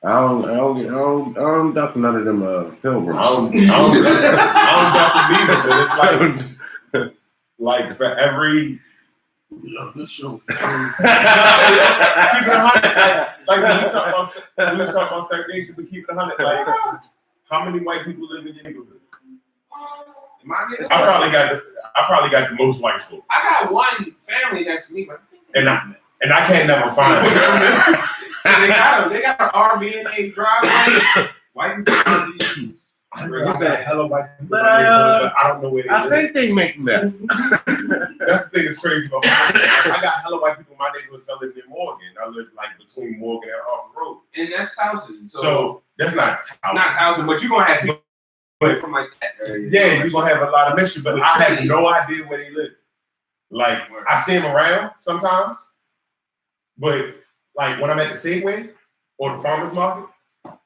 I don't duck none of them pilgrims. I don't duck them either, but it's like for every. Yo, this show. Keep it 100. Like when we talk about segregation, but keep it 100. Like, how many white people live in your neighborhood? I probably got the most white folk. I got one family next to me, but and I can't never find them. They got an RV in their driveway. White people. I said hello white people. But I don't know where they live. I think they make meth. That's the thing that's crazy about I got hella white people in my neighborhood. I live in Morgan. I live like between Morgan and Harford Road. And that's Towson. So that's not Towson. Not Towson, but you're gonna have people from like that area. Yeah, you're gonna have a lot of mixture, but I have no idea where they live. Like I see them around sometimes, but like when I'm at the Safeway or the farmers market.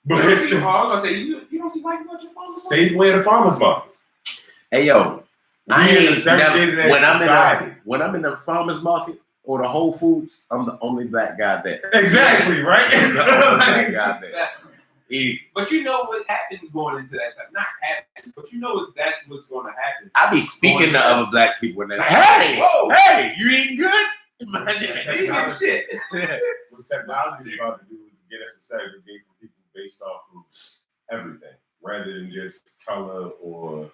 But I'm gonna say you don't see white people at your farmers market? Safeway or the farmers market. Hey yo, I ain't never, when I'm in the farmers market or the Whole Foods, I'm the only black guy there. Exactly, right? I'm the only black guy there. Easy. But you know what happens going into that time. Not happens, but you know that's what's gonna happen. I be speaking to other black people and they're like, hey, whoa, hey, you eating good? Eating shit. What technology is about to do is get us to segregate from people based off of everything, rather than just color or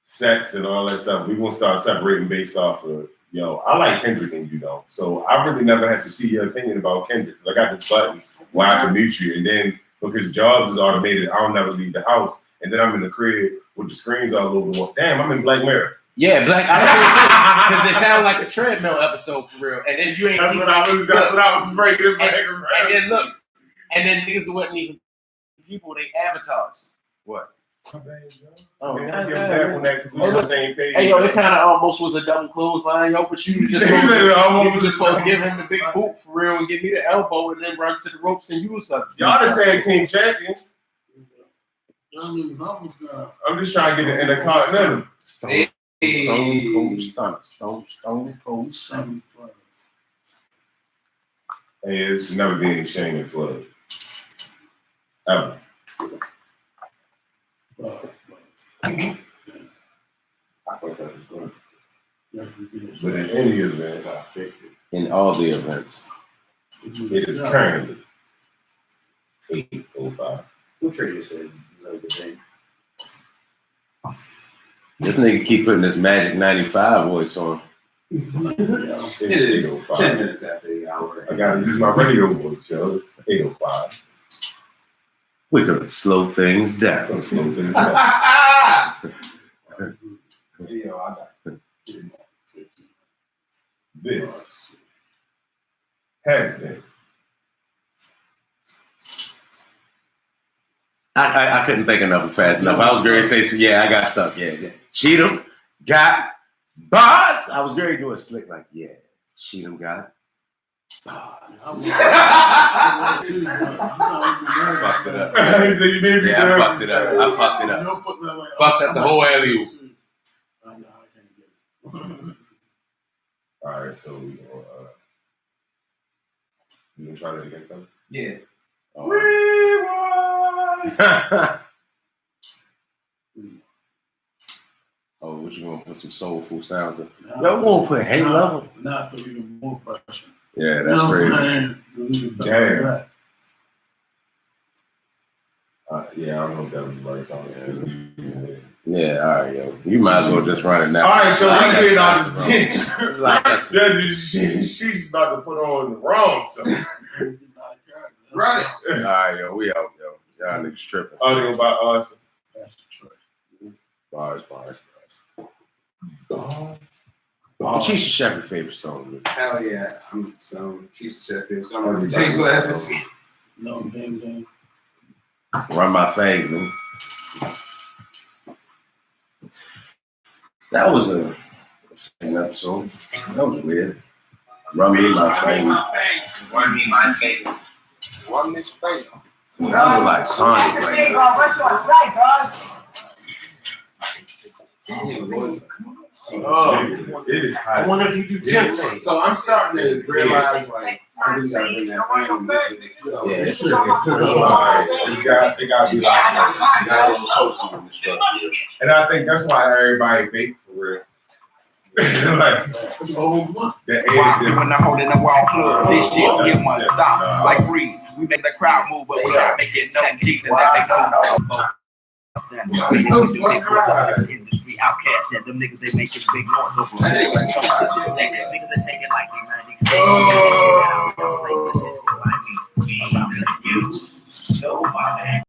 sex and all that stuff. We're gonna start separating based off of, I like Kendrick and you don't. So I really never had to see your opinion about Kendrick. I got this button where I can mute you, and then because jobs is automated, I'll never leave the house, and then I'm in the crib with the screens all over the wall. Damn, I'm in Black Mirror. Yeah, Black. I because they sound like a treadmill episode for real. And then you ain't. That's what I was breaking. And then look, and then niggas wasn't even people. They avatars. What? Oh, hey, yo, it kind of almost was a double clothesline, yo. But you was just supposed to give him the big boot for real and give me the elbow and then run to the ropes and use the. Y'all the tag team champions. I'm just trying to get the Intercontinental. Stone Cold Stunner. Stone Cold Stunner. Hey, it should never be any shame in blood. Ever. I thought that was good. But in any event, I fixed it. In all the events. It is currently 8:05. What trader said this nigga keep putting this Magic 95 voice on. It is 10 minutes after the hour. I gotta use my radio voice, yo. It's 8:05. We're gonna slow things down. This has been. I couldn't think enough and fast enough. I was going to say, so yeah, I got stuff. Yeah. Cheatham got bars. I was going to do a slick like, yeah, Cheatham got bars. I fucked it up. Yeah, I fucked it up. Fucked up the whole alley. All right, so we gonna try that again, fellas? Yeah. Oh, what you gonna put some soulful sounds in? Yo, we gonna put Hey Level. Not for even more pressure. Yeah, that's crazy. Damn. Yeah, I don't know if that was the right song. Yeah, all right, yo. You might as well just run it now. All right, so we getting out this bitch. She's about to put on the wrong song. Right. All right, yo, we out, yo. Y'all niggas tripping. Talking about us. That's the truth. Bars. She's Shepard favorite stone. Hell yeah. I'm stoned. She's Shepard. So I'm gonna take glasses. No, dang. Run my thing, man. That was a same episode. That was weird. Run me my thing. Run me my thing. Run this thing. I look like Sonic right now. Oh, it is hot. I wonder if you do 10 things. So I'm starting to realize, like, I really gotta bring that family. Yeah, it's true. It got to be like and I think that's why everybody bake for real. Like the when I'm holding the wall club, this shit you must stop. Like breeze, we make the crowd move, but we don't make it no Jesus that makes it no. Industry outcasts, yeah, them niggas they making big noise over. Niggas they take it like they 96.